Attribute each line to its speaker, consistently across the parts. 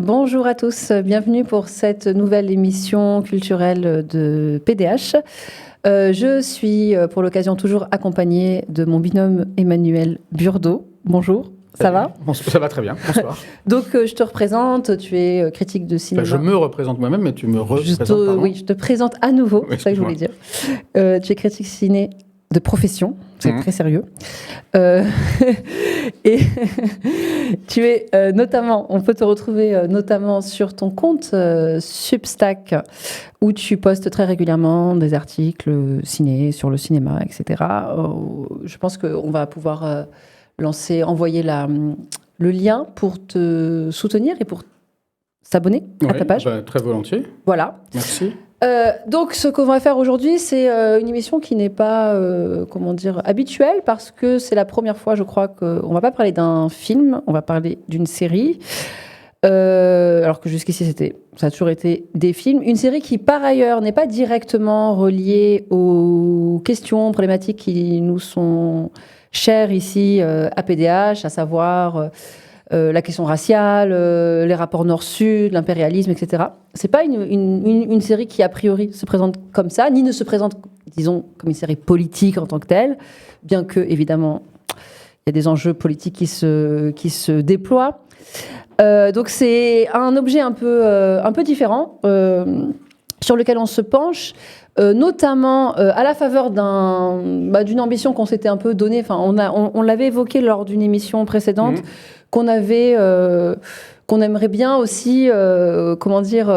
Speaker 1: Bonjour à tous, bienvenue pour cette nouvelle émission culturelle de PDH. Je suis pour l'occasion toujours accompagnée de mon binôme Emmanuel Burdeau. Bonjour, ça va ?
Speaker 2: Ça va très bien, bonsoir.
Speaker 1: Donc je te représente, tu es critique de cinéma.
Speaker 2: Je me représente moi-même, mais tu me représentes,
Speaker 1: Oui, je te présente à nouveau, c'est ça que je voulais dire. Tu es critique ciné de profession, c'est très sérieux. Et tu es notamment, on peut te retrouver notamment sur ton compte Substack, où tu postes très régulièrement des articles ciné, sur le cinéma, etc. Je pense qu'on va pouvoir envoyer le lien pour te soutenir et pour s'abonner à ta page.
Speaker 2: Très volontiers.
Speaker 1: Voilà.
Speaker 2: Merci.
Speaker 1: Donc, ce qu'on va faire aujourd'hui, c'est une émission qui n'est pas, habituelle, parce que c'est la première fois, je crois, qu'on ne va pas parler d'un film, on va parler d'une série. Alors que jusqu'ici, ça a toujours été des films. Une série qui, par ailleurs, n'est pas directement reliée aux questions problématiques qui nous sont chères ici à PDH, à savoir la question raciale, les rapports nord-sud, l'impérialisme, etc. C'est pas une série qui, a priori, se présente comme ça, ni ne se présente, disons, comme une série politique en tant que telle, bien que, évidemment, il y a des enjeux politiques qui se déploient. Donc c'est un objet un peu différent sur lequel on se penche, notamment à la faveur d'une ambition qu'on s'était un peu donnée. Enfin, on l'avait évoqué lors d'une émission précédente, qu'on aimerait bien aussi,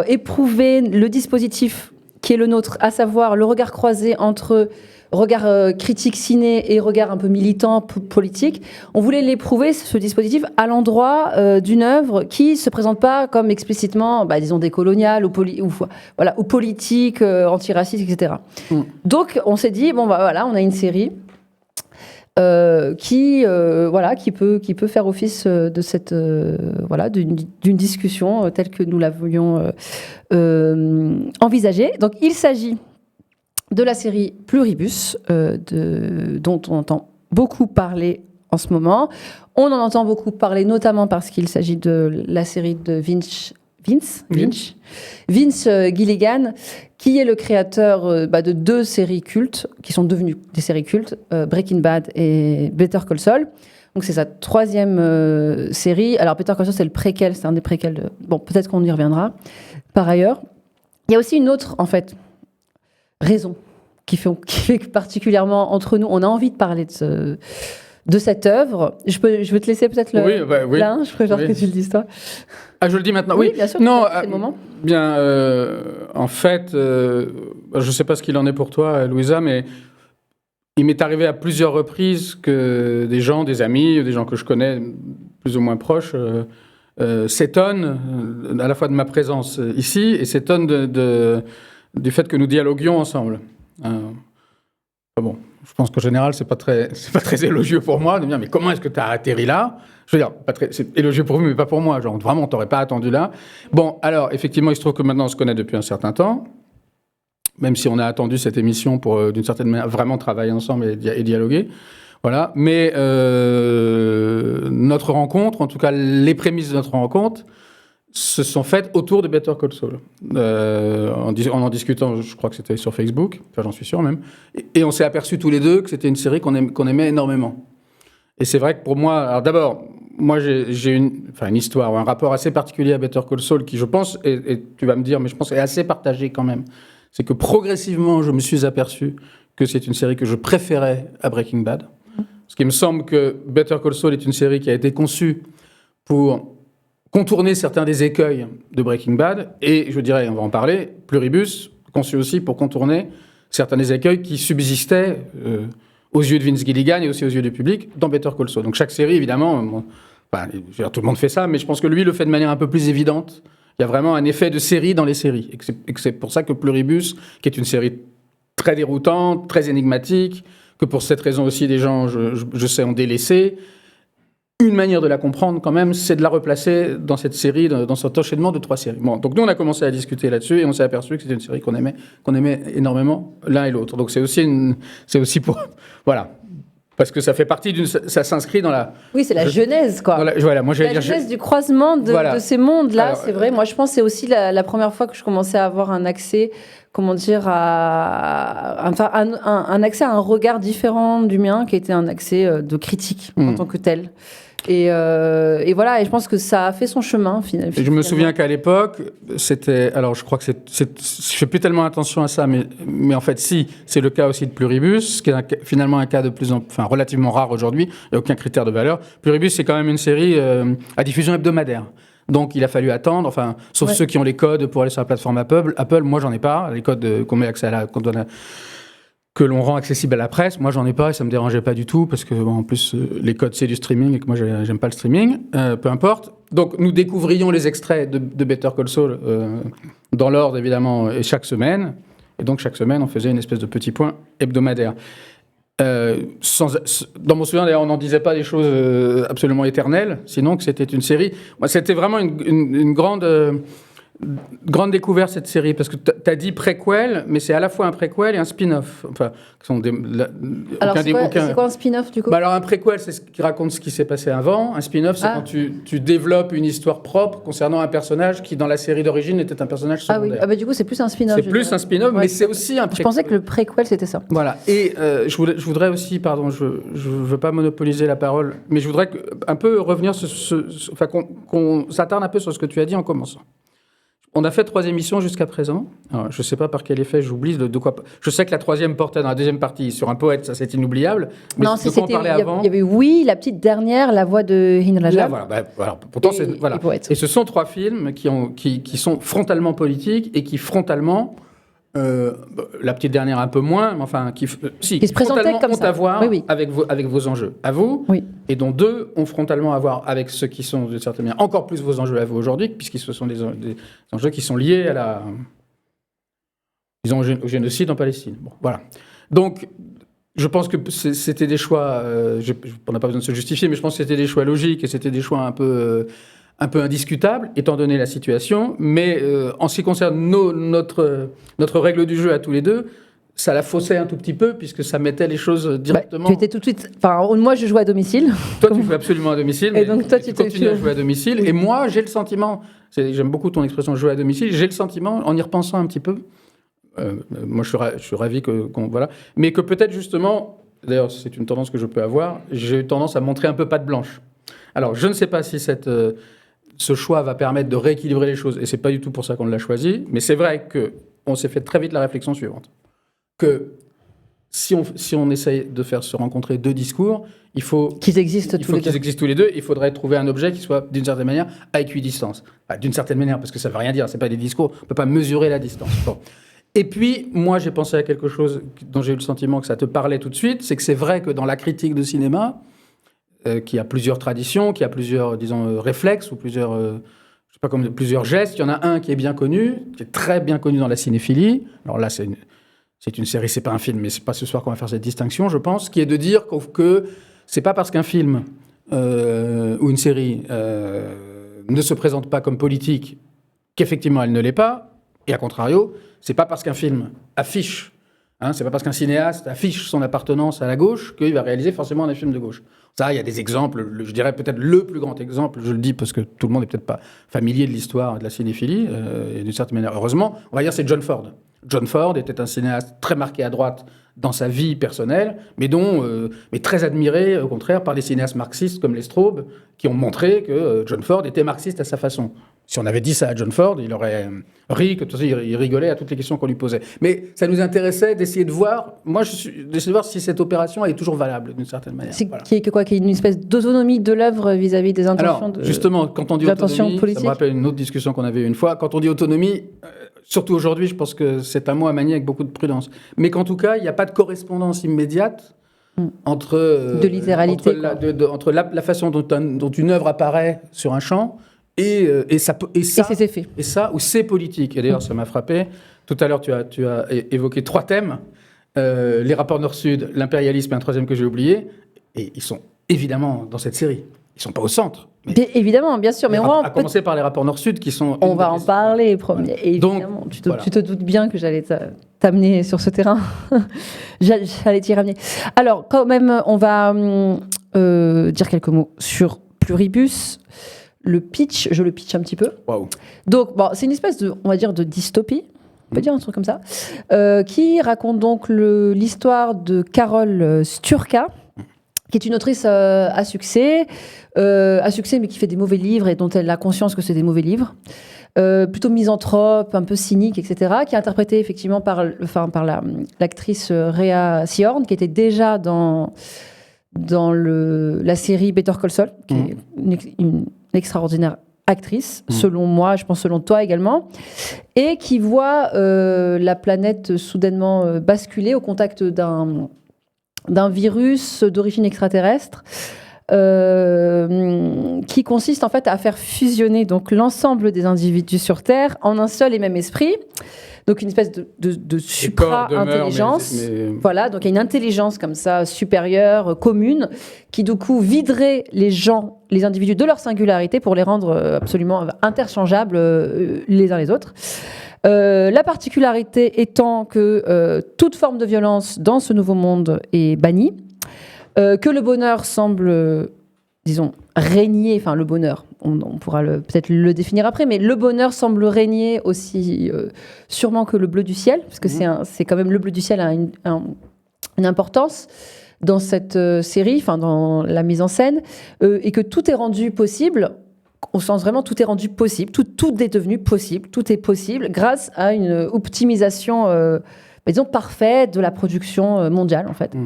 Speaker 1: éprouver le dispositif qui est le nôtre, à savoir le regard croisé entre regard critique ciné et regard un peu militant politique. On voulait l'éprouver, ce dispositif, à l'endroit d'une œuvre qui ne se présente pas comme explicitement, disons, décoloniale ou politique, antiraciste, etc. Donc, on s'est dit, on a une série qui peut faire office de cette d'une discussion telle que nous l'avions envisagée. Donc, il s'agit de la série Pluribus, dont on entend beaucoup parler en ce moment. On en entend beaucoup parler notamment parce qu'il s'agit de la série de Vince Gilligan, qui est le créateur de deux séries cultes, qui sont devenues des séries cultes, Breaking Bad et Better Call Saul. Donc c'est sa troisième série. Alors Better Call Saul, c'est le préquel, c'est un des préquels. Peut-être qu'on y reviendra. Par ailleurs, il y a aussi une autre, en fait, raison qui fait que particulièrement entre nous, on a envie de parler de cette œuvre. Je vais te laisser peut-être là, je préfère que tu le dises toi.
Speaker 2: Ah, je le dis maintenant.
Speaker 1: Oui, bien sûr. Non, c'est le moment.
Speaker 2: Bien, en fait, je ne sais pas ce qu'il en est pour toi, Louisa, mais il m'est arrivé à plusieurs reprises que des gens, des amis, des gens que je connais plus ou moins proches, s'étonnent à la fois de ma présence ici et s'étonnent du fait que nous dialoguions ensemble. Je pense qu'en général, c'est pas très élogieux pour moi de me dire mais comment est-ce que tu as atterri là ? Je veux dire, c'est élogieux pour vous, mais pas pour moi. Genre, vraiment, on t'aurait pas attendu là. Bon, alors, effectivement, il se trouve que maintenant, on se connaît depuis un certain temps, même si on a attendu cette émission pour, d'une certaine manière, vraiment travailler ensemble et dialoguer. Voilà. Mais notre rencontre, en tout cas, les prémices de notre rencontre, se sont faites autour de Better Call Saul. En discutant, je crois que c'était sur Facebook, enfin j'en suis sûr même, et on s'est aperçus tous les deux que c'était une série qu'on aimait énormément. Et c'est vrai que pour moi, alors d'abord, moi j'ai une histoire ou un rapport assez particulier à Better Call Saul qui, je pense, et tu vas me dire, mais je pense est assez partagé quand même. C'est que progressivement, je me suis aperçu que c'est une série que je préférais à Breaking Bad. Parce qu'il me semble que Better Call Saul est une série qui a été conçue pour contourner certains des écueils de Breaking Bad, et je dirais, on va en parler, Pluribus, conçu aussi pour contourner certains des écueils qui subsistaient aux yeux de Vince Gilligan et aussi aux yeux du public dans Better Call Saul. Donc chaque série, évidemment, tout le monde fait ça, mais je pense que lui le fait de manière un peu plus évidente. Il y a vraiment un effet de série dans les séries, et que c'est pour ça que Pluribus, qui est une série très déroutante, très énigmatique, que pour cette raison aussi des gens, je sais, ont délaissé. Une manière de la comprendre, quand même, c'est de la replacer dans cette série, dans cet enchaînement de 3 séries. Bon, donc nous, on a commencé à discuter là-dessus et on s'est aperçu que c'était une série qu'on aimait énormément l'un et l'autre. Donc c'est aussi pour, voilà, Parce que ça fait partie ça s'inscrit dans la...
Speaker 1: Oui, c'est la genèse, quoi.
Speaker 2: Voilà, moi,
Speaker 1: la genèse du croisement de ces mondes-là, alors, c'est vrai. Moi, je pense que c'est aussi la première fois que je commençais à avoir un accès, comment dire, un accès à un regard différent du mien, qui était un accès de critique en tant que tel. Et voilà, et je pense que ça a fait son chemin, finalement.
Speaker 2: Je me souviens qu'à l'époque, c'était... Alors, je crois que je fais plus tellement attention à ça, mais en fait, si, c'est le cas aussi de Pluribus, qui est finalement un cas relativement rare aujourd'hui. Il n'y a aucun critère de valeur. Pluribus, c'est quand même une série à diffusion hebdomadaire. Donc, il a fallu attendre, sauf ceux qui ont les codes pour aller sur la plateforme Apple. Moi, j'en ai pas. Les codes qu'on met accès à que l'on rend accessible à la presse. Moi, j'en ai pas et ça me dérangeait pas du tout parce que, en plus, les codes, c'est du streaming et que moi, j'aime pas le streaming. Peu importe. Donc, nous découvrions les extraits de Better Call Saul dans l'ordre, évidemment, et chaque semaine. Et donc, chaque semaine, on faisait une espèce de petit point hebdomadaire. Dans mon souvenir, d'ailleurs, on n'en disait pas des choses absolument éternelles, sinon que c'était une série. Moi, c'était vraiment une grande découverte, cette série, parce que tu as dit préquel, mais c'est à la fois un préquel et un spin-off.
Speaker 1: Alors, c'est quoi un spin-off, du coup ?
Speaker 2: Alors, un préquel, c'est ce qui raconte ce qui s'est passé avant. Un spin-off, c'est quand tu développes une histoire propre concernant un personnage qui, dans la série d'origine, était un personnage secondaire.
Speaker 1: Ah oui, du coup, c'est plus un spin-off.
Speaker 2: C'est plus un spin-off, mais c'est aussi un préquel.
Speaker 1: Je pensais que le préquel, c'était ça.
Speaker 2: Voilà. Et je voudrais aussi, pardon, je ne veux pas monopoliser la parole, mais je voudrais un peu revenir qu'on s'attarde un peu sur ce que tu as dit en commençant. On a fait 3 émissions jusqu'à présent. Alors, je ne sais pas par quel effet, j'oublie de quoi. Je sais que la 3e portait dans la 2e partie sur un poète, ça c'est inoubliable. Mais
Speaker 1: non, c'était. Il y avait la petite dernière, La voix de Hin Rajab.
Speaker 2: Voilà. Pourtant, et ce sont 3 films qui sont frontalement politiques et qui frontalement. La petite dernière un peu moins, mais qui
Speaker 1: se présentaient comme ça.
Speaker 2: À voir avec vos enjeux à vous, et dont 2 ont frontalement à voir avec ceux qui sont de certaine manière encore plus vos enjeux à vous aujourd'hui, puisque ce sont des enjeux qui sont liés au génocide en Palestine. Bon, voilà. Donc, je pense que c'était des choix. On n'a pas besoin de se justifier, mais je pense que c'était des choix logiques et c'était des choix un peu indiscutable, étant donné la situation, mais en ce qui concerne notre règle du jeu à tous les deux, ça la faussait un tout petit peu, puisque ça mettait les choses directement...
Speaker 1: tu étais tout de suite... moi, je jouais à domicile.
Speaker 2: Toi, tu jouais absolument à domicile,
Speaker 1: et donc toi, tu
Speaker 2: continues à jouer à domicile, et moi, j'ai le sentiment... J'aime beaucoup ton expression « jouer à domicile », j'ai le sentiment, en y repensant un petit peu, moi, je suis ravi qu'on... Voilà, mais que peut-être, justement, d'ailleurs, c'est une tendance que je peux avoir, j'ai eu tendance à montrer un peu patte blanche. Alors, je ne sais pas si ce choix va permettre de rééquilibrer les choses, et c'est pas du tout pour ça qu'on l'a choisi, mais c'est vrai qu'on s'est fait très vite la réflexion suivante, que si on essaye de faire se rencontrer 2 discours, il faut qu'ils existent tous les deux, il faudrait trouver un objet qui soit, d'une certaine manière, à équidistance. D'une certaine manière, parce que ça veut rien dire, c'est pas des discours, on peut pas mesurer la distance. Bon. Et puis, moi, j'ai pensé à quelque chose dont j'ai eu le sentiment que ça te parlait tout de suite, c'est que c'est vrai que dans la critique de cinéma, qui a plusieurs traditions, qui a plusieurs, disons, réflexes ou plusieurs, plusieurs gestes. Il y en a un qui est bien connu, qui est très bien connu dans la cinéphilie. Alors là, c'est une série, c'est pas un film, mais c'est pas ce soir qu'on va faire cette distinction, je pense, qui est de dire que c'est pas parce qu'un film ou une série ne se présente pas comme politique qu'effectivement elle ne l'est pas. Et à contrario, c'est pas parce qu'un film affiche. C'est pas parce qu'un cinéaste affiche son appartenance à la gauche qu'il va réaliser forcément des films de gauche. Ça, il y a des exemples. Je dirais peut-être le plus grand exemple, je le dis parce que tout le monde n'est peut-être pas familier de l'histoire de la cinéphilie, et d'une certaine manière, heureusement, on va dire c'est John Ford. John Ford était un cinéaste très marqué à droite dans sa vie personnelle, mais très admiré, au contraire, par des cinéastes marxistes comme les Straub, qui ont montré que John Ford était marxiste à sa façon. Si on avait dit ça à John Ford, il aurait ri, que il rigolait à toutes les questions qu'on lui posait. Mais ça nous intéressait d'essayer de voir, d'essayer de voir si cette opération est toujours valable d'une certaine manière.
Speaker 1: C'est qu'il y ait une espèce d'autonomie de l'œuvre vis-à-vis des intentions.
Speaker 2: Alors, justement, quand on dit autonomie, politique. Ça me rappelle une autre discussion qu'on avait eu une fois. Quand on dit autonomie, surtout aujourd'hui, je pense que c'est un mot à manier avec beaucoup de prudence. Mais qu'en tout cas, il n'y a pas de correspondance immédiate entre
Speaker 1: de littéralité,
Speaker 2: entre la façon dont une œuvre apparaît sur un champ et
Speaker 1: ses effets.
Speaker 2: Et ça, où c'est politique. Et d'ailleurs, ça m'a frappé. Tout à l'heure, tu as évoqué 3 thèmes. Les rapports Nord-Sud, l'impérialisme et un 3e que j'ai oublié. Et ils sont évidemment dans cette série. Ils ne sont pas au centre.
Speaker 1: Évidemment, bien sûr. Mais
Speaker 2: à commencer par les rapports Nord-Sud qui sont...
Speaker 1: On va en parler, évidemment. Donc, tu te doutes bien que j'allais t'amener sur ce terrain. J'allais t'y ramener. Alors, quand même, on va dire quelques mots sur Pluribus. Le pitch, je le pitch un petit peu.
Speaker 2: Waouh.
Speaker 1: Donc, bon, c'est une espèce de, on va dire, de dystopie. On peut dire un truc comme ça. Qui raconte donc l'histoire de Carole Sturka, qui est une autrice à succès, mais qui fait des mauvais livres et dont elle a conscience que c'est des mauvais livres. Plutôt misanthrope, un peu cynique, etc., qui est interprétée effectivement par l'actrice Rhea Seehorn, qui était déjà dans la série Better Call Saul, qui est une extraordinaire actrice, selon moi, je pense selon toi également, et qui voit la planète soudainement basculer au contact d'un virus d'origine extraterrestre, qui consiste en fait à faire fusionner donc l'ensemble des individus sur Terre en un seul et même esprit. Donc une espèce de supra-intelligence. Voilà, donc il y a une intelligence comme ça supérieure, commune, qui du coup viderait les individus de leur singularité pour les rendre absolument interchangeables les uns les autres. La particularité étant que toute forme de violence dans ce nouveau monde est bannie, que le bonheur semble, disons, régner, enfin le bonheur, on pourra peut-être le définir après, mais le bonheur semble régner aussi sûrement que le bleu du ciel, parce que c'est quand même le bleu du ciel a une importance dans cette série, enfin dans la mise en scène, et que tout est rendu possible, au sens vraiment tout est rendu possible, tout est devenu possible, tout est possible grâce à une optimisation disons parfaite de la production mondiale en fait.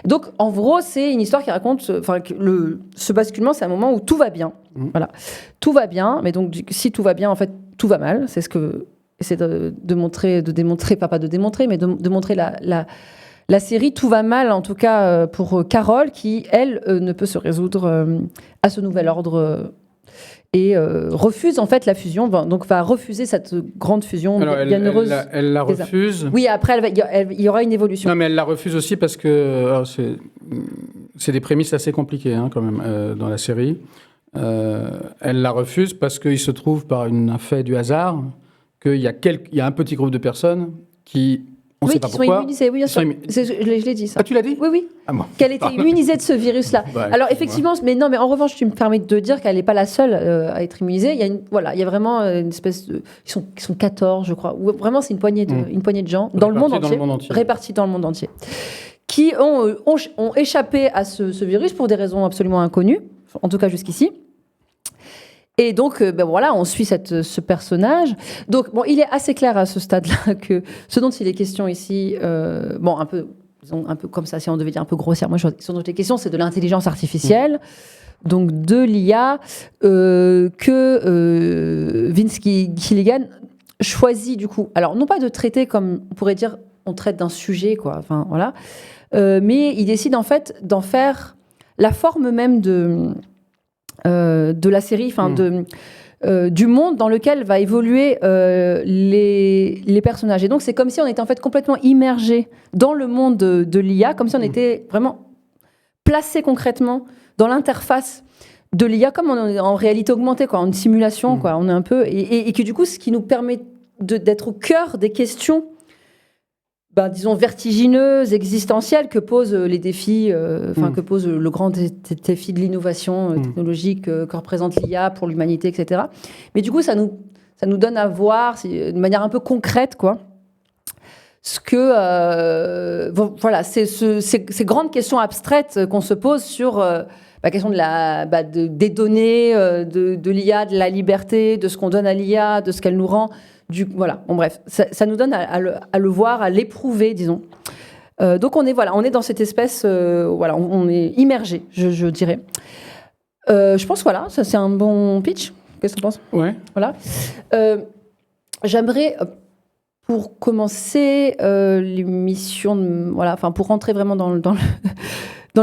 Speaker 1: Donc en gros c'est une histoire qui raconte, ce basculement, c'est un moment où tout va bien, voilà, tout va bien, mais donc si tout va bien en fait tout va mal, c'est ce que essaie de montrer, de démontrer, pas de démontrer, mais de montrer la série. Tout va mal en tout cas pour Carole qui elle ne peut se résoudre à ce nouvel ordre. Et refuse en fait la fusion, donc va refuser cette grande fusion.
Speaker 2: Alors, elle la refuse.
Speaker 1: Oui, après il y aura une évolution.
Speaker 2: Non, mais elle la refuse aussi parce que c'est des prémices assez compliquées quand même dans la série. Elle la refuse parce qu'il se trouve par un fait du hasard qu'il y a un petit groupe de personnes qui on ne sait pas pourquoi.
Speaker 1: Sont immunisées, oui, bien sûr. Je l'ai dit, ça.
Speaker 2: Ah, tu l'as dit ?
Speaker 1: Oui.
Speaker 2: Ah, bon.
Speaker 1: Qu'elle était immunisée de ce virus-là. Alors, effectivement, mais en revanche, tu me permets de dire qu'elle n'est pas la seule à être immunisée. Il y a vraiment une espèce de... Ils sont 14, je crois. Ou vraiment, c'est une poignée de gens dans le monde entier. Répartis dans le monde entier. Qui ont échappé à ce virus pour des raisons absolument inconnues, en tout cas jusqu'ici. Et donc, on suit ce personnage. Donc, il est assez clair à ce stade-là que ce dont il est question ici, un peu comme ça, si on devait dire un peu grossièrement, ce dont il est question, c'est de l'intelligence artificielle, donc de l'IA, que Vince Gilligan choisit du coup. Alors, non pas de traiter comme, on pourrait dire, on traite d'un sujet, quoi, enfin, voilà, mais il décide en fait d'en faire la forme même de la série, du monde dans lequel va évoluer les personnages. Et donc, c'est comme si on était en fait complètement immergé dans le monde de l'IA, comme si on était vraiment placé concrètement dans l'interface de l'IA, comme on est en réalité augmentée, quoi, en simulation, quoi. On est un peu... Et que du coup, ce qui nous permet d'être au cœur des questions disons vertigineuses, existentielles que posent les défis, que pose le grand défi de l'innovation technologique que représente l'IA pour l'humanité, etc. Mais du coup, ça nous donne à voir de manière un peu concrète, quoi, ce que ces grandes questions abstraites qu'on se pose sur la question des données, de l'IA, de la liberté, de ce qu'on donne à l'IA, de ce qu'elle nous rend. Ça nous donne à le voir, à l'éprouver, disons. Donc on est dans cette espèce, on est immergé, je dirais. Je pense, ça c'est un bon pitch. Qu'est-ce que tu en penses ?
Speaker 2: Ouais.
Speaker 1: Voilà. J'aimerais, pour commencer l'émission, pour rentrer vraiment dans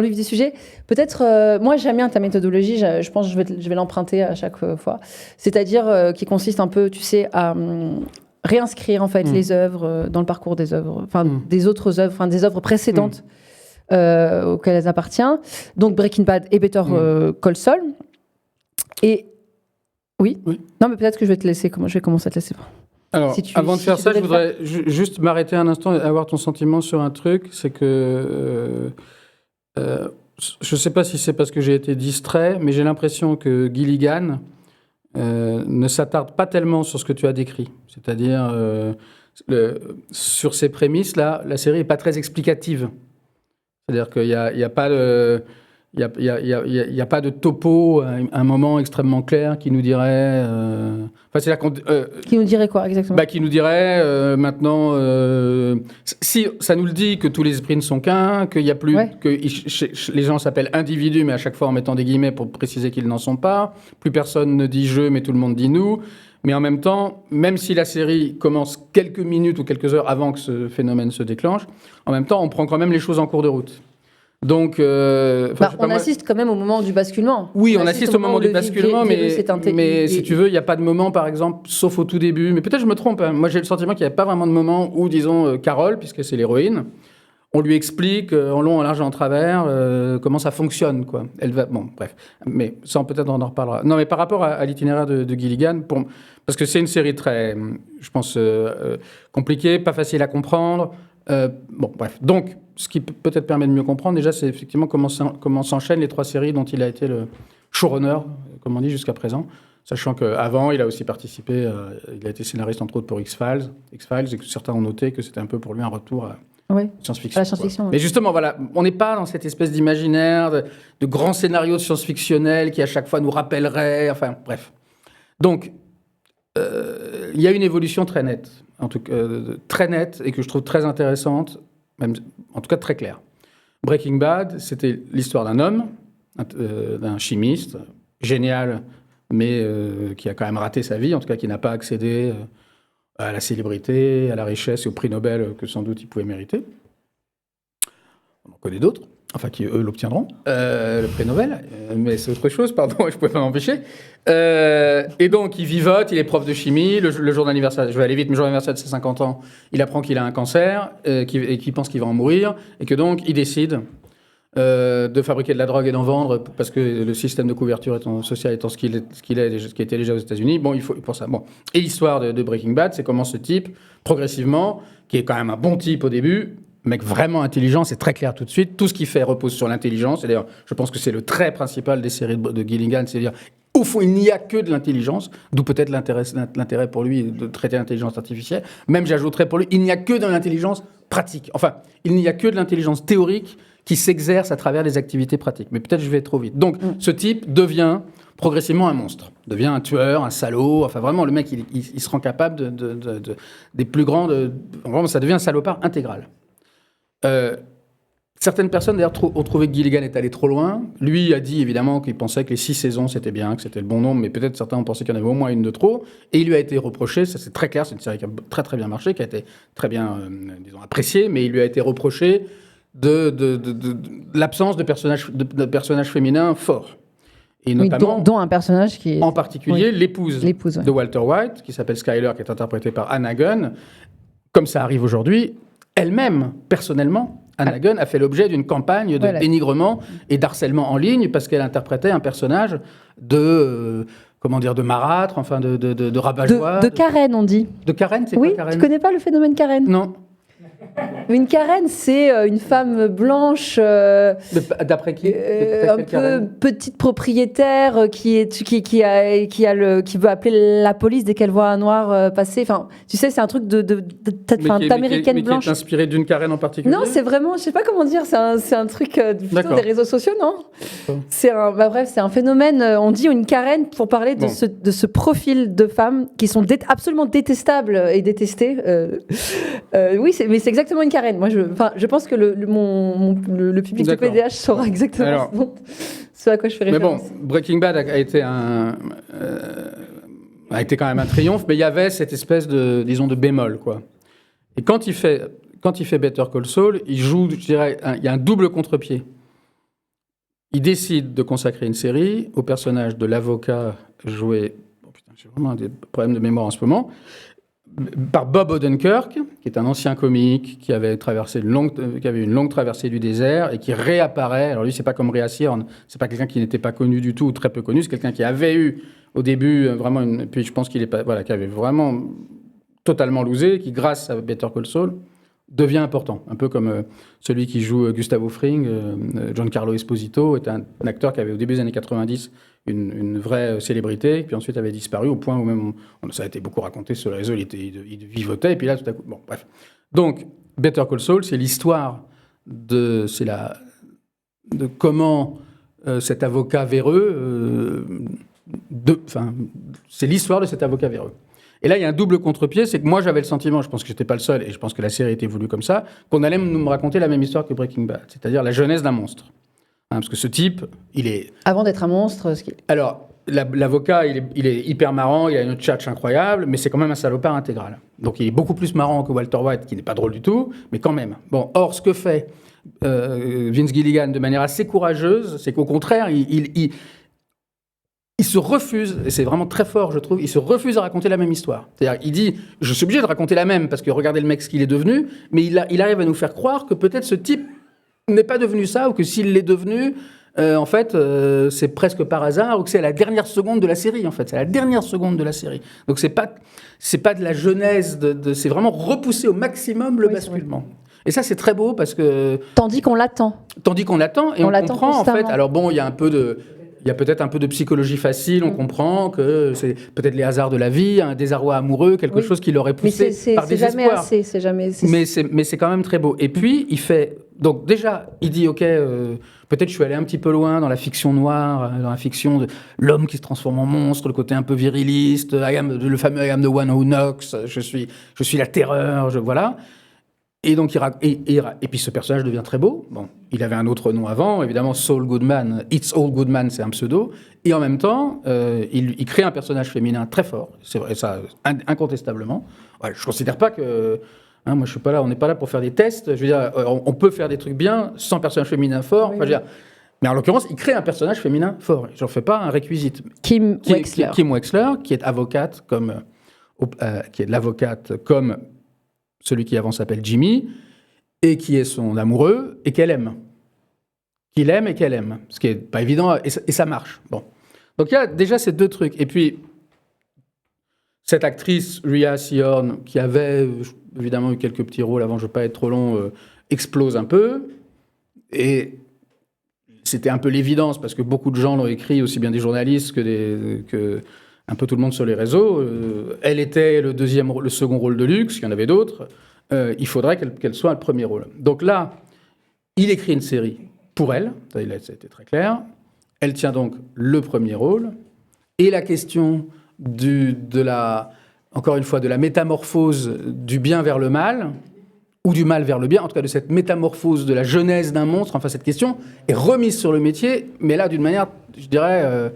Speaker 1: le vif du sujet, peut-être, moi j'aime bien ta méthodologie, je pense que je vais l'emprunter à chaque fois, c'est-à-dire qui consiste un peu, tu sais, à réinscrire en fait les œuvres dans le parcours des œuvres, des autres œuvres, des œuvres précédentes auxquelles elles appartiennent, donc Breaking Bad et Better Call Saul. Et oui. Non, mais peut-être que je vais commencer à te laisser.
Speaker 2: Alors,
Speaker 1: Si tu-
Speaker 2: avant de
Speaker 1: si
Speaker 2: faire
Speaker 1: tu
Speaker 2: ça, je
Speaker 1: devais le
Speaker 2: voudrais juste m'arrêter un instant et avoir ton sentiment sur un truc. C'est que je ne sais pas si c'est parce que j'ai été distrait, mais j'ai l'impression que Gilligan ne s'attarde pas tellement sur ce que tu as décrit. C'est-à-dire, sur ces prémices-là, la série n'est pas très explicative. C'est-à-dire qu'il n'y a pas de... Il y a pas de topo, un moment extrêmement clair qui nous dirait... Enfin, c'est là qu'on...
Speaker 1: Qui nous dirait quoi, exactement?
Speaker 2: qui nous dirait maintenant, si ça nous le dit que tous les esprits ne sont qu'un, qu'il y a plus,
Speaker 1: Ouais.
Speaker 2: que les gens s'appellent individus, mais à chaque fois en mettant des guillemets pour préciser qu'ils n'en sont pas. Plus personne ne dit je, mais tout le monde dit nous. Mais en même temps, même si la série commence quelques minutes ou quelques heures avant que ce phénomène se déclenche, en même temps, on prend quand même les choses en cours de route. Donc,
Speaker 1: On assiste quand même au moment du basculement.
Speaker 2: Oui, on assiste au moment du basculement, mais si tu veux, il n'y a pas de moment, par exemple, sauf au tout début. Mais peut-être je me trompe. Hein. Moi, j'ai le sentiment qu'il n'y a pas vraiment de moment où, disons, Carole, puisque c'est l'héroïne, on lui explique en long, en large et en travers comment ça fonctionne, quoi. Elle va, bon, bref. Mais ça, peut-être on en reparlera. Non, mais par rapport à l'itinéraire de Gilligan, parce que c'est une série très, je pense, compliquée, pas facile à comprendre. Bon, bref. Donc, ce qui peut-être permet de mieux comprendre, déjà, c'est effectivement comment s'enchaînent les 3 séries dont il a été le showrunner, comme on dit, jusqu'à présent. Sachant qu'avant, il a aussi participé, il a été scénariste, entre autres, pour X-Files, et que certains ont noté que c'était un peu pour lui un retour à science-fiction.
Speaker 1: À la science-fiction.
Speaker 2: Mais justement, voilà, on n'est pas dans cette espèce d'imaginaire, de grands scénarios science-fictionnels qui, à chaque fois, nous rappelleraient, enfin, bref. Donc, il y a une évolution très nette, en tout cas, très nette, et que je trouve très intéressante, même, en tout cas très claire. Breaking Bad, c'était l'histoire d'un homme, d'un chimiste, génial, mais qui a quand même raté sa vie, en tout cas qui n'a pas accédé à la célébrité, à la richesse et au prix Nobel que sans doute il pouvait mériter. On en connaît d'autres, enfin qui eux l'obtiendront, le prix Nobel, mais c'est autre chose, pardon, je ne pouvais pas m'empêcher. Et donc il vivote, il est prof de chimie, le jour d'anniversaire, je vais aller vite, mais le jour d'anniversaire de ses 50 ans, il apprend qu'il a un cancer, et qu'il pense qu'il va en mourir, et que donc il décide de fabriquer de la drogue et d'en vendre, parce que le système de couverture sociale étant ce qu'il est, ce qui était déjà aux États-Unis, bon, il faut pour ça. Bon. Et l'histoire de Breaking Bad, c'est comment ce type, progressivement, qui est quand même un bon type au début, mec vraiment intelligent, c'est très clair tout de suite. Tout ce qu'il fait repose sur l'intelligence. Et d'ailleurs, je pense que c'est le trait principal des séries de Gilligan, c'est-à-dire, au fond, il n'y a que de l'intelligence, d'où peut-être l'intérêt pour lui de traiter l'intelligence artificielle. Même, j'ajouterais pour lui, il n'y a que de l'intelligence pratique. Enfin, il n'y a que de l'intelligence théorique qui s'exerce à travers des activités pratiques. Mais peut-être je vais trop vite. Donc, ce type devient progressivement un monstre, devient un tueur, un salaud. Enfin, vraiment, le mec, il se rend capable des plus grands... Vraiment, ça devient un salopard intégral. Certaines personnes, d'ailleurs, ont trouvé que Gilligan est allé trop loin. Lui a dit, évidemment, qu'il pensait que les 6 saisons, c'était bien, que c'était le bon nombre, mais peut-être certains ont pensé qu'il y en avait au moins une de trop. Et il lui a été reproché, ça c'est très clair, c'est une série qui a très très bien marché, qui a été très bien, disons, appréciée, mais il lui a été reproché de l'absence de personnages féminins forts. Et notamment,
Speaker 1: dont un personnage qui est...
Speaker 2: En particulier, l'épouse
Speaker 1: ouais.
Speaker 2: de Walter White, qui s'appelle Skyler, qui est interprétée par Anna Gunn. Comme ça arrive aujourd'hui, elle-même, personnellement, Anna Gunn a fait l'objet d'une campagne de dénigrement et d'harcèlement en ligne parce qu'elle interprétait un personnage de marâtre, enfin de rabat-joie.
Speaker 1: De Karen, on dit.
Speaker 2: De Karen, c'est
Speaker 1: quoi
Speaker 2: Karen ?
Speaker 1: Tu connais pas le phénomène Karen ?
Speaker 2: Non.
Speaker 1: Une Karen, c'est une femme blanche,
Speaker 2: d'après qui
Speaker 1: un peu petite propriétaire qui veut appeler la police dès qu'elle voit un noir passer. Enfin, tu sais, c'est un truc d'américaine blanche.
Speaker 2: Qui est inspiré d'une Karen en particulier.
Speaker 1: Non, c'est vraiment, je sais pas comment dire, c'est un truc plutôt des réseaux sociaux, non ? C'est un phénomène. On dit une Karen pour parler de ce profil de femmes qui sont absolument détestables et détestées. Oui, mais c'est exactement une Karen. Moi, je pense que le public de PDH saura exactement ce à quoi je fais référence.
Speaker 2: Mais bon, Breaking Bad a été quand même un triomphe, mais il y avait cette espèce de bémol, quoi. Et quand il fait Better Call Saul, il joue, je dirais, il y a un double contre-pied. Il décide de consacrer une série au personnage de l'avocat joué... Oh putain, j'ai vraiment des problèmes de mémoire en ce moment. Par Bob Odenkirk, qui est un ancien comique, qui avait une longue traversée du désert et qui réapparaît. Alors lui, c'est pas comme Rhea Seehorn, c'est pas quelqu'un qui n'était pas connu du tout ou très peu connu, c'est quelqu'un qui avait eu au début vraiment puis je pense qu'il est pas, qui avait vraiment totalement losé, qui, grâce à Better Call Saul, devient important. Un peu comme celui qui joue Gustavo Fring, Giancarlo Esposito, est un acteur qui avait, au début des années 90, une vraie célébrité, puis ensuite avait disparu au point où même, ça a été beaucoup raconté sur les réseaux, il vivotait, et puis là, tout à coup... Bon, bref. Donc, Better Call Saul, c'est l'histoire de comment cet avocat véreux... c'est l'histoire de cet avocat véreux. Et là, il y a un double contre-pied, c'est que moi, j'avais le sentiment, je pense que je n'étais pas le seul, et je pense que la série a été voulue comme ça, qu'on allait me raconter la même histoire que Breaking Bad, c'est-à-dire la jeunesse d'un monstre. Parce que ce type, il est...
Speaker 1: Avant d'être un monstre...
Speaker 2: Alors, l'avocat, il est hyper marrant, il a une tchatche incroyable, mais c'est quand même un salopard intégral. Donc, il est beaucoup plus marrant que Walter White, qui n'est pas drôle du tout, mais quand même. Bon, or, ce que fait Vince Gilligan de manière assez courageuse, c'est qu'au contraire, il se refuse, et c'est vraiment très fort, je trouve, il se refuse à raconter la même histoire. C'est-à-dire, il dit, je suis obligé de raconter la même, parce que regardez le mec ce qu'il est devenu, mais il arrive à nous faire croire que peut-être ce type n'est pas devenu ça, ou que s'il l'est devenu, en fait, c'est presque par hasard, ou que c'est à la dernière seconde de la série, en fait. C'est à la dernière seconde de la série. Donc, c'est pas de la genèse, c'est vraiment repousser au maximum le basculement. Et ça, c'est très beau, parce que...
Speaker 1: Tandis qu'on l'attend.
Speaker 2: Et on comprend, en fait. Alors bon, il y a peut-être un peu de psychologie facile, on comprend que c'est peut-être les hasards de la vie, un désarroi amoureux, quelque chose qui l'aurait poussé par désespoir.
Speaker 1: C'est jamais assez.
Speaker 2: Mais c'est quand même très beau. Et puis, il fait... Donc déjà, il dit, OK, peut-être je suis allé un petit peu loin dans la fiction noire, dans la fiction de l'homme qui se transforme en monstre, le côté un peu viriliste, le fameux I am the one who knocks, je suis la terreur, voilà. Et donc, et puis ce personnage devient très beau. Bon, il avait un autre nom avant, évidemment, Saul Goodman. It's All Goodman, c'est un pseudo. Et en même temps, il crée un personnage féminin très fort. C'est vrai, ça, incontestablement. Ouais, je ne considère pas que... moi, je suis pas là, on n'est pas là pour faire des tests. Je veux dire, on peut faire des trucs bien sans personnage féminin fort.
Speaker 1: Oui.
Speaker 2: Enfin, je veux dire, mais en l'occurrence, il crée un personnage féminin fort. J'en fais pas un réquisite.
Speaker 1: Kim Wexler,
Speaker 2: qui est avocate qui est l'avocate comme celui qui avant s'appelle Jimmy, et qui est son amoureux, et qu'elle aime. Qu'il aime et qu'elle aime. Ce qui n'est pas évident, et ça marche. Bon. Donc il y a déjà ces deux trucs. Et puis, cette actrice, Rhea Seehorn, qui avait évidemment eu quelques petits rôles avant, je ne veux pas être trop long, explose un peu. Et c'était un peu l'évidence, parce que beaucoup de gens l'ont écrit, aussi bien des journalistes que un peu tout le monde sur les réseaux. Elle était le second rôle de luxe, il y en avait d'autres. Il faudrait qu'elle soit le premier rôle. Donc là, il écrit une série pour elle, ça a été très clair. Elle tient donc le premier rôle. Et la question encore une fois, de la métamorphose du bien vers le mal, ou du mal vers le bien, en tout cas de cette métamorphose de la genèse d'un monstre, enfin cette question est remise sur le métier, mais là d'une manière, je dirais...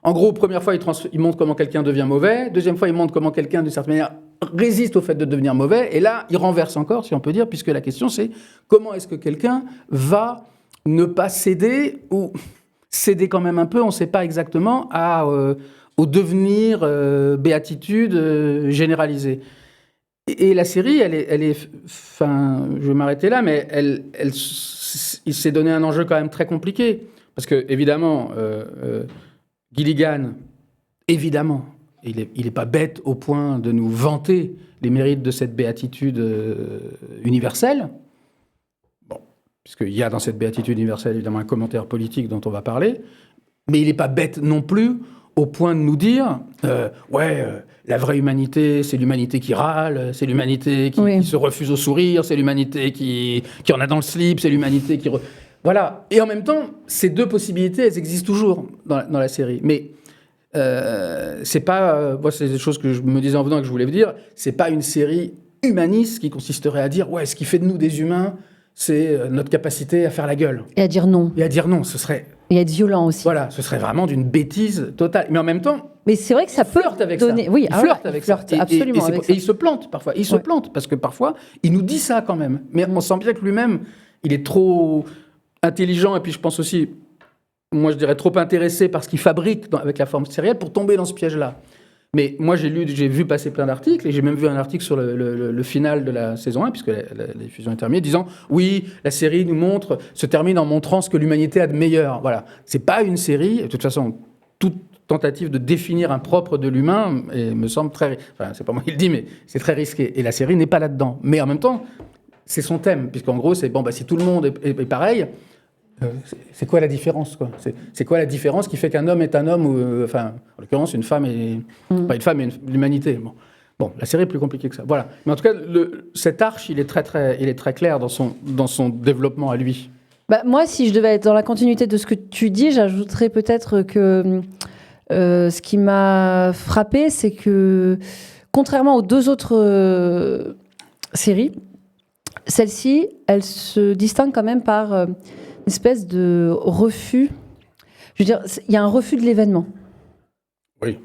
Speaker 2: En gros, première fois, il montre comment quelqu'un devient mauvais. Deuxième fois, il montre comment quelqu'un, d'une certaine manière, résiste au fait de devenir mauvais. Et là, il renverse encore, si on peut dire, puisque la question, c'est comment est-ce que quelqu'un va ne pas céder, ou céder quand même un peu, on ne sait pas exactement, au devenir béatitude généralisée. Et la série, elle est, enfin, je vais m'arrêter là, mais il s'est donné un enjeu quand même très compliqué. Parce que, évidemment... Gilligan, évidemment, il est pas bête au point de nous vanter les mérites de cette béatitude universelle. Bon, puisqu'il y a dans cette béatitude universelle, évidemment, un commentaire politique dont on va parler. Mais il n'est pas bête non plus au point de nous dire la vraie humanité, c'est l'humanité qui râle, c'est l'humanité qui se refuse au sourire, c'est l'humanité qui en a dans le slip, c'est l'humanité qui... Voilà. Et en même temps, ces deux possibilités, elles existent toujours dans la série. Mais c'est pas... moi, c'est des choses que je me disais en venant et que je voulais vous dire. C'est pas une série humaniste qui consisterait à dire ce qui fait de nous des humains, c'est notre capacité à faire la gueule.
Speaker 1: Et à dire non.
Speaker 2: Et à dire non, ce serait...
Speaker 1: Et à être violent aussi.
Speaker 2: Voilà, ce serait vraiment d'une bêtise totale. Mais en même temps...
Speaker 1: Mais c'est vrai que ça peut donner... Oui,
Speaker 2: il flirte avec ça.
Speaker 1: Absolument.
Speaker 2: Et il se plante parfois. Il se plante parce que parfois, il nous dit ça quand même. Mais on sent bien que lui-même, il est trop... intelligent, et puis je pense aussi, moi je dirais trop intéressé par ce qu'il fabrique avec la forme sérielle pour tomber dans ce piège-là. Mais moi j'ai vu passer plein d'articles, et j'ai même vu un article sur le final de la saison 1, puisque la diffusion est terminée, disant « Oui, la série se termine en montrant ce que l'humanité a de meilleur. » Voilà. C'est pas une série, de toute façon, tentative de définir un propre de l'humain me semble très... Enfin, c'est pas moi qui le dis, mais c'est très risqué. Et la série n'est pas là-dedans. Mais en même temps, c'est son thème, puisqu'en gros, c'est, si tout le monde est pareil, c'est quoi la différence, quoi ? C'est quoi la différence qui fait qu'un homme est un homme, ou, en l'occurrence, une femme est... Pas une femme, mais l'humanité. Bon, la série est plus compliquée que ça. Voilà. Mais en tout cas, cet arche, il est très clair dans son développement à lui.
Speaker 1: Moi, si je devais être dans la continuité de ce que tu dis, j'ajouterais peut-être que ce qui m'a frappé, c'est que, contrairement aux deux autres séries, celle-ci, elle se distingue quand même par une espèce de refus. Je veux dire, il y a un refus de l'événement.
Speaker 2: Oui.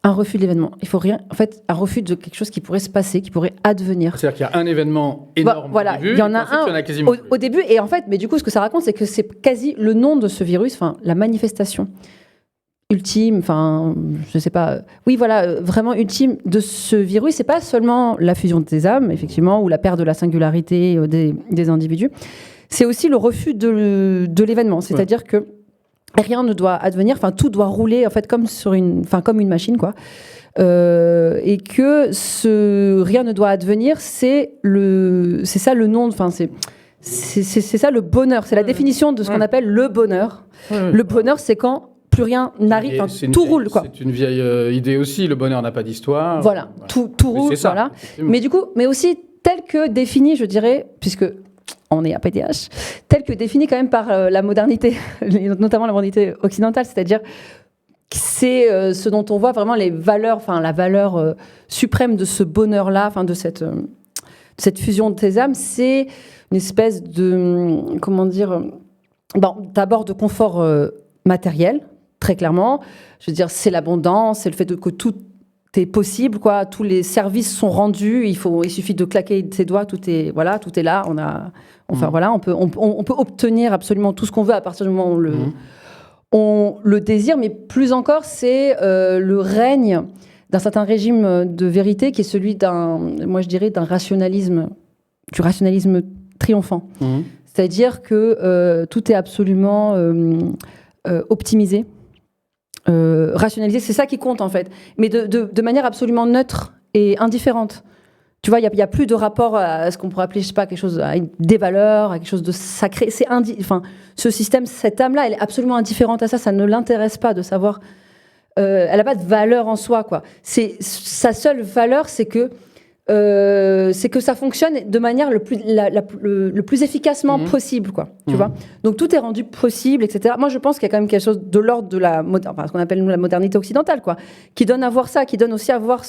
Speaker 1: Un refus de l'événement. Il faut rien. En fait, un refus de quelque chose qui pourrait se passer, qui pourrait advenir.
Speaker 2: C'est-à-dire qu'il y a un événement énorme
Speaker 1: voilà,
Speaker 2: au début,
Speaker 1: il y en a un
Speaker 2: il y en a quasiment
Speaker 1: au début, et en fait, mais du coup, ce que ça raconte, c'est que c'est quasi le nom de ce virus, la manifestation ultime, je sais pas. Oui, voilà, vraiment ultime de ce virus. C'est pas seulement la fusion des âmes, effectivement, ou la perte de la singularité des individus. C'est aussi le refus de l'événement. C'est-à-dire que rien ne doit advenir, tout doit rouler en fait comme une machine, quoi. Et que rien ne doit advenir, c'est ça le nom, c'est ça le bonheur, c'est la définition de ce qu'on appelle le bonheur. Le bonheur, c'est quand plus rien n'arrive, tout roule, quoi.
Speaker 2: C'est une vieille idée aussi, le bonheur n'a pas d'histoire.
Speaker 1: Voilà, tout roule,
Speaker 2: ça,
Speaker 1: voilà. Mais aussi tel que défini, je dirais, puisque on est à PDH, tel que défini quand même par la modernité, notamment la modernité occidentale, c'est-à-dire que c'est ce dont on voit vraiment les valeurs, la valeur suprême de ce bonheur-là, de cette fusion de tes âmes, c'est une espèce de, d'abord de confort matériel, très clairement. Je veux dire, c'est l'abondance, c'est le fait que tout est possible, quoi. Tous les services sont rendus. Il suffit de claquer ses doigts. Tout est là. On peut obtenir absolument tout ce qu'on veut à partir du moment où on le désire. Mais plus encore, c'est le règne d'un certain régime de vérité qui est celui du rationalisme triomphant. C'est-à-dire que tout est absolument optimisé. Rationalisé, c'est ça qui compte en fait, mais de manière absolument neutre et indifférente. Tu vois, il y a plus de rapport à ce qu'on pourrait appeler, je sais pas, quelque chose, à des valeurs, à quelque chose de sacré. Ce système, cette âme-là, elle est absolument indifférente à ça. Ça ne l'intéresse pas de savoir. Elle n'a pas de valeur en soi, quoi. Sa seule valeur, c'est que ça fonctionne de manière le plus efficacement possible, quoi. Tu vois. Donc tout est rendu possible, etc. Moi, je pense qu'il y a quand même quelque chose de l'ordre de ce qu'on appelle nous la modernité occidentale, quoi, qui donne à voir ça, qui donne aussi à voir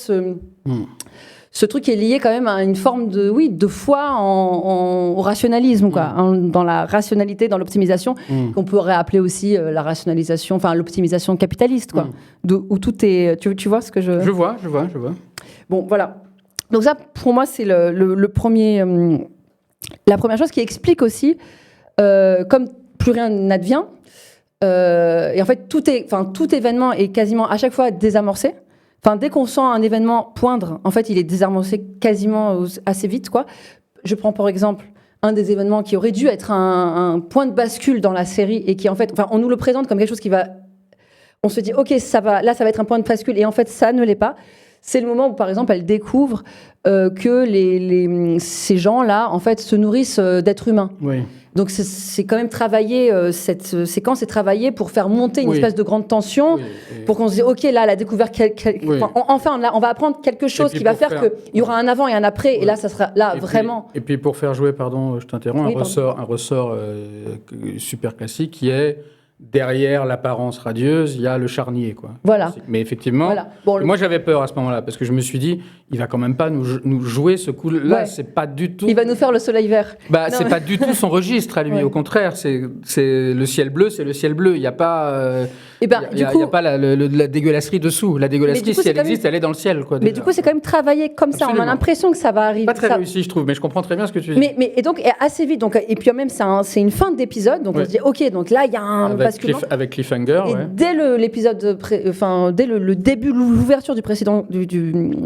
Speaker 1: ce truc qui est lié quand même à une forme de foi au rationalisme, quoi, dans la rationalité, dans l'optimisation, qu'on pourrait appeler aussi la rationalisation, l'optimisation capitaliste, quoi, où tout est. Tu vois ce que je.
Speaker 2: Je vois.
Speaker 1: Bon, voilà. Donc ça, pour moi, c'est le premier, la première chose qui explique aussi, comme plus rien n'advient, et en fait, tout événement est quasiment à chaque fois désamorcé. Dès qu'on sent un événement poindre, en fait, il est désamorcé quasiment assez vite, quoi. Je prends par exemple un des événements qui aurait dû être un point de bascule dans la série et qui, en fait, on nous le présente comme quelque chose qui va... On se dit, OK, ça va être un point de bascule, et en fait, ça ne l'est pas. C'est le moment où, par exemple, elle découvre que ces gens-là, en fait, se nourrissent d'êtres humains.
Speaker 2: Oui.
Speaker 1: Donc, c'est quand même travaillé, cette séquence est travaillée pour faire monter une espèce de grande tension, pour qu'on se dise, OK, là, elle a découvert enfin, là, on va apprendre quelque chose qui va faire qu'il y aura un avant et un après, et là, ça sera là, vraiment...
Speaker 2: Et puis, pour faire jouer, pardon, je t'interromps, un ressort super classique qui est... Derrière l'apparence radieuse, il y a le charnier, quoi.
Speaker 1: Voilà.
Speaker 2: Mais effectivement, moi j'avais peur à ce moment-là, parce que je me suis dit, il va quand même pas nous jouer ce coup-là, c'est pas du tout...
Speaker 1: Il va nous faire le soleil vert.
Speaker 2: C'est pas du tout son registre à lui, au contraire, c'est le ciel bleu, c'est le ciel bleu, il n'y a pas... Il n'y a pas la dégueulasserie dessous. La dégueulasserie, si elle existe, elle est dans le ciel, quoi.
Speaker 1: Mais du coup, c'est quand même travaillé comme ça. On a l'impression que ça va arriver.
Speaker 2: Pas très réussi, je trouve, mais je comprends très bien ce que tu dis.
Speaker 1: Et donc, assez vite. Donc, et puis même, c'est une fin d'épisode. Donc, on se dit, OK, donc là, il y a un basculement.
Speaker 2: Avec cliffhanger,
Speaker 1: et dès l'épisode, dès le début, l'ouverture du précédent, de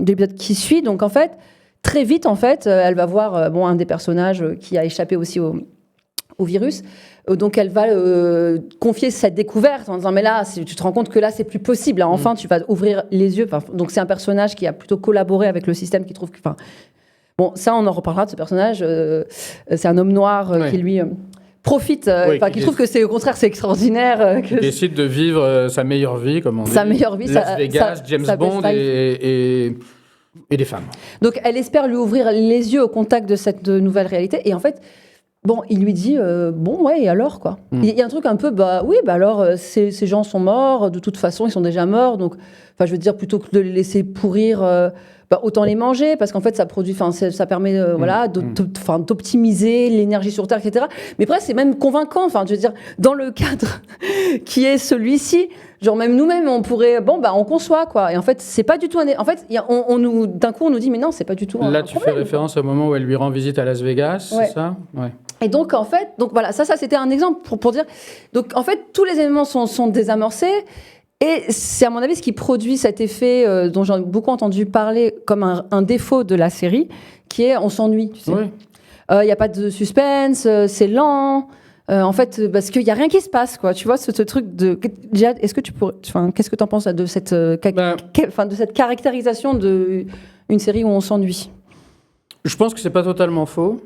Speaker 1: l'épisode qui suit, donc en fait, très vite, en fait, elle va voir un des personnages qui a échappé aussi au virus. Donc elle va confier cette découverte en disant mais là tu te rends compte que là c'est plus possible, là, enfin tu vas ouvrir les yeux. Donc c'est un personnage qui a plutôt collaboré avec le système, qui trouve que bon, ça on en reparlera de ce personnage. C'est un homme noir qui lui profite, qui trouve que c'est au contraire c'est extraordinaire.
Speaker 2: Il décide de vivre sa meilleure vie, comme on dit.
Speaker 1: Sa meilleure vie,
Speaker 2: Las Vegas, James Bond et des femmes.
Speaker 1: Donc elle espère lui ouvrir les yeux au contact de cette nouvelle réalité. Et en fait, bon, il lui dit bon, ouais, et alors quoi. Il y a un truc un peu, alors ces gens sont morts, de toute façon ils sont déjà morts. Donc, je veux dire, plutôt que de les laisser pourrir, autant les manger, parce qu'en fait ça produit, ça permet d'optimiser l'énergie sur Terre, etc. Mais après c'est même convaincant. Je veux dire, dans le cadre qui est celui-ci, genre même nous-mêmes on pourrait, on conçoit quoi. Et en fait c'est pas du tout en fait d'un coup on nous dit mais non c'est pas du tout.
Speaker 2: Là tu fais référence au moment où elle lui rend visite à Las Vegas, c'est ça? Ouais.
Speaker 1: Et donc en fait, voilà, ça c'était un exemple pour dire. Donc en fait tous les éléments sont désamorcés. Et c'est à mon avis ce qui produit cet effet dont j'ai beaucoup entendu parler comme un défaut de la série, qui est on s'ennuie, tu sais. Il n'y a pas de suspense, c'est lent. En fait, parce qu'il n'y a rien qui se passe, quoi. Tu vois, ce truc de... Jihad, est-ce que qu'est-ce que tu en penses de cette, de cette caractérisation d'une série où on s'ennuie?
Speaker 2: Je pense que c'est pas totalement faux.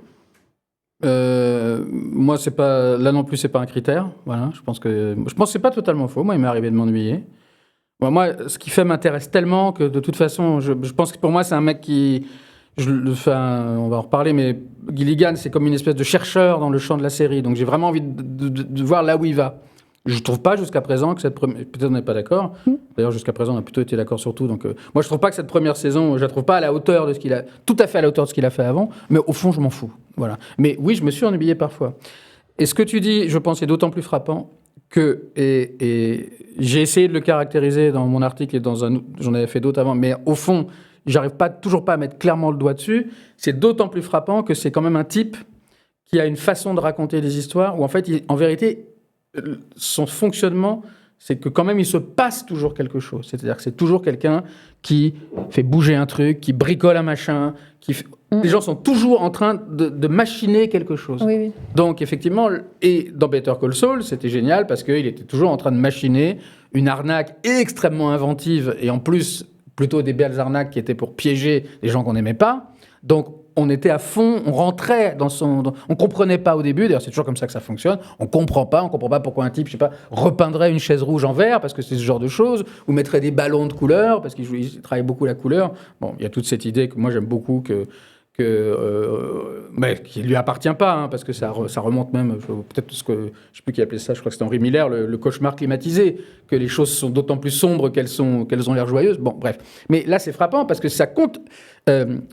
Speaker 2: Moi, c'est pas là non plus, c'est pas un critère. Voilà, je pense que c'est pas totalement faux. Moi, il m'est arrivé de m'ennuyer. Bon, moi, ce qui fait m'intéresse tellement que de toute façon, je pense que pour moi, c'est un mec qui, on va en reparler, mais Gilligan, c'est comme une espèce de chercheur dans le champ de la série. Donc, j'ai vraiment envie de voir là où il va. Je trouve pas jusqu'à présent que peut-être on n'est pas d'accord. D'ailleurs, jusqu'à présent, on a plutôt été d'accord sur tout. Donc, moi, je trouve pas que cette première saison, je la trouve pas à la hauteur de ce qu'il a, tout à fait à la hauteur de ce qu'il a fait avant. Mais au fond, je m'en fous. Voilà. Mais oui, je me suis ennuyé parfois. Et ce que tu dis, je pense, est d'autant plus frappant que, et j'ai essayé de le caractériser dans mon article et j'en avais fait d'autres avant. Mais au fond, j'arrive toujours pas à mettre clairement le doigt dessus. C'est d'autant plus frappant que c'est quand même un type qui a une façon de raconter des histoires où en fait, en vérité, son fonctionnement, c'est que quand même il se passe toujours quelque chose. C'est-à-dire que c'est toujours quelqu'un qui fait bouger un truc, qui bricole un machin, les gens sont toujours en train de machiner quelque chose.
Speaker 1: Oui.
Speaker 2: Donc effectivement, et dans Better Call Saul, c'était génial parce qu'il était toujours en train de machiner une arnaque extrêmement inventive et en plus plutôt des belles arnaques qui étaient pour piéger les gens qu'on n'aimait pas. Donc on était à fond, on rentrait on comprenait pas au début, d'ailleurs c'est toujours comme ça que ça fonctionne, on comprend pas pourquoi un type, je sais pas, repeindrait une chaise rouge en vert, parce que c'est ce genre de choses, ou mettrait des ballons de couleur, parce qu'il travaille beaucoup la couleur. Bon, il y a toute cette idée que moi j'aime beaucoup, mais qui lui appartient pas, parce que ça remonte même, peut-être ce que, je sais plus qui appelait ça, je crois que c'était Henri Miller, le cauchemar climatisé, que les choses sont d'autant plus sombres qu'elles ont l'air joyeuses. Bon, bref. Mais là, c'est frappant parce que ça compte.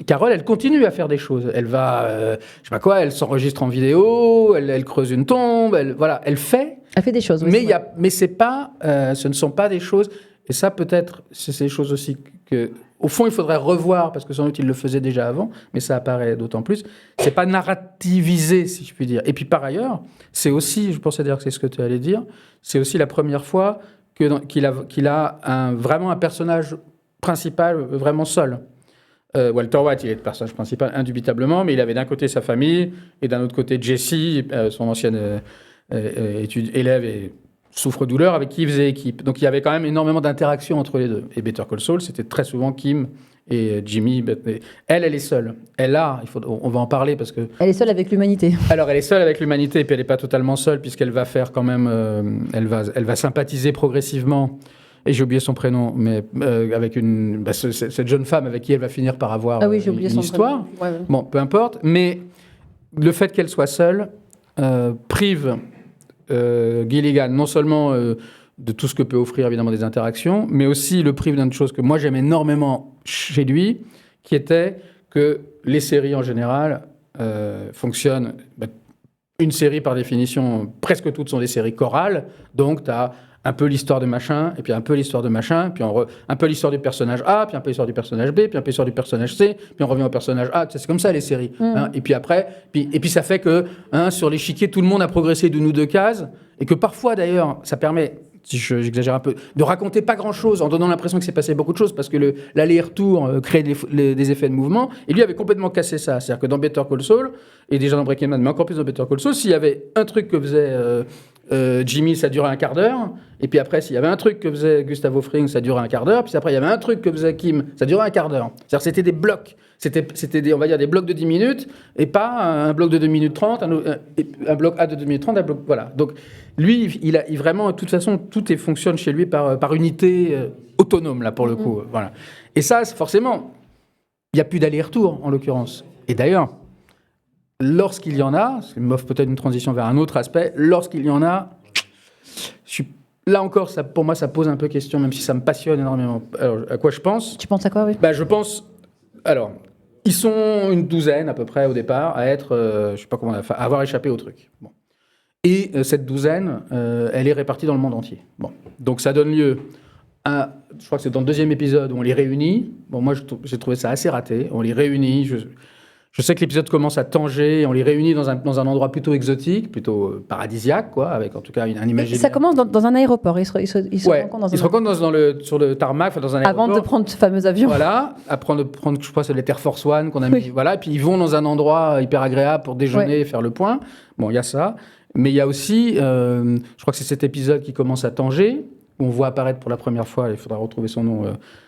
Speaker 2: Carole, elle continue à faire des choses. Elle va, je sais pas quoi, elle s'enregistre en vidéo, elle creuse une tombe, elle fait.
Speaker 1: Elle fait des choses. Oui,
Speaker 2: mais c'est pas, ce ne sont pas des choses. Et ça, peut-être, c'est ces choses aussi que, au fond, il faudrait revoir, parce que sans doute, il le faisait déjà avant, mais ça apparaît d'autant plus. C'est pas narrativisé, si je puis dire. Et puis, par ailleurs, c'est aussi, je pensais d'ailleurs que c'est ce que tu allais dire, c'est aussi la première fois qu'il a vraiment un personnage principal, vraiment seul. Walter White, il est le personnage principal, indubitablement, mais il avait d'un côté sa famille, et d'un autre côté Jessie, son ancienne élève et souffre-douleur, avec qui il faisait équipe. Donc il y avait quand même énormément d'interactions entre les deux. Et Better Call Saul, c'était très souvent Kim et Jimmy. Elle est seule. On va en parler parce que...
Speaker 1: Elle est seule avec l'humanité.
Speaker 2: Alors elle est seule avec l'humanité, et puis elle n'est pas totalement seule, puisqu'elle va faire quand même... elle va sympathiser progressivement, et j'ai oublié son prénom, mais avec cette jeune femme avec qui elle va finir par avoir une histoire.
Speaker 1: Ouais.
Speaker 2: Bon, peu importe. Mais le fait qu'elle soit seule prive... Gilligan, non seulement de tout ce que peut offrir évidemment des interactions, mais aussi le prive d'une chose que moi j'aime énormément chez lui, qui était que les séries en général fonctionnent. Une série par définition, presque toutes sont des séries chorales, donc tu as un peu l'histoire de machin, et puis un peu l'histoire de machin, puis un peu l'histoire du personnage A, puis un peu l'histoire du personnage B, puis un peu l'histoire du personnage C, puis on revient au personnage A. C'est comme ça les séries. Hein. Et puis après, et puis ça fait que sur l'échiquier, tout le monde a progressé d'une ou deux cases, et que parfois d'ailleurs, ça permet, si j'exagère un peu, de raconter pas grand-chose en donnant l'impression que s'est passé beaucoup de choses parce que l'aller-retour crée des effets de mouvement. Et lui avait complètement cassé ça. C'est-à-dire que dans Better Call Saul, et déjà dans Breaking Bad, mais encore plus dans Better Call Saul, s'il y avait un truc que faisait Jimmy, ça durait un quart d'heure. Et puis après, s'il y avait un truc que faisait Gustavo Fring, ça durait un quart d'heure. Puis après, il y avait un truc que faisait Kim, ça durait un quart d'heure. C'est-à-dire que c'était des blocs. C'était on va dire, des blocs de 10 minutes et pas un bloc de 2 minutes 30, un bloc A de 2 minutes 30, un bloc... Voilà. Donc, lui, il vraiment, de toute façon, tout fonctionne chez lui par unité autonome, là, pour le coup. Voilà. Et ça, forcément, il n'y a plus d'aller-retour, en l'occurrence. Et d'ailleurs, lorsqu'il y en a, ça m'offre peut-être une transition vers un autre aspect, lorsqu'il y en a, là encore, pour moi, ça pose un peu question, même si ça me passionne énormément. Alors, à quoi je pense ?
Speaker 1: Tu penses à quoi, oui ?
Speaker 2: Je pense... Alors, ils sont une douzaine, à peu près, au départ, à être... je ne sais pas comment on a fait, à avoir échappé au truc. Bon. Et cette douzaine, elle est répartie dans le monde entier. Bon. Donc ça donne lieu à, je crois que c'est dans le deuxième épisode où on les réunit. Bon, moi j'ai trouvé ça assez raté. On les réunit. Je sais que l'épisode commence à Tanger. On les réunit dans un endroit plutôt exotique, plutôt paradisiaque, quoi, avec en tout cas un imaginaire.
Speaker 1: Ça commence dans un aéroport. Ils se
Speaker 2: rencontrent sur le tarmac, dans un aéroport.
Speaker 1: Avant de prendre ce fameux avion.
Speaker 2: Voilà, après de prendre, je crois, c'est les Air Force One qu'on a mis. Voilà, et puis ils vont dans un endroit hyper agréable pour déjeuner et faire le point. Bon, il y a ça. Mais il y a aussi, je crois que c'est cet épisode qui commence à Tanger, où on voit apparaître pour la première fois, il faudra retrouver son nom,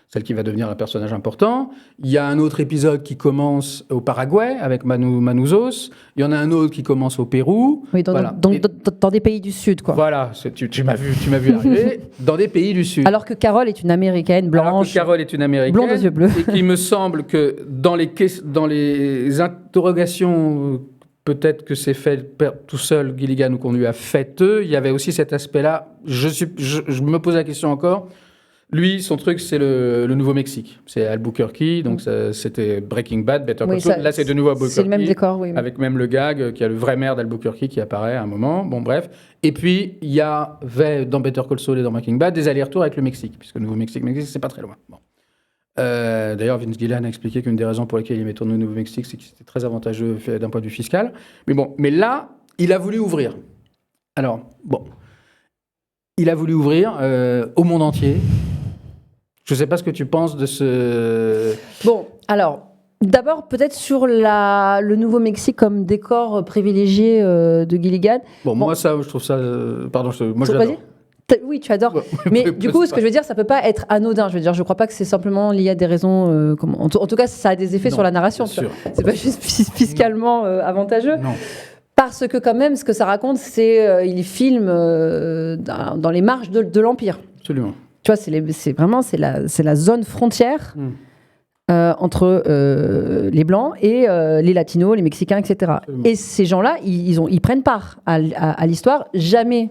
Speaker 2: celle qui va devenir un personnage important. Il y a un autre épisode qui commence au Paraguay, avec Manuzos. Il y en a un autre qui commence au Pérou.
Speaker 1: Oui, dans des pays du Sud, quoi.
Speaker 2: Voilà, tu m'as vu arriver, dans des pays du Sud.
Speaker 1: Alors que Carole est une Américaine blanche. Blonde aux yeux bleus.
Speaker 2: Et qu'il me semble que dans les interrogations... Peut-être que c'est fait tout seul, Gilligan, ou qu'on lui a fait eux. Il y avait aussi cet aspect-là. Je me pose la question encore. Lui, son truc, c'est le Nouveau-Mexique. C'est Albuquerque, donc c'était Breaking Bad, Better Call Saul. Là, c'est de nouveau Albuquerque.
Speaker 1: C'est le même décor, oui.
Speaker 2: Avec même le gag, qui a le vrai maire d'Albuquerque qui apparaît à un moment. Bon, bref. Et puis, il y avait dans Better Call Saul et dans Breaking Bad des allers-retours avec le Mexique, puisque le Nouveau-Mexique, c'est pas très loin. Bon. D'ailleurs, Vince Gilligan a expliqué qu'une des raisons pour lesquelles il met tourné au Nouveau-Mexique, c'est que c'était très avantageux d'un point de vue fiscal. Mais là, il a voulu ouvrir. Alors, bon, il a voulu ouvrir au monde entier. Je ne sais pas ce que tu penses de ce...
Speaker 1: Bon, alors, d'abord, peut-être sur le Nouveau-Mexique comme décor privilégié de Gilligan.
Speaker 2: Bon, moi, ça, je trouve ça... pardon, moi, je l'adore.
Speaker 1: Oui, tu adores. Mais du coup, ce que je veux dire, ça peut pas être anodin. Je veux dire, je crois pas que c'est simplement lié à des raisons. En tout cas, ça a des effets sur la narration. C'est pas juste fiscalement avantageux.
Speaker 2: Non.
Speaker 1: Parce que quand même, ce que ça raconte, c'est il filme dans les marges de l'Empire.
Speaker 2: Absolument.
Speaker 1: Tu vois, c'est la zone frontière entre les Blancs et les Latinos, les Mexicains, etc. Absolument. Et ces gens-là, ils prennent part à l'histoire. Jamais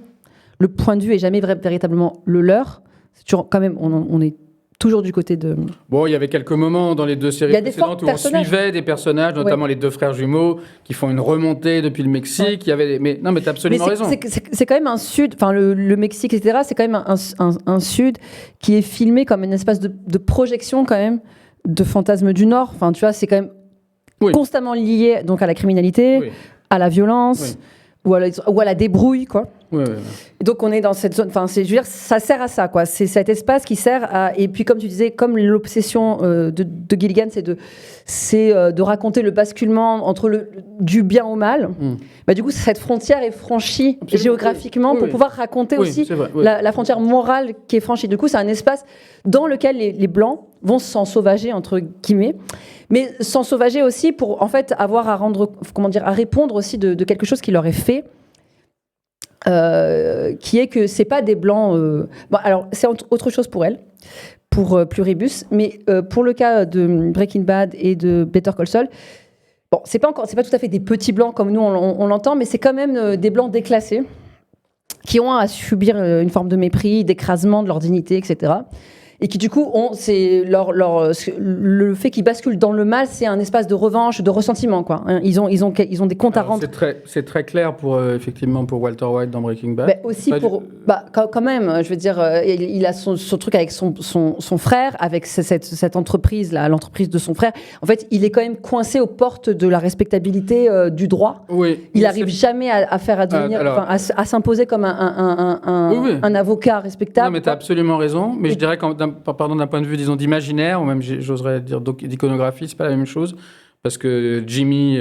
Speaker 1: le point de vue est jamais véritablement le leur. C'est toujours, quand même, on est toujours du côté de...
Speaker 2: Bon, il y avait quelques moments dans les deux séries précédentes où on suivait des personnages, notamment les deux frères jumeaux, qui font une remontée depuis le Mexique. Il y avait mais t'as absolument raison.
Speaker 1: C'est quand même un sud, enfin le Mexique, etc., c'est quand même un sud qui est filmé comme une espèce de projection quand même de fantasmes du Nord. Enfin, tu vois, c'est quand même constamment lié donc à la criminalité, à la violence... Ou à la débrouille, quoi.
Speaker 2: Ouais.
Speaker 1: Et donc, on est dans cette zone... Enfin, je veux dire, ça sert à ça, quoi. C'est cet espace qui sert à... Et puis, comme tu disais, comme l'obsession de Gilligan, c'est de raconter le basculement entre du bien au mal. Du coup, cette frontière est franchie géographiquement pour pouvoir raconter aussi la frontière morale qui est franchie. Du coup, c'est un espace dans lequel les Blancs vont s'ensauvager, entre guillemets, mais s'ensauvager aussi pour, en fait, avoir à répondre aussi de quelque chose qui leur est fait, qui est que c'est pas des Blancs... alors, c'est autre chose pour elle, pour Pluribus, mais pour le cas de Breaking Bad et de Better Call Saul, bon, c'est pas tout à fait des petits Blancs comme nous, on l'entend, mais c'est quand même des Blancs déclassés, qui ont à subir une forme de mépris, d'écrasement de leur dignité, etc., et qui du coup le fait qu'ils basculent dans le mal, c'est un espace de revanche, de ressentiment, quoi. Ils ont des comptes à rendre.
Speaker 2: C'est très clair effectivement pour Walter White dans Breaking Bad.
Speaker 1: Mais aussi quand même, je veux dire, il a son truc avec son frère, avec cette entreprise là, l'entreprise de son frère. En fait, il est quand même coincé aux portes de la respectabilité du droit.
Speaker 2: Oui.
Speaker 1: Il n'arrive jamais à s'imposer comme un avocat respectable.
Speaker 2: Non, mais tu as absolument raison. Mais je dirais d'un point de vue, disons, d'imaginaire, ou même j'oserais dire d'iconographie, c'est pas la même chose. Parce que Jimmy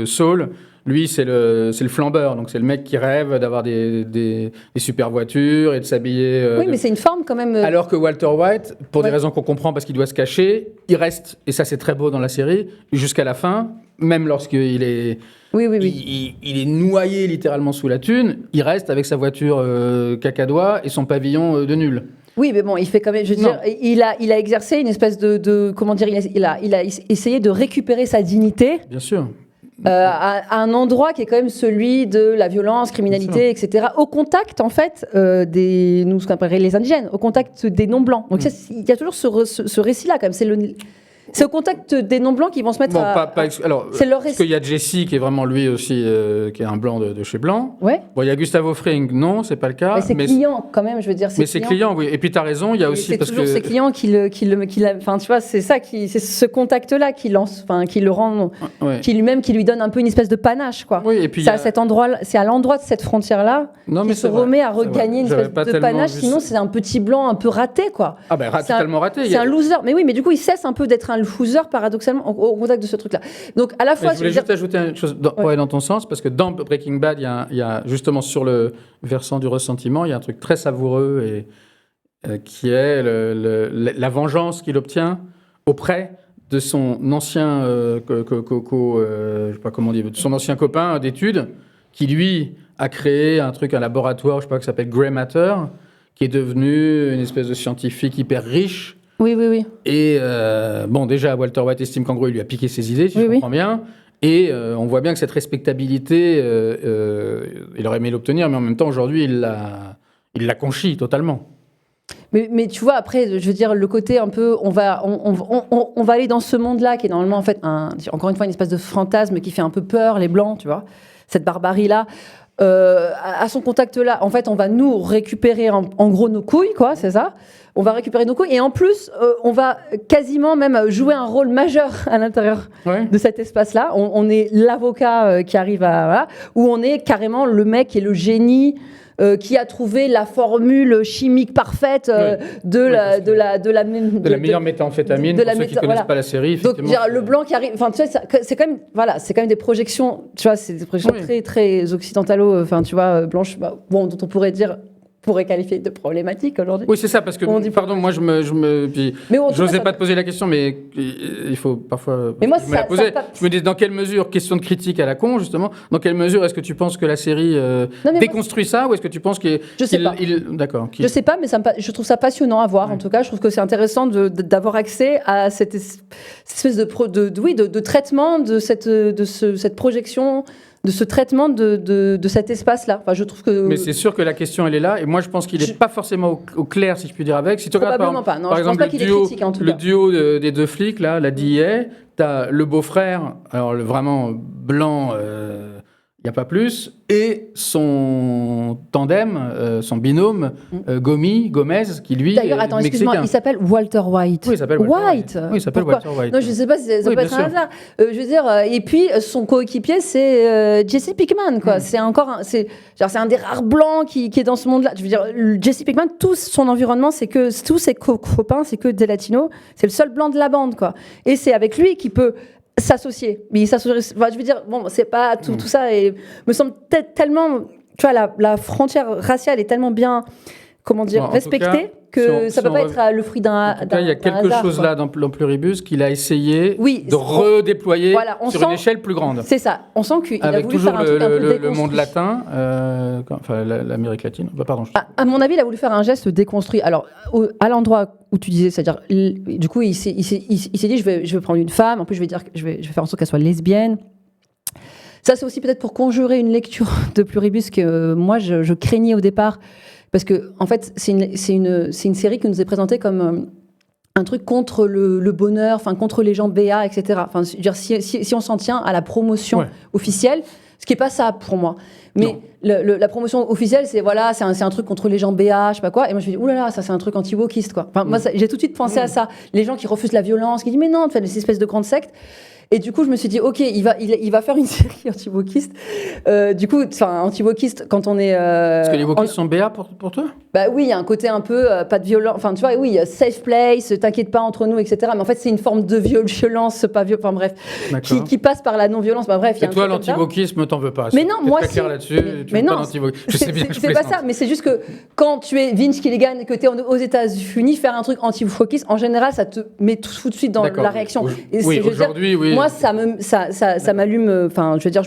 Speaker 2: Saul, lui, c'est le flambeur. Donc, c'est le mec qui rêve d'avoir des super voitures et de s'habiller.
Speaker 1: Oui, mais c'est une forme quand même.
Speaker 2: Alors que Walter White, pour des raisons qu'on comprend parce qu'il doit se cacher, il reste, et ça c'est très beau dans la série, jusqu'à la fin, même lorsqu'il est.
Speaker 1: Oui.
Speaker 2: Il est noyé littéralement sous la thune, il reste avec sa voiture cacadois et son pavillon de nul.
Speaker 1: Oui, mais bon, il fait quand même. Je veux dire, il a exercé une espèce de comment dire, il a essayé de récupérer sa dignité.
Speaker 2: Bien sûr.
Speaker 1: À un endroit qui est quand même celui de la violence, criminalité, etc. Au contact, en fait, nous ce qu'on appellerait les indigènes, au contact des non-blancs. Donc il y a toujours ce récit-là, quand même. C'est au contact des non-blancs qui vont se mettre
Speaker 2: alors, c'est leur récit. Parce qu'il y a Jesse qui est vraiment lui aussi, qui est un blanc de chez Blanc.
Speaker 1: Ouais.
Speaker 2: Bon, il y a Gustavo Fring, non, c'est pas le cas.
Speaker 1: Mais c'est client, quand même, je veux dire.
Speaker 2: Mais c'est client, oui. Et puis tu as raison, il y a aussi.
Speaker 1: C'est toujours ces clients enfin, tu vois, c'est ce contact-là qui le rend, qui lui donne un peu une espèce de panache, quoi.
Speaker 2: Oui, et puis.
Speaker 1: C'est à l'endroit de cette frontière-là qu'il se remet à regagner une espèce de panache. Sinon, c'est un petit blanc un peu raté, quoi.
Speaker 2: Ah, ben, totalement raté.
Speaker 1: C'est un loser. Mais oui, mais du coup, il cesse un peu d'être un loser, paradoxalement, au contact de ce truc-là. Donc, à la fois.
Speaker 2: Je voulais juste ajouter une chose dans ton sens, parce que dans Breaking Bad, il y a justement sur le versant du ressentiment, il y a un truc très savoureux qui est la vengeance qu'il obtient auprès de son ancien je sais pas comment dire, de son ancien copain d'études, qui lui a créé un laboratoire, je sais pas, qui s'appelle Grey Matter, qui est devenu une espèce de scientifique hyper riche.
Speaker 1: Oui.
Speaker 2: Et déjà, Walter White estime qu'en gros, il lui a piqué ses idées, si je comprends bien. Et on voit bien que cette respectabilité, il aurait aimé l'obtenir, mais en même temps, aujourd'hui, il l'a conchie totalement.
Speaker 1: Mais tu vois, après, je veux dire, le côté un peu, on va aller dans ce monde-là, qui est normalement, en fait, encore une fois, une espèce de fantasme qui fait un peu peur, les Blancs, tu vois, cette barbarie-là. À son contact-là, en fait, on va nous récupérer en gros nos couilles, quoi, c'est ça. On va récupérer nos couilles et en plus, on va quasiment même jouer un rôle majeur à l'intérieur de cet espace-là. On est l'avocat qui arrive où on est carrément le mec et le génie qui a trouvé la formule chimique parfaite de la
Speaker 2: meilleure méthamphétamine, pour ceux qui ne connaissent pas la série.
Speaker 1: Donc, le blanc qui arrive, enfin, tu sais, c'est quand même des projections, tu vois, c'est des projections très, très occidentalo, enfin, tu vois, blanches, dont on pourrait qualifier de problématique aujourd'hui.
Speaker 2: Oui, c'est ça, parce que, moi, j'osais pas te poser la question, mais il faut parfois
Speaker 1: me la
Speaker 2: poser. Je me dis, dans quelle mesure, question de critique à la con, justement, dans quelle mesure est-ce que tu penses que la série déconstruit ça, ou est-ce que tu penses qu'il...
Speaker 1: Je sais pas.
Speaker 2: D'accord.
Speaker 1: Je sais pas, mais je trouve ça passionnant à voir, en tout cas. Je trouve que c'est intéressant d'avoir accès à cette espèce de traitement de cette projection, de ce traitement de cet espace-là. Enfin, je trouve que...
Speaker 2: Mais c'est sûr que la question, elle est là. Et moi, je pense qu'il n'est pas forcément au clair, si je puis dire, avec. Si tu
Speaker 1: Probablement pas. Non,
Speaker 2: par
Speaker 1: je
Speaker 2: exemple,
Speaker 1: pense pas qu'il est critique, en tout cas.
Speaker 2: Le duo des deux flics, là, la DEA, tu as le beau-frère, alors vraiment blanc, il n'y a pas plus, et son tandem, son binôme, Gomez, qui lui
Speaker 1: D'ailleurs, attends, excuse-moi, il s'appelle Walter White.
Speaker 2: Oui, il s'appelle Walter White. Oui, il s'appelle Walter White.
Speaker 1: Non, je ne sais pas si ça peut être un hasard. Je veux dire, et puis son coéquipier, c'est Jesse Pinkman, quoi. C'est un des rares blancs qui est dans ce monde-là. Je veux dire, Jesse Pinkman, tout son environnement, tous ses copains, c'est que des latinos. C'est le seul blanc de la bande, quoi. Et c'est avec lui qu'il peut s'associer. Mais je veux dire, c'est pas tout ça et me semble tellement, tu vois, la frontière raciale est tellement bien, comment dire, respectée que ça peut pas être le fruit d'un hasard.
Speaker 2: Il y a quelque chose là dans Pluribus qu'il a essayé de redéployer sur une échelle plus grande.
Speaker 1: C'est ça. On sent qu'il a voulu faire un truc un peu déconstruit.
Speaker 2: Le monde latin, l'Amérique latine. Pardon.
Speaker 1: À mon avis, il a voulu faire un geste déconstruit. Alors, à l'endroit où tu disais, c'est-à-dire, du coup, il s'est dit, je vais prendre une femme. En plus, je vais faire en sorte qu'elle soit lesbienne. Ça, c'est aussi peut-être pour conjurer une lecture de Pluribus que moi, je craignais au départ. Parce que, en fait, c'est une série qui nous est présentée comme un truc contre le bonheur, enfin contre les gens béats, etc. Enfin, je veux dire, si on s'en tient à la promotion officielle, ce qui est pas ça pour moi. Mais la promotion officielle, c'est voilà, c'est un truc contre les gens béats, je sais pas quoi. Et moi je me dis oulala, ça c'est un truc anti-wokiste quoi. Enfin, moi j'ai tout de suite pensé à ça. Les gens qui refusent la violence, qui disent mais non, tu fais des espèces de grandes sectes. Et du coup, je me suis dit, ok, il va faire une série anti-wokiste. Du coup, enfin, anti-wokiste, quand on est...
Speaker 2: Est-ce que les wokistes sont BA pour toi?
Speaker 1: Bah oui, il y a un côté un peu, pas de violence, enfin, tu vois, oui, safe place, t'inquiète pas entre nous, etc. Mais en fait, c'est une forme de violence, pas enfin bref, qui passe par la non-violence. Bah bref, il y a
Speaker 2: et toi, l'anti-wokisme, t'en veux pas?
Speaker 1: Mais non, moi,
Speaker 2: c'est clair là-dessus.
Speaker 1: Mais non,
Speaker 2: je sais bien que
Speaker 1: c'est pas ça, mais c'est juste que quand tu es Vince Gilligan et que tu es aux États-Unis, faire un truc anti-wokiste, en général, ça te met tout de suite dans la réaction.
Speaker 2: Oui, aujourd'hui, oui.
Speaker 1: Moi, ça m'allume. Enfin, je veux dire,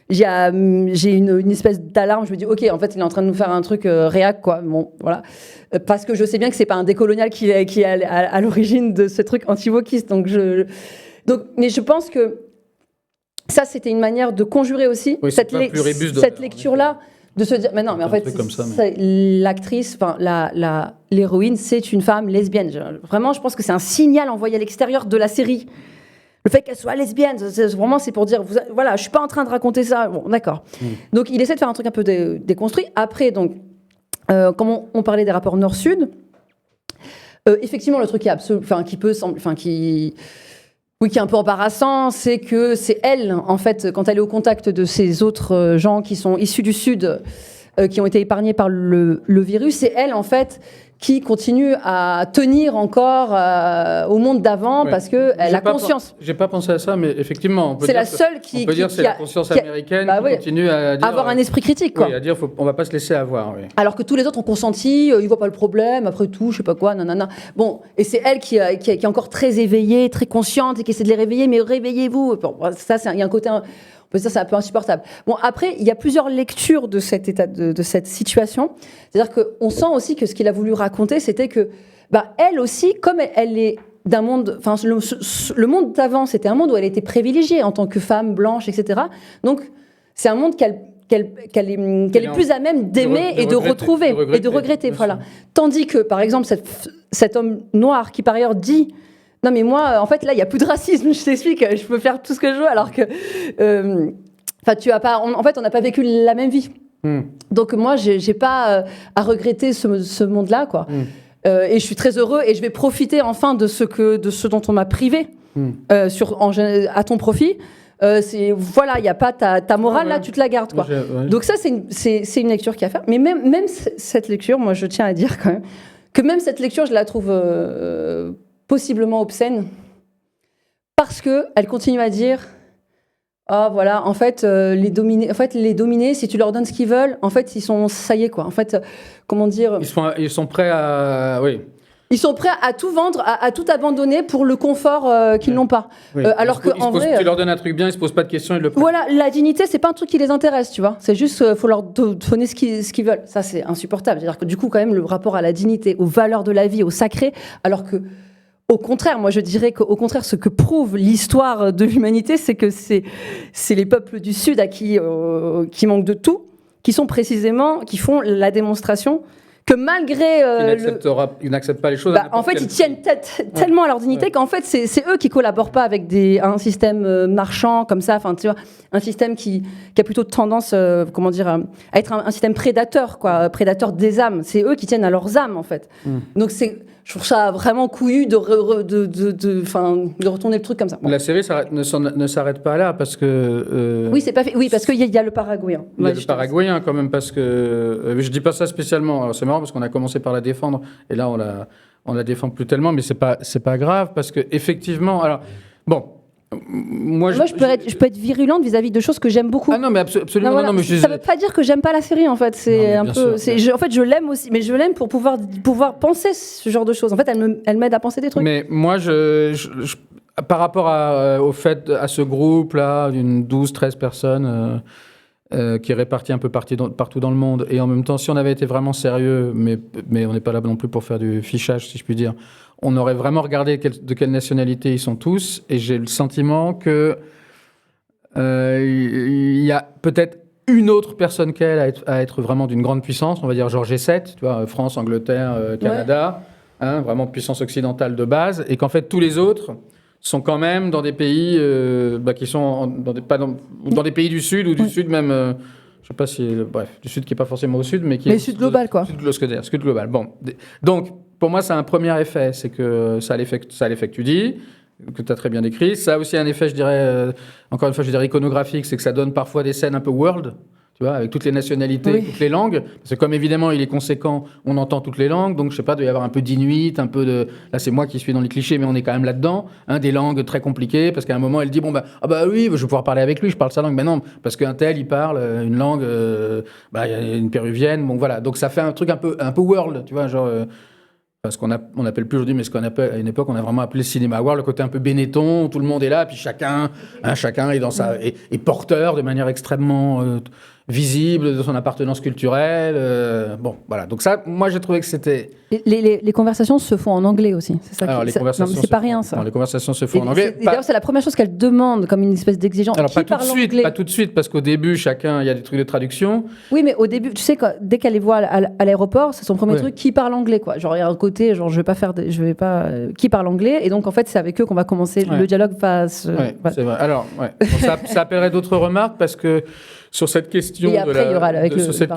Speaker 1: j'ai une espèce d'alarme. Je me dis, ok, en fait, il est en train de nous faire un truc réac, quoi. Bon, voilà. Parce que je sais bien que c'est pas un décolonial qui est à l'origine de ce truc anti-wokiste. Mais je pense que ça, c'était une manière de conjurer aussi cette lecture-là, de se dire, mais non, mais en fait, l'actrice, enfin, l'héroïne, c'est une femme lesbienne. Vraiment, je pense que c'est un signal envoyé à l'extérieur de la série. Le fait qu'elle soit lesbienne, vraiment, c'est pour dire, voilà, je suis pas en train de raconter ça. Bon, d'accord. Donc, il essaie de faire un truc un peu déconstruit. Après, donc, comme on parlait des rapports Nord-Sud, effectivement, le truc qui est un peu embarrassant, c'est que c'est elle, en fait, quand elle est au contact de ces autres gens qui sont issus du Sud, qui ont été épargnés par le virus, c'est elle, en fait, qui continue à tenir encore au monde d'avant parce qu'elle a conscience.
Speaker 2: J'ai pas pensé à ça, mais effectivement,
Speaker 1: c'est la seule qui...
Speaker 2: On peut dire que c'est la conscience américaine qui continue à dire...
Speaker 1: Avoir un esprit critique, quoi.
Speaker 2: Oui, à dire on va pas se laisser avoir, oui.
Speaker 1: Alors que tous les autres ont consenti, ils voient pas le problème, après tout, je sais pas quoi, nanana. Bon, et c'est elle qui est encore très éveillée, très consciente, et qui essaie de les réveiller, mais réveillez-vous. Bon, ça, il y a un côté... On peut dire que c'est un peu insupportable. Bon, après, il y a plusieurs lectures de cet état, de cette situation. C'est-à-dire qu'on sent aussi que ce qu'il a voulu raconter, c'était que, elle aussi, comme elle est d'un monde, enfin, le monde d'avant, c'était un monde où elle était privilégiée en tant que femme blanche, etc. Donc, c'est un monde qu'elle est plus à même d'aimer et de retrouver et de regretter. Voilà. Tandis que, par exemple, cet homme noir qui, par ailleurs, dit... Non, mais moi, en fait, là, il n'y a plus de racisme. Je t'explique, je peux faire tout ce que je veux, alors que... tu as pas... En fait, on n'a pas vécu la même vie. Donc, moi, j'ai pas à regretter ce monde-là, quoi. Et je suis très heureux et je vais profiter, enfin, de ce dont on m'a privé à ton profit. Voilà, il n'y a pas ta morale, là, tu te la gardes, quoi. Donc, ça, c'est une lecture qu'il y a à faire. Mais même cette lecture, moi, je tiens à dire, quand même, que même cette lecture, je la trouve... possiblement obscène, parce qu'elle continue à dire voilà, en fait, les dominés, si tu leur donnes ce qu'ils veulent, en fait, ça y est, quoi. En fait, comment dire...
Speaker 2: Ils sont prêts à... Oui.
Speaker 1: Ils sont prêts à tout vendre, à tout abandonner pour le confort qu'ils n'ont pas.
Speaker 2: Oui.
Speaker 1: Alors que en vrai,
Speaker 2: tu leur donnes un truc bien, ils se posent pas de questions, ils le prennent.
Speaker 1: Voilà, la dignité, c'est pas un truc qui les intéresse, tu vois. C'est juste, faut leur donner ce qu'ils veulent. Ça, c'est insupportable. C'est-à-dire que du coup, quand même, le rapport à la dignité, aux valeurs de la vie, au sacré, alors que au contraire, moi je dirais qu'au contraire, ce que prouve l'histoire de l'humanité, c'est que c'est les peuples du Sud qui manquent de tout, qui font la démonstration que malgré...
Speaker 2: ils n'acceptent pas les choses.
Speaker 1: En fait, ils tiennent tellement à leur dignité qu'en fait, c'est eux qui collaborent pas avec un système marchand comme ça, enfin, tu vois, un système qui a plutôt tendance, à être un système prédateur, quoi, prédateur des âmes. C'est eux qui tiennent à leurs âmes, en fait. Donc, je trouve ça vraiment couillu de retourner le truc comme ça. Bon.
Speaker 2: La série ne s'arrête pas là parce que...
Speaker 1: Oui, c'est pas fait. Oui, parce qu'il y a le Paraguayen.
Speaker 2: Il y a le Paraguayen quand même parce que... je dis pas ça spécialement. Alors, c'est marrant parce qu'on a commencé par la défendre et là on la défend plus tellement, mais c'est pas grave parce que effectivement... Alors, bon... Moi,
Speaker 1: je peux être virulente vis-à-vis de choses que j'aime beaucoup.
Speaker 2: Ah non, mais absolument.
Speaker 1: Non, mais ça veut pas dire que j'aime pas la série, en fait. C'est un peu. En fait, je l'aime aussi, mais je l'aime pour pouvoir penser ce genre de choses. En fait, elle m'aide à penser des trucs.
Speaker 2: Mais moi, par rapport au fait, à ce groupe-là, d'une 12-13 personnes qui est répartie un peu partout dans le monde, et en même temps, si on avait été vraiment sérieux, mais on n'est pas là non plus pour faire du fichage, si je puis dire, on aurait vraiment regardé de quelle nationalité ils sont tous, et j'ai le sentiment que il y a peut-être une autre personne qu'elle à être vraiment d'une grande puissance, on va dire genre G7, tu vois, France, Angleterre, Canada. vraiment puissance occidentale de base, et qu'en fait tous les autres sont quand même dans des pays qui sont dans des pays du Sud ou du Sud même. Je sais pas si, du Sud qui est pas forcément au Sud, mais qui est
Speaker 1: Sud global, quoi.
Speaker 2: Sud global. Bon, donc pour moi, c'est un premier effet, c'est que ça a l'effet que tu dis, que tu as très bien décrit. Ça a aussi un effet, je dirais, encore une fois, je dirais iconographique, c'est que ça donne parfois des scènes un peu world. Tu vois, avec toutes les nationalités, toutes les langues. Parce que comme évidemment il est conséquent, on entend toutes les langues. Donc je sais pas, il doit y avoir un peu d'inuit, un peu de... Là c'est moi qui suis dans les clichés, mais on est quand même là-dedans. Des langues très compliquées. Parce qu'à un moment elle dit, oui, je vais pouvoir parler avec lui, je parle sa langue. Mais non, parce qu'un tel il parle une langue, il y a une péruvienne. Bon voilà, donc ça fait un truc un peu world, tu vois, genre... ce qu'on appelle plus aujourd'hui, mais ce qu'on appelle à une époque, on a vraiment appelé le cinéma world, le côté un peu Benetton, tout le monde est là, puis chacun est dans est porteur de manière extrêmement visible de son appartenance culturelle. Voilà. Donc ça, moi, j'ai trouvé que c'était...
Speaker 1: Les conversations se font en anglais aussi. C'est ça.
Speaker 2: Alors,
Speaker 1: c'est pas rien, ça.
Speaker 2: Non, les conversations se font en anglais.
Speaker 1: D'ailleurs, c'est la première chose qu'elle demande, comme une espèce d'exigence.
Speaker 2: Alors, pas tout de suite, parce qu'au début, il y a des trucs de traduction.
Speaker 1: Oui, mais au début, tu sais, dès qu'elle les voit à l'aéroport, c'est son premier truc, qui parle anglais, quoi. Genre, il y a un côté, genre, qui parle anglais, et donc, en fait, c'est avec eux qu'on va commencer, le dialogue va se...
Speaker 2: C'est vrai. Alors, bon, ça appellerait d'autres remarques, parce que sur cette question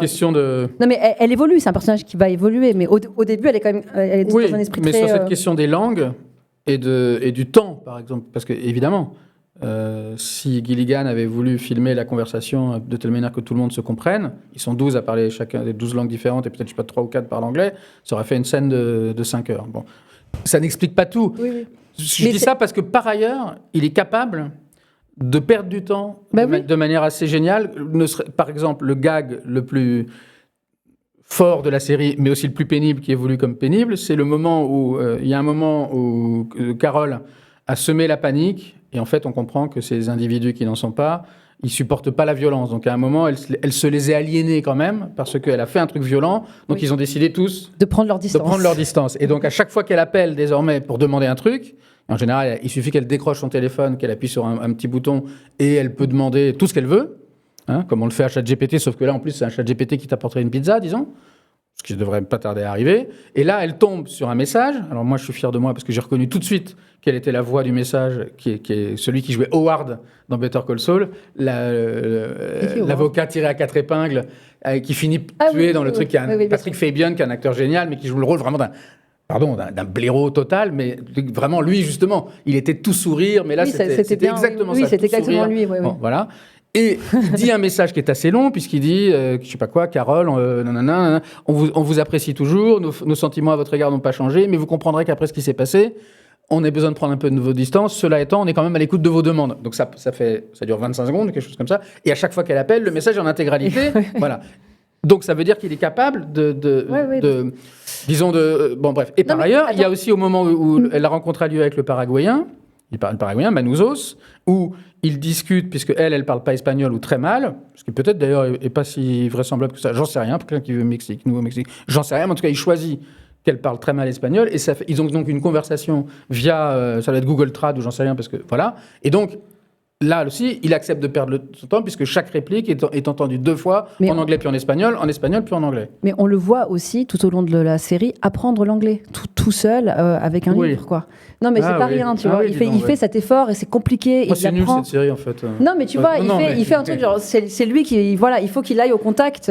Speaker 2: question de...
Speaker 1: Non, mais elle évolue, c'est un personnage qui va évoluer, mais au début, elle est dans un esprit très...
Speaker 2: mais sur cette question des langues et du temps, par exemple, parce que, évidemment, si Gilligan avait voulu filmer la conversation de telle manière que tout le monde se comprenne, ils sont 12 à parler chacun des 12 langues différentes, et peut-être, je sais pas, 3 ou 4 parlent anglais, ça aurait fait une scène de 5 heures. Bon. Ça n'explique pas tout.
Speaker 1: Oui.
Speaker 2: Je dis ça parce que, par ailleurs, il est capable de perdre du temps de manière assez géniale. Par exemple, le gag le plus fort de la série, mais aussi le plus pénible, qui est voulu comme pénible, c'est le moment où il y a un moment où Carole a semé la panique, et en fait on comprend que ces individus qui n'en sont pas, ils supportent pas la violence. Donc à un moment, elle se les est aliénés quand même, parce qu'elle a fait un truc violent, donc ils ont décidé tous
Speaker 1: de prendre leur distance.
Speaker 2: Et donc à chaque fois qu'elle appelle désormais pour demander un truc, en général, il suffit qu'elle décroche son téléphone, qu'elle appuie sur un petit bouton, et elle peut demander tout ce qu'elle veut, comme on le fait à ChatGPT, sauf que là, en plus, c'est un ChatGPT qui t'apporterait une pizza, disons, ce qui ne devrait pas tarder à arriver. Et là, elle tombe sur un message. Alors moi, je suis fier de moi, parce que j'ai reconnu tout de suite quelle était la voix du message, qui est celui qui jouait Howard dans Better Call Saul, l'avocat tiré à 4 épingles, qui finit tué dans le truc, qui a Patrick Fabian, qui est un acteur génial, mais qui joue le rôle vraiment d'un blaireau total, mais vraiment, lui, justement, il était tout sourire, mais là, c'était exactement ça.
Speaker 1: Oui, c'était exactement lui.
Speaker 2: Bon, voilà. Et il dit un message qui est assez long, puisqu'il dit, je sais pas quoi, Carole, on vous apprécie toujours, nos sentiments à votre égard n'ont pas changé, mais vous comprendrez qu'après ce qui s'est passé, on a besoin de prendre un peu de vos distances. Cela étant, on est quand même à l'écoute de vos demandes. Donc ça dure 25 secondes, quelque chose comme ça. Et à chaque fois qu'elle appelle, le message est en intégralité. Voilà. Donc ça veut dire qu'il est capable bon bref. Et par ailleurs, il y a aussi au moment où la rencontre a lieu avec le Paraguayen, le Paraguayen, Manuzos, où ils discutent, puisque elle parle pas espagnol ou très mal, ce qui peut-être d'ailleurs est pas si vraisemblable que ça, j'en sais rien, pour quelqu'un qui veut Nouveau Mexique, j'en sais rien, mais en tout cas il choisit qu'elle parle très mal espagnol, et ils ont donc une conversation via, ça doit être Google Trad ou j'en sais rien, parce que voilà, et donc là aussi, il accepte de perdre son temps, puisque chaque réplique est entendue 2 fois, en anglais puis en espagnol puis en anglais.
Speaker 1: Mais on le voit aussi, tout au long de la série, apprendre l'anglais, tout seul, avec un livre, quoi. Non, mais c'est pas rien, tu vois. Il fait cet effort, et c'est compliqué.
Speaker 2: C'est nul, cette série, en fait.
Speaker 1: Non, mais tu vois, il fait un truc, genre, c'est lui qui, voilà, il faut qu'il aille au contact.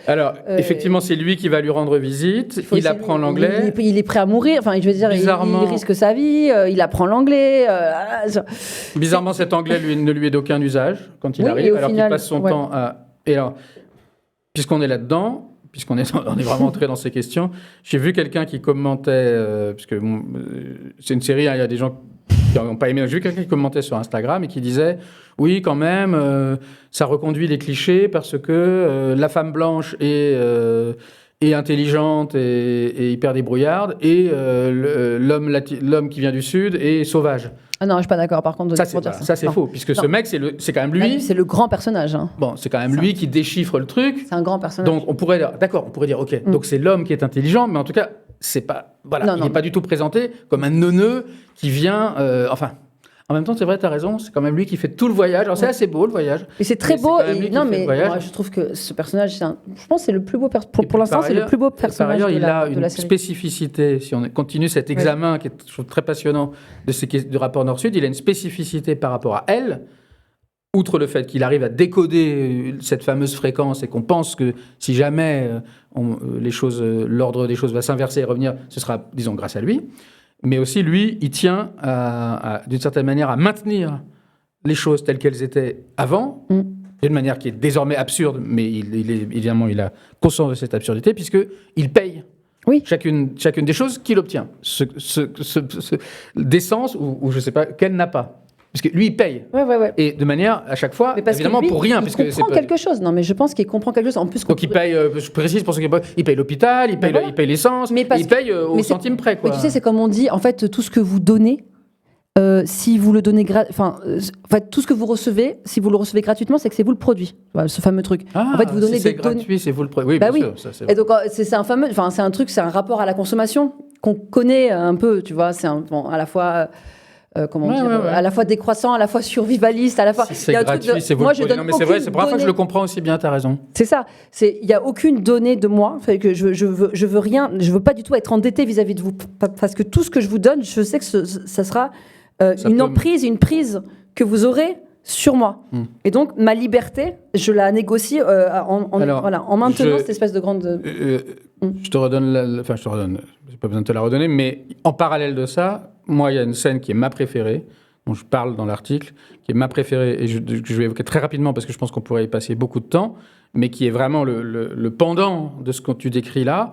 Speaker 2: Alors, effectivement, c'est lui qui va lui rendre visite, il apprend l'anglais.
Speaker 1: Il est prêt à mourir, enfin, je veux dire, il risque sa vie, il apprend l'anglais.
Speaker 2: Bizarrement, cet anglais ne lui est d'aucun usage quand il arrive, alors qu'il passe son temps à... Et alors, puisqu'on est là-dedans, puisqu'on est vraiment entré dans ces questions, j'ai vu quelqu'un qui commentait, puisque c'est une série, il y a des gens qui n'ont pas aimé, j'ai vu quelqu'un qui commentait sur Instagram et qui disait, oui, quand même, ça reconduit les clichés parce que la femme blanche est intelligente et hyper débrouillarde, et l'homme qui vient du Sud est sauvage.
Speaker 1: Ah non, je suis pas d'accord, par contre.
Speaker 2: Ça, c'est faux, puisque ce mec, c'est quand même lui...
Speaker 1: C'est le grand personnage. Hein.
Speaker 2: Bon, c'est quand même lui qui déchiffre le truc.
Speaker 1: C'est un grand personnage.
Speaker 2: Donc, on pourrait dire, ok, donc c'est l'homme qui est intelligent, mais en tout cas, c'est pas... Voilà, il n'est pas du tout présenté comme un neuneu qui vient... En même temps, c'est vrai, t'as raison, c'est quand même lui qui fait tout le voyage. Alors, c'est assez beau, le voyage.
Speaker 1: Et c'est très beau. Non, mais
Speaker 2: moi,
Speaker 1: je trouve que ce personnage, je pense que c'est le plus beau pour l'instant, c'est le plus beau personnage
Speaker 2: de la série. Par ailleurs, il a une
Speaker 1: série.
Speaker 2: Spécificité, si on continue cet examen qui est toujours très passionnant du rapport Nord-Sud, il a une spécificité par rapport à elle. Outre le fait qu'il arrive à décoder cette fameuse fréquence et qu'on pense que si jamais l'ordre des choses va s'inverser et revenir, ce sera, disons, grâce à lui. Mais aussi, lui, il tient, d'une certaine manière, à maintenir les choses telles qu'elles étaient avant, d'une manière qui est désormais absurde, mais évidemment, il a conscience de cette absurdité, puisqu'il paye chacune des choses qu'il obtient. D'essence, ou je ne sais pas, qu'elle n'a pas. Parce que lui, il paye.
Speaker 1: Ouais.
Speaker 2: Et de manière, à chaque fois, évidemment, pour rien.
Speaker 1: Il comprend quelque chose. Non, mais je pense qu'il comprend quelque chose. En plus,
Speaker 2: donc, il paye, je précise pour ceux qui il paye l'hôpital, il paye l'essence, il paye au centime près. Quoi.
Speaker 1: Mais tu sais, c'est comme on dit, en fait, tout ce que vous donnez, si vous le donnez... tout ce que vous recevez, si vous le recevez gratuitement, c'est que c'est vous le produit. Voilà, ce fameux truc.
Speaker 2: En fait, vous donnez c'est gratuit, c'est vous le produit. Oui, bien sûr. Ça,
Speaker 1: et donc, c'est un fameux... Enfin, c'est un truc, c'est un rapport à la consommation qu'on connaît un peu, tu vois. C'est à la fois... à la fois décroissant, à la fois survivaliste, à la fois.
Speaker 2: C'est gratuit, c'est vous. Moi, je donne. Non, mais c'est vrai, c'est la première fois que je le comprends aussi bien. T'as raison.
Speaker 1: C'est ça. Il y a aucune donnée de moi. Que je veux rien. Je veux pas du tout être endetté vis-à-vis de vous, parce que tout ce que je vous donne, je sais que ça sera une prise que vous aurez sur moi. Et donc ma liberté, je la négocie en maintenant cette espèce de grande.
Speaker 2: Je te redonne. Enfin, je te redonne. J'ai pas besoin de te la redonner, mais en parallèle de ça. Moi, il y a une scène qui est ma préférée, dont je parle dans l'article, qui est ma préférée, et je vais évoquer très rapidement parce que je pense qu'on pourrait y passer beaucoup de temps, mais qui est vraiment le pendant de ce que tu décris là,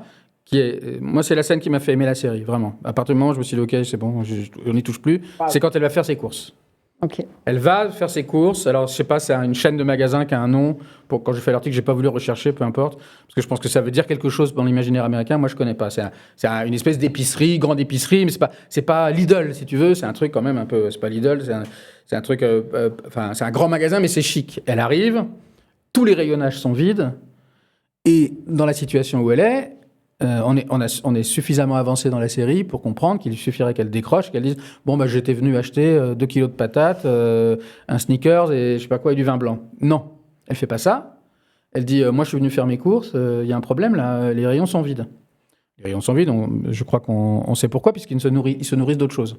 Speaker 2: moi, c'est la scène qui m'a fait aimer la série, vraiment. À partir du moment où je me suis dit, OK, c'est bon, on n'y touche plus, c'est quand elle va faire ses courses.
Speaker 1: Okay.
Speaker 2: Elle va faire ses courses. Alors, je sais pas, c'est une chaîne de magasins qui a un nom. Quand j'ai fait l'article, j'ai pas voulu rechercher, peu importe, parce que je pense que ça veut dire quelque chose dans l'imaginaire américain. Moi, je connais pas. C'est une espèce d'épicerie, grande épicerie, mais c'est pas Lidl, si tu veux. C'est un truc quand même un peu. C'est pas Lidl. C'est un truc. C'est un grand magasin, mais c'est chic. Elle arrive. Tous les rayonnages sont vides. Et dans la situation où elle est. On est suffisamment avancé dans la série pour comprendre qu'il suffirait qu'elle décroche, qu'elle dise « Bon, j'étais venu acheter 2 kilos de patates, un Snickers et je sais pas quoi, et du vin blanc. » Non, elle fait pas ça. Elle dit « Moi, je suis venu faire mes courses, il y a un problème là, les rayons sont vides. » Les rayons sont vides, je crois qu'on sait pourquoi, puisqu'ils se nourrissent d'autres choses.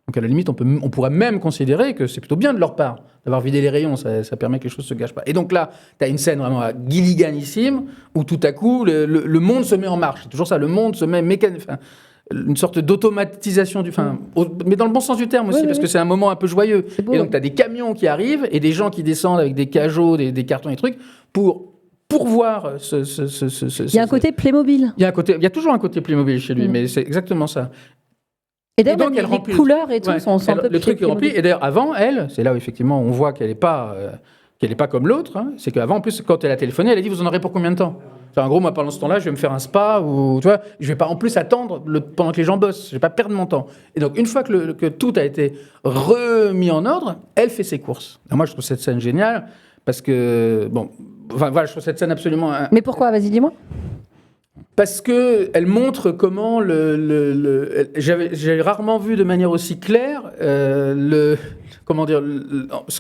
Speaker 2: Donc à la limite, on pourrait même considérer que c'est plutôt bien de leur part d'avoir vidé les rayons, ça permet que les choses ne se gâchent pas. Et donc là, tu as une scène vraiment gilliganissime où tout à coup, le monde se met en marche. C'est toujours ça, le monde se met une sorte d'automatisation mais dans le bon sens du terme aussi, parce que c'est un moment un peu joyeux. Et donc tu as des camions qui arrivent et des gens qui descendent avec des cajots, des cartons et trucs pour voir
Speaker 1: Il y a un côté Playmobil.
Speaker 2: Il y a toujours un côté Playmobil chez lui, mais c'est exactement ça.
Speaker 1: Et d'ailleurs, les couleurs et tout sont un peu
Speaker 2: le truc est rempli. Et d'ailleurs, avant, elle, c'est là où effectivement on voit qu'elle n'est pas comme l'autre. Hein, c'est qu'avant, en plus, quand elle a téléphoné, elle a dit vous en aurez pour combien de temps ? En gros, moi, pendant ce temps-là, je vais me faire un spa ou tu vois, je vais pas en plus attendre pendant que les gens bossent. Je vais pas perdre mon temps. Et donc, une fois que tout a été remis en ordre, elle fait ses courses. Alors moi, je trouve cette scène géniale parce que je trouve cette scène absolument.
Speaker 1: Mais pourquoi ? Vas-y, dis-moi.
Speaker 2: Parce qu'elle montre comment j'ai rarement vu de manière aussi claire ce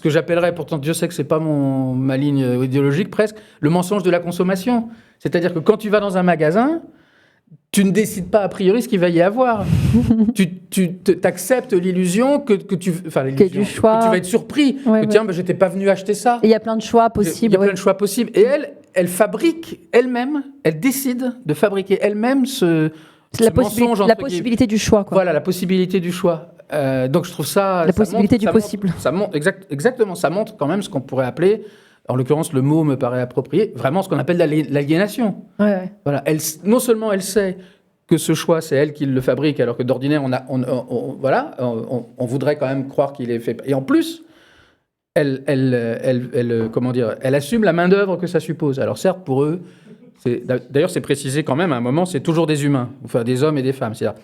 Speaker 2: que j'appellerais, pourtant Dieu sait que c'est pas ma ligne idéologique presque, le mensonge de la consommation. C'est-à-dire que quand tu vas dans un magasin, tu ne décides pas a priori ce qu'il va y avoir. tu acceptes l'illusion que tu vas être surpris. Tiens, j'étais pas venu acheter ça.
Speaker 1: Il y a plein de choix possibles.
Speaker 2: Il y a plein de choix possibles. Et elle fabrique elle-même, elle décide de fabriquer elle-même
Speaker 1: la possibilité du choix. Quoi.
Speaker 2: Voilà, la possibilité du choix. Donc je trouve ça...
Speaker 1: La possibilité du possible.
Speaker 2: Exactement, ça montre quand même ce qu'on pourrait appeler, en l'occurrence le mot me paraît approprié, vraiment ce qu'on appelle l'aliénation.
Speaker 1: Ouais.
Speaker 2: Voilà, non seulement elle sait que ce choix, c'est elle qui le fabrique, alors que d'ordinaire, on voudrait quand même croire qu'il est fait... Et en plus... Elle assume la main-d'œuvre que ça suppose. Alors certes, pour eux, d'ailleurs c'est précisé quand même à un moment, c'est toujours des humains, enfin des hommes et des femmes. C'est-à-dire,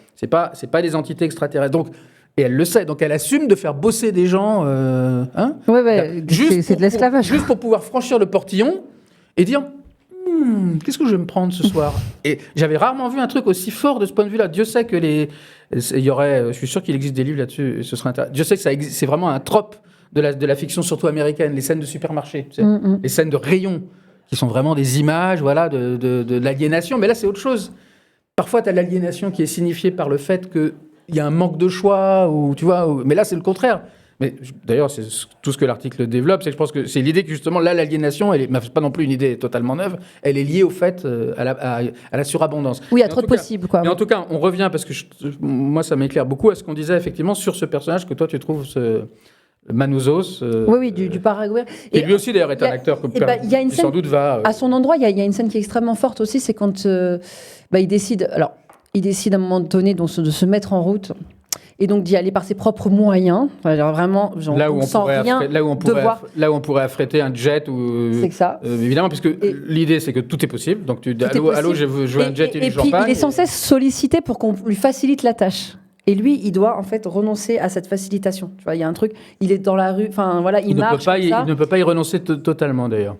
Speaker 2: c'est pas des entités extraterrestres. Donc, et elle le sait, donc elle assume de faire bosser des gens.
Speaker 1: C'est de l'esclavage.
Speaker 2: Juste pour pouvoir franchir le portillon et dire qu'est-ce que je vais me prendre ce soir? Et j'avais rarement vu un truc aussi fort de ce point de vue-là. Dieu sait que il y aurait, je suis sûr qu'il existe des livres là-dessus. Ce serait Dieu sait que ça existe, c'est vraiment un trope de la fiction, surtout américaine, les scènes de supermarché, tu sais, les scènes de rayon, qui sont vraiment des images, voilà, de l'aliénation. Mais là, c'est autre chose. Parfois, tu as l'aliénation qui est signifiée par le fait qu'il y a un manque de choix, ou tu vois. Mais là, c'est le contraire. Mais d'ailleurs, c'est tout ce que l'article développe, c'est que je pense que c'est l'idée que justement, là, l'aliénation, elle est pas non plus une idée totalement neuve, elle est liée au fait, à la surabondance.
Speaker 1: Oui, il y a trop de possibles, quoi.
Speaker 2: Mais en tout cas, on revient, parce que moi, ça m'éclaire beaucoup à ce qu'on disait effectivement sur ce personnage que toi, tu trouves Manouzos.
Speaker 1: Oui, du Paraguay.
Speaker 2: Et lui aussi, d'ailleurs, est un acteur
Speaker 1: y a une
Speaker 2: qui
Speaker 1: scène,
Speaker 2: sans doute va...
Speaker 1: à son endroit, il y a une scène qui est extrêmement forte aussi, c'est quand il décide à un moment donné de se mettre en route. Et donc d'y aller par ses propres moyens, vraiment,
Speaker 2: là où on pourrait affréter un jet
Speaker 1: c'est que ça.
Speaker 2: Évidemment, puisque l'idée c'est que tout est possible. Donc allô, je veux un jet et du champagne.
Speaker 1: Il est sans cesse sollicité pour qu'on lui facilite la tâche. Et lui, il doit en fait renoncer à cette facilitation. Tu vois, il y a un truc, il est dans la rue, enfin voilà, il marche.
Speaker 2: Il ne peut pas y renoncer totalement d'ailleurs.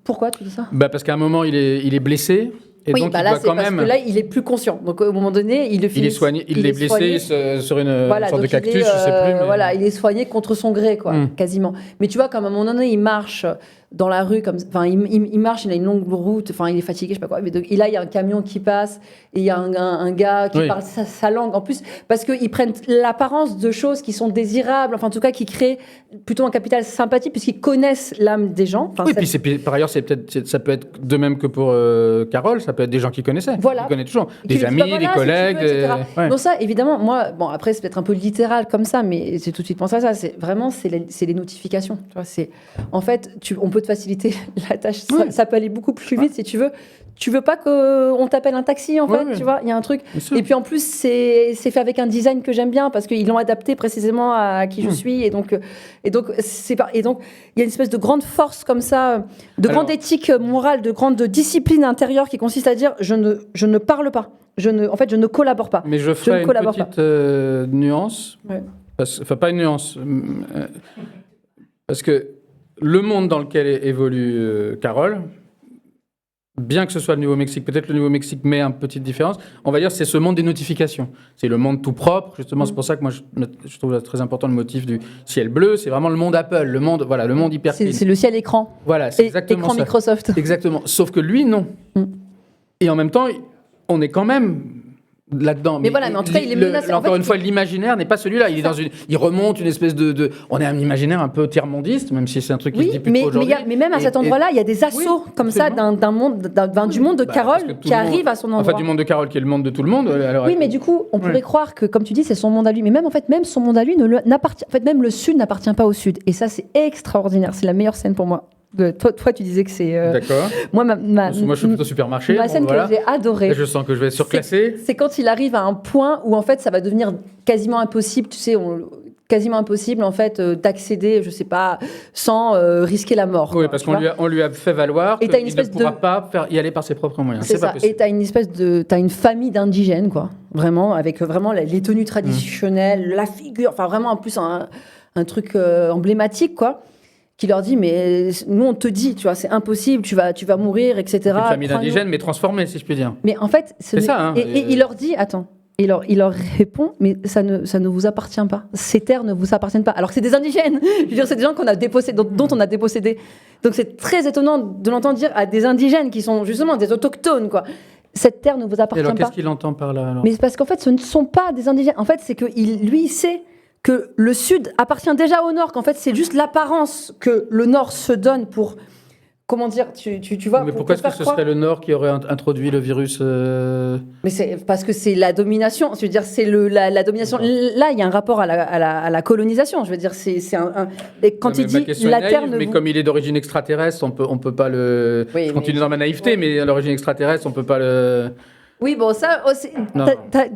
Speaker 1: Pourquoi tu dis ça?
Speaker 2: Parce qu'à un moment il est blessé. Et
Speaker 1: oui,
Speaker 2: donc,
Speaker 1: là, c'est parce que là, il est plus conscient. Donc, au moment donné, il est soigné.
Speaker 2: Il est blessé sur une sorte de cactus, je sais plus. Mais...
Speaker 1: Voilà, il est soigné contre son gré, quoi, quasiment. Mais tu vois, comme à un moment donné, il marche dans la rue, il marche, il a une longue route, il est fatigué, je sais pas quoi. Mais donc, là, il y a un camion qui passe, et il y a un gars qui parle sa langue. En plus, parce qu'ils prennent l'apparence de choses qui sont désirables, enfin, en tout cas, qui créent plutôt un capital sympathie, puisqu'ils connaissent l'âme des gens.
Speaker 2: Oui, puis par ailleurs, ça peut être de même que pour Carole, ça peut être des gens qui connaissaient.
Speaker 1: Voilà.
Speaker 2: Qui connaissent toujours. Des amis, des collègues.
Speaker 1: Si tu veux, etc. Donc, ça, évidemment, moi, après, c'est peut-être un peu littéral comme ça, mais j'ai tout de suite pensé à ça. C'est vraiment, c'est les notifications. Tu vois, en fait, on peut te faciliter la tâche. Ça peut aller beaucoup plus vite si tu veux. Tu veux pas qu'on t'appelle un taxi, en fait, tu vois, il y a un truc. Et puis en plus, c'est fait avec un design que j'aime bien parce qu'ils l'ont adapté précisément à qui je suis. Et donc, il y a une espèce de grande force comme ça, grande éthique morale, de grande discipline intérieure qui consiste à dire je ne parle pas. Je ne collabore pas.
Speaker 2: Mais je ferai une petite nuance. Enfin, pas une nuance. Parce que le monde dans lequel évolue Carole, bien que ce soit le Nouveau-Mexique, peut-être le Nouveau-Mexique met une petite différence, on va dire c'est ce monde des notifications. C'est le monde tout propre, justement, c'est pour ça que moi je trouve très important le motif du ciel bleu, c'est vraiment le monde Apple, le monde hyper clean.
Speaker 1: C'est le ciel écran.
Speaker 2: Voilà, c'est exactement
Speaker 1: écran
Speaker 2: ça.
Speaker 1: Microsoft.
Speaker 2: Exactement, sauf que lui, non. Et en même temps, on est quand même là-dedans.
Speaker 1: Mais voilà, mais en tout cas, il est menacé.
Speaker 2: Encore une fois, l'imaginaire n'est pas celui-là. Il remonte une espèce de... On est un imaginaire un peu tiers-mondiste, même si c'est un truc qui se dit plus trop aujourd'hui.
Speaker 1: Mais même à cet endroit-là, il y a des assauts comme ça du monde de Carole qui arrive à son endroit.
Speaker 2: Enfin, du monde de Carole qui est le monde de tout le monde.
Speaker 1: Oui, mais du coup, on pourrait croire que, comme tu dis, c'est son monde à lui. Mais même son monde à lui n'appartient... En fait, même le Sud n'appartient pas au Sud. Et ça, c'est extraordinaire. C'est la meilleure scène pour moi. Toi, tu disais que c'est...
Speaker 2: D'accord.
Speaker 1: Moi,
Speaker 2: je suis plutôt supermarché.
Speaker 1: La scène que j'ai adorée.
Speaker 2: Je sens que je vais être surclassé.
Speaker 1: C'est quand il arrive à un point où, en fait, ça va devenir quasiment impossible, tu sais, quasiment impossible, en fait, d'accéder, je sais pas, sans risquer la mort.
Speaker 2: Oui, parce qu'on lui a fait valoir qu'il ne pourra pas y aller par ses propres moyens.
Speaker 1: C'est ça. Et t'as une famille d'indigènes, quoi. Vraiment, avec vraiment les tenues traditionnelles, la figure, enfin, vraiment, en plus, un truc emblématique, quoi, qui leur dit, mais nous, on te dit, tu vois, c'est impossible, tu vas mourir, etc.
Speaker 2: Une famille d'indigènes, mais transformée, si je puis dire.
Speaker 1: Mais en fait,
Speaker 2: c'est ça. Hein,
Speaker 1: et il leur dit, attends, il leur répond, mais ça ne vous appartient pas. Ces terres ne vous appartiennent pas. Alors que c'est des indigènes. Je veux dire, c'est des gens dont on a dépossédé. Donc c'est très étonnant de l'entendre dire à des indigènes qui sont justement des autochtones, quoi. Cette terre ne vous appartient pas.
Speaker 2: Et alors, qu'est-ce qu'il entend par là, alors ?
Speaker 1: Mais c'est parce qu'en fait, ce ne sont pas des indigènes. En fait, c'est que lui, il sait que le Sud appartient déjà au Nord, qu'en fait, c'est juste l'apparence que le Nord se donne pour... Comment dire, tu vois.
Speaker 2: Mais pourquoi est-ce que ce serait le Nord qui aurait introduit le virus
Speaker 1: Mais c'est parce que c'est la domination. Je veux dire, c'est la domination. Là, il y a un rapport à la colonisation. Je veux dire, c'est quand il dit la terre
Speaker 2: mais comme il est d'origine extraterrestre, on peut pas le. Oui, je continue dans ma naïveté, mais à l'origine extraterrestre, on peut pas le.
Speaker 1: Oui, bon, ça.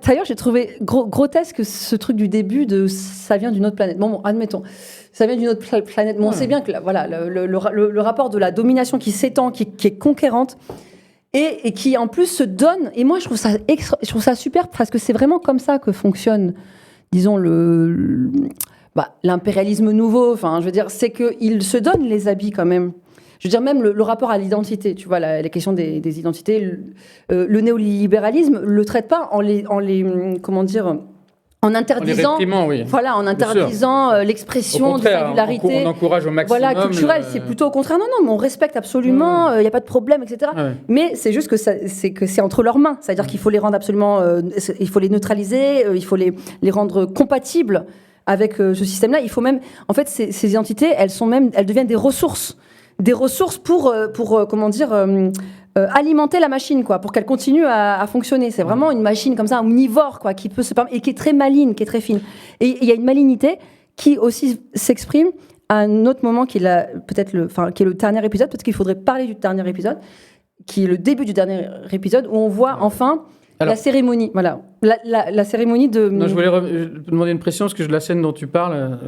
Speaker 1: D'ailleurs, j'ai trouvé grotesque ce truc du début de ça vient d'une autre planète. Bon, admettons. Ça vient d'une autre planète. Bon, on sait bien que le rapport de la domination qui s'étend, qui est conquérante, et qui en plus se donne. Et moi, je trouve ça super parce que c'est vraiment comme ça que fonctionne, disons, l'impérialisme nouveau. Enfin, je veux dire, c'est qu'il se donne les habits quand même. je veux dire, même le rapport à l'identité, tu vois, la question des identités, le néolibéralisme le traite pas comment dire, en interdisant,
Speaker 2: oui.
Speaker 1: voilà, en interdisant l'expression de singularité.
Speaker 2: On encourage au maximum.
Speaker 1: Voilà, culturel, c'est plutôt au contraire. Non, mais on respecte absolument, il n'y a pas de problème, etc. Ouais. Mais c'est juste que c'est entre leurs mains. C'est-à-dire qu'il faut les rendre absolument, il faut les neutraliser, il faut les rendre compatibles avec ce système-là. Il faut même, en fait, ces identités, elles deviennent des ressources pour comment dire. Alimenter la machine, quoi, pour qu'elle continue à fonctionner. C'est vraiment une machine comme ça, omnivore, quoi, qui peut se permettre, et qui est très maligne, qui est très fine. Et il y a une malignité qui aussi s'exprime à un autre moment qui est le dernier épisode. Peut-être qu'il faudrait parler du dernier épisode, qui est le début du dernier épisode, où on voit enfin la cérémonie. Voilà, la cérémonie de.
Speaker 2: Non, je voulais demander une précision parce que la scène dont tu parles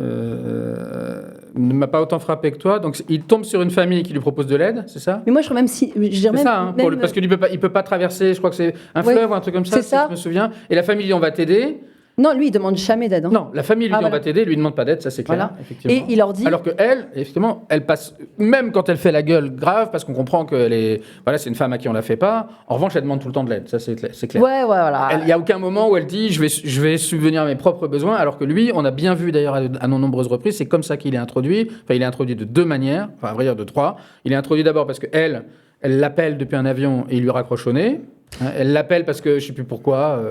Speaker 2: ne m'a pas autant frappé que toi. Donc, il tombe sur une famille qui lui propose de l'aide, c'est ça?
Speaker 1: Mais moi, je crois même si.
Speaker 2: C'est ça, hein, parce qu'il ne peut pas traverser, je crois que c'est un fleuve ou un truc comme ça, si je me souviens. Et la famille dit on va t'aider.
Speaker 1: Non, lui, il demande jamais d'aide. Hein.
Speaker 2: Non, la famille lui dit on va t'aider, lui ne demande pas d'aide, ça c'est clair. Voilà. Effectivement.
Speaker 1: Et il leur dit.
Speaker 2: Alors qu'elle, effectivement, elle passe, même quand elle fait la gueule grave, parce qu'on comprend que c'est une femme à qui on la fait pas. En revanche, elle demande tout le temps de l'aide, ça c'est clair.
Speaker 1: Ouais, voilà.
Speaker 2: Il n'y a aucun moment où elle dit je vais subvenir à mes propres besoins, alors que lui, on a bien vu d'ailleurs à de nombreuses reprises, c'est comme ça qu'il est introduit. Enfin, il est introduit de deux manières, enfin, à vrai dire de trois. Il est introduit d'abord parce qu'elle l'appelle depuis un avion et il lui raccroche au nez. Elle l'appelle parce que je ne sais plus pourquoi.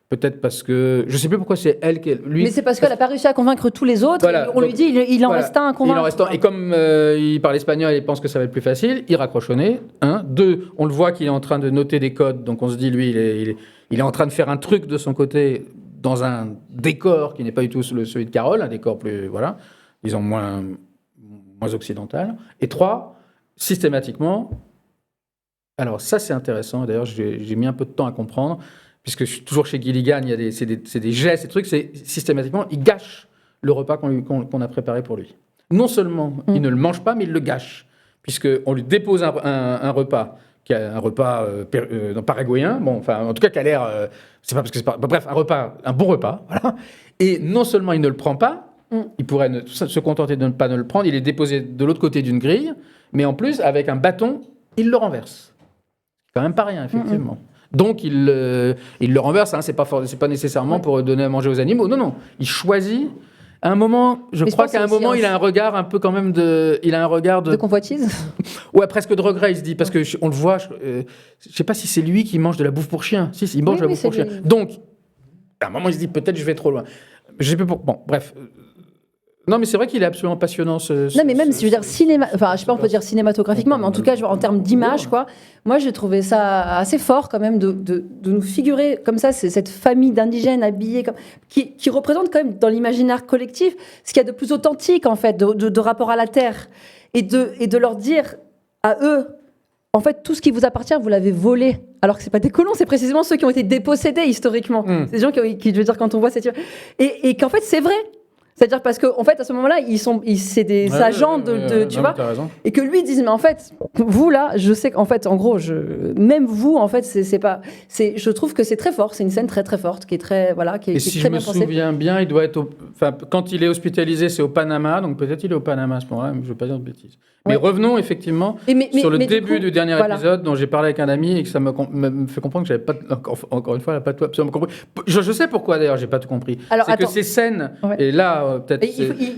Speaker 2: Peut-être parce que... Je ne sais plus pourquoi c'est elle qui... Lui,
Speaker 1: mais c'est parce qu'elle n'a pas réussi à convaincre tous les autres. Voilà, on lui dit il en reste un à convaincre.
Speaker 2: Et comme il parle espagnol et pense que ça va être plus facile, il raccroche au nez. 1. 2. On le voit qu'il est en train de noter des codes. Donc on se dit, lui, il est en train de faire un truc de son côté dans un décor qui n'est pas du tout celui de Carole. Un décor plus, voilà, disons, moins occidental. Et 3. Systématiquement... Alors ça, c'est intéressant. D'ailleurs, j'ai mis un peu de temps à comprendre. Puisque je suis toujours chez Gilligan, c'est des gestes, ces trucs, c'est systématiquement, il gâche le repas qu'on a préparé pour lui. Non seulement il ne le mange pas, mais il le gâche, puisqu'on lui dépose un repas, qui est un repas paraguayen, bon, enfin, en tout cas, qui a l'air, c'est pas parce que c'est pas, bref, un bon repas, voilà. Et non seulement il ne le prend pas, il pourrait se contenter de ne pas le prendre, il est déposé de l'autre côté d'une grille, mais en plus, avec un bâton, il le renverse. C'est quand même pas rien, effectivement. Donc, il le renverse, hein, c'est pas nécessairement pour donner à manger aux animaux. Non, il choisit. À un moment, je crois qu'à un moment, il a un regard un peu quand même de
Speaker 1: convoitise.
Speaker 2: Ouais, presque de regret, il se dit, parce que on le voit, je sais pas si c'est lui qui mange de la bouffe pour chien. Si, il mange de la bouffe pour chien. Donc, à un moment, il se dit, peut-être je vais trop loin. Je sais plus bon, bref. Non, mais c'est vrai qu'il est absolument passionnant.
Speaker 1: Non, mais même si je veux dire je sais pas, on peut dire cinématographiquement, mais en tout cas, en termes d'image, quoi. Moi, j'ai trouvé ça assez fort quand même de nous figurer comme ça, cette famille d'indigènes habillés qui représente quand même dans l'imaginaire collectif ce qu'il y a de plus authentique en fait, de rapport à la terre et de leur dire à eux. En fait, tout ce qui vous appartient, vous l'avez volé. Alors que c'est pas des colons, c'est précisément ceux qui ont été dépossédés historiquement. C'est des gens qui, je veux dire, quand on voit cette... Et qu'en fait, c'est vrai. C'est-à-dire parce qu'en fait, à ce moment-là, c'est des agents tu vois, et que lui disent, mais en fait, vous là, je sais qu'en fait, en gros, même vous, en fait, je trouve que c'est très fort, c'est une scène très très forte, qui est très, voilà, qui est
Speaker 2: et si
Speaker 1: très
Speaker 2: je me souviens bien, il doit être, quand il est hospitalisé, c'est au Panama, donc peut-être il est au Panama à ce moment-là, mais je ne veux pas dire de bêtises. Mais revenons effectivement sur le début du dernier épisode dont j'ai parlé avec un ami et que ça me fait comprendre que j'avais pas, encore une fois, elle n'a pas tout absolument compris. Je sais pourquoi d'ailleurs, j'ai pas tout compris. C'est que ces scènes, et là, peut-être,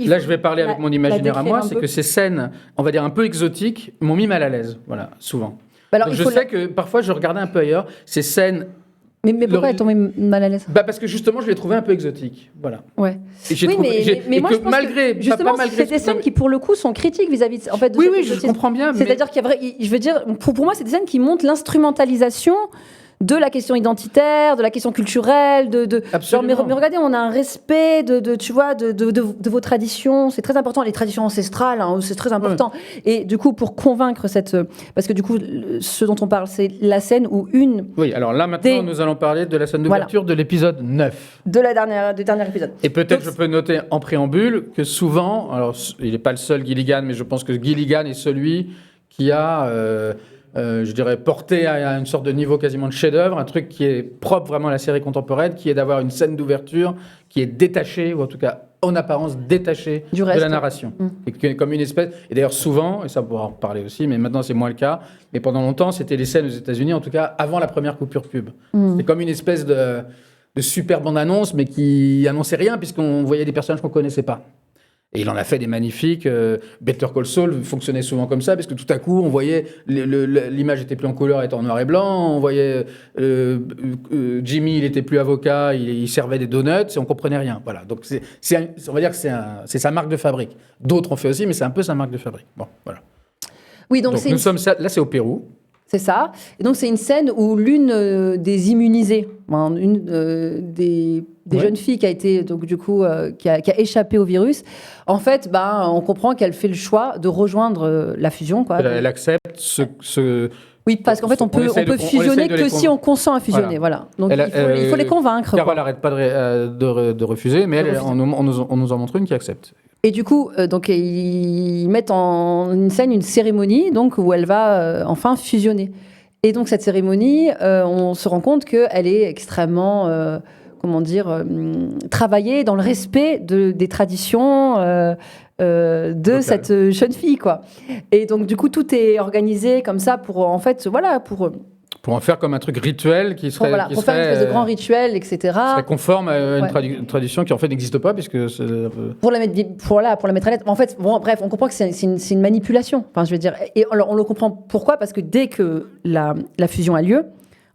Speaker 2: là je vais parler avec mon imaginaire à moi, c'est que ces scènes, on va dire un peu exotiques, m'ont mis mal à l'aise, voilà, souvent. Donc je sais que parfois je regardais un peu ailleurs, ces scènes.
Speaker 1: Mais pourquoi elle est tombée mal à l'aise ?
Speaker 2: Parce que justement, je l'ai trouvé un peu exotique. Voilà.
Speaker 1: Ouais.
Speaker 2: Mais moi, je pense malgré,
Speaker 1: que justement, c'est des scènes qui, pour le coup, sont critiques vis-à-vis de cette
Speaker 2: oui, je comprends bien.
Speaker 1: C'est-à-dire qu'il y a je veux dire, pour moi, c'est des scènes qui montrent l'instrumentalisation de la question identitaire, de la question culturelle, genre, mais regardez, on a un respect tu vois, de vos traditions, c'est très important, les traditions ancestrales, hein, c'est très important. Ouais. Et du coup, pour convaincre parce que du coup, ce dont on parle, c'est la scène où
Speaker 2: Oui, alors là maintenant, nous allons parler de la scène d'ouverture de l'épisode 9.
Speaker 1: Du dernier épisode.
Speaker 2: Et peut-être je peux noter en préambule que souvent, alors il n'est pas le seul Gilligan, mais je pense que Gilligan est celui qui a... je dirais, porté à une sorte de niveau quasiment de chef-d'œuvre, un truc qui est propre vraiment à la série contemporaine, qui est d'avoir une scène d'ouverture qui est détachée, ou en tout cas en apparence détaché
Speaker 1: Du
Speaker 2: de
Speaker 1: reste.
Speaker 2: la narration. Et comme une espèce. Et d'ailleurs, souvent, et ça on pourra en reparler aussi, mais maintenant c'est moins le cas, mais pendant longtemps, c'était les scènes aux États-Unis, en tout cas avant la première coupure pub. C'était comme une espèce de super bande-annonce, mais qui annonçait rien, puisqu'on voyait des personnages qu'on connaissait pas. Et il en a fait des magnifiques. Better Call Saul fonctionnait souvent comme ça, parce que tout à coup, on voyait l'image était plus en couleur, elle était en noir et blanc. On voyait Jimmy, il était plus avocat, il servait des donuts, et on comprenait rien. Voilà. Donc on va dire que c'est sa marque de fabrique. D'autres ont fait aussi, mais c'est un peu sa marque de fabrique. Bon, voilà.
Speaker 1: Oui, donc
Speaker 2: nous sommes là, c'est au Pérou.
Speaker 1: C'est ça. Et donc, c'est une scène où l'une des immunisées, des jeunes filles qui a été, donc, du coup, qui a échappé au virus, en fait, on comprend qu'elle fait le choix de rejoindre la fusion. Quoi.
Speaker 2: Elle accepte ce
Speaker 1: Oui, parce qu'en fait, on peut fusionner que si on consent à fusionner. Voilà. Donc, il faut les convaincre.
Speaker 2: Carole n'arrête pas de refuser, mais on nous en montre une qui accepte.
Speaker 1: Et du coup, donc, ils mettent en scène une cérémonie donc, où elle va enfin fusionner. Et donc, cette cérémonie, on se rend compte qu'elle est extrêmement, travaillée dans le respect des traditions de cette jeune fille, quoi. Et donc, du coup, tout est organisé comme ça pour, en fait, voilà,
Speaker 2: pour en faire comme un truc rituel qui serait...
Speaker 1: pour faire une espèce de grand rituel, etc.
Speaker 2: Qui serait conforme à une tradition qui en fait n'existe pas, puisque...
Speaker 1: Pour la mettre à l'aise. En fait, bref, on comprend que c'est une manipulation. Enfin, je veux dire, et on le comprend pourquoi, parce que dès que la fusion a lieu,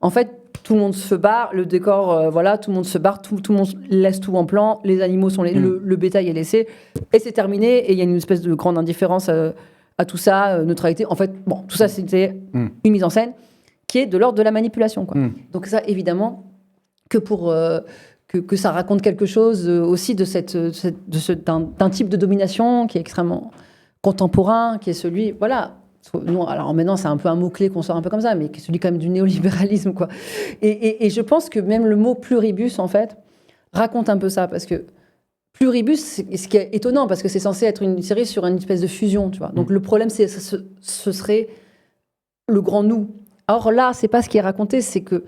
Speaker 1: en fait, tout le monde se barre, le décor, tout le monde se barre, tout le monde laisse tout en plan, les animaux sont le bétail est laissé, et c'est terminé, et il y a une espèce de grande indifférence à tout ça, neutralité. En fait, tout ça, c'était une mise en scène qui est de l'ordre de la manipulation, quoi. Donc ça, évidemment, que pour que ça raconte quelque chose aussi d'un type de domination qui est extrêmement contemporain, qui est celui, voilà. Non, alors maintenant, c'est un peu un mot-clé qu'on sort un peu comme ça, mais qui est celui quand même du néolibéralisme, quoi. Et je pense que même le mot pluribus, en fait, raconte un peu ça, parce que pluribus, ce qui est étonnant, parce que c'est censé être une série sur une espèce de fusion, tu vois. Donc le problème, ce serait le grand nous. Or là, c'est pas ce qui est raconté, c'est que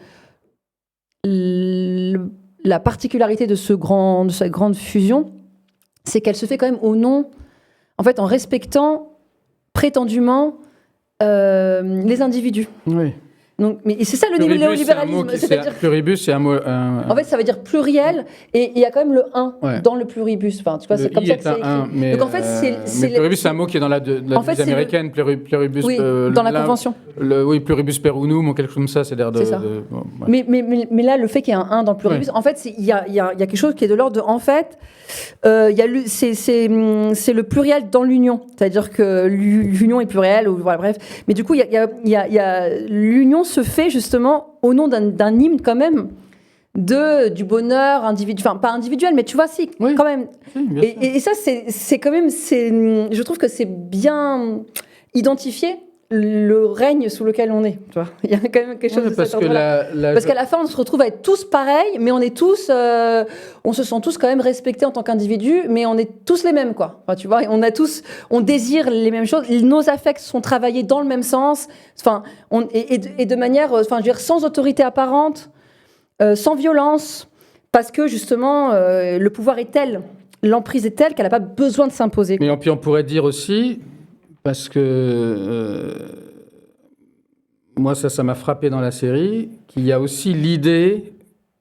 Speaker 1: la particularité de cette grande fusion, c'est qu'elle se fait quand même au nom, en fait, en respectant prétendument les individus.
Speaker 2: Oui.
Speaker 1: Donc, mais c'est ça le néolibéralisme.
Speaker 2: Pluribus, c'est un mot.
Speaker 1: En fait, ça veut dire pluriel, et il y a quand même le 1 dans le pluribus. Enfin, tu vois, c'est comme ça que c'est écrit. Donc en fait,
Speaker 2: mais pluribus, c'est un mot qui est dans la devise américaine. Pluribus.
Speaker 1: Oui, dans la convention.
Speaker 2: Oui, pluribus per unum ou quelque chose comme ça, c'est l'air de.
Speaker 1: C'est ça. Mais là, le fait qu'il y ait un 1 dans le pluribus, en fait, il y a quelque chose qui est de l'ordre de. En fait, c'est le pluriel dans l'union. C'est-à-dire que l'union est plurielle, ou voilà, bref. Mais du coup, il y a l'union se fait justement au nom d'un hymne quand même du bonheur individuel, enfin pas individuel, mais tu vois, si, oui, quand même. Oui, et ça, c'est quand même, je trouve que c'est bien identifié le règne sous lequel on est. Tu vois, il y a quand même quelque chose de
Speaker 2: parce
Speaker 1: cet ordre-là. Parce qu'à la fin, on se retrouve à être tous pareils, mais on est tous, on se sent tous quand même respectés en tant qu'individus, mais on est tous les mêmes, quoi. Enfin, tu vois, on désire les mêmes choses, nos affects sont travaillés dans le même sens, enfin, et de manière, enfin, je veux dire, sans autorité apparente, sans violence, parce que justement, le pouvoir est tel, l'emprise est telle qu'elle n'a pas besoin de s'imposer.
Speaker 2: Mais puis on pourrait dire aussi, parce que moi, ça m'a frappé dans la série, qu'il y a aussi l'idée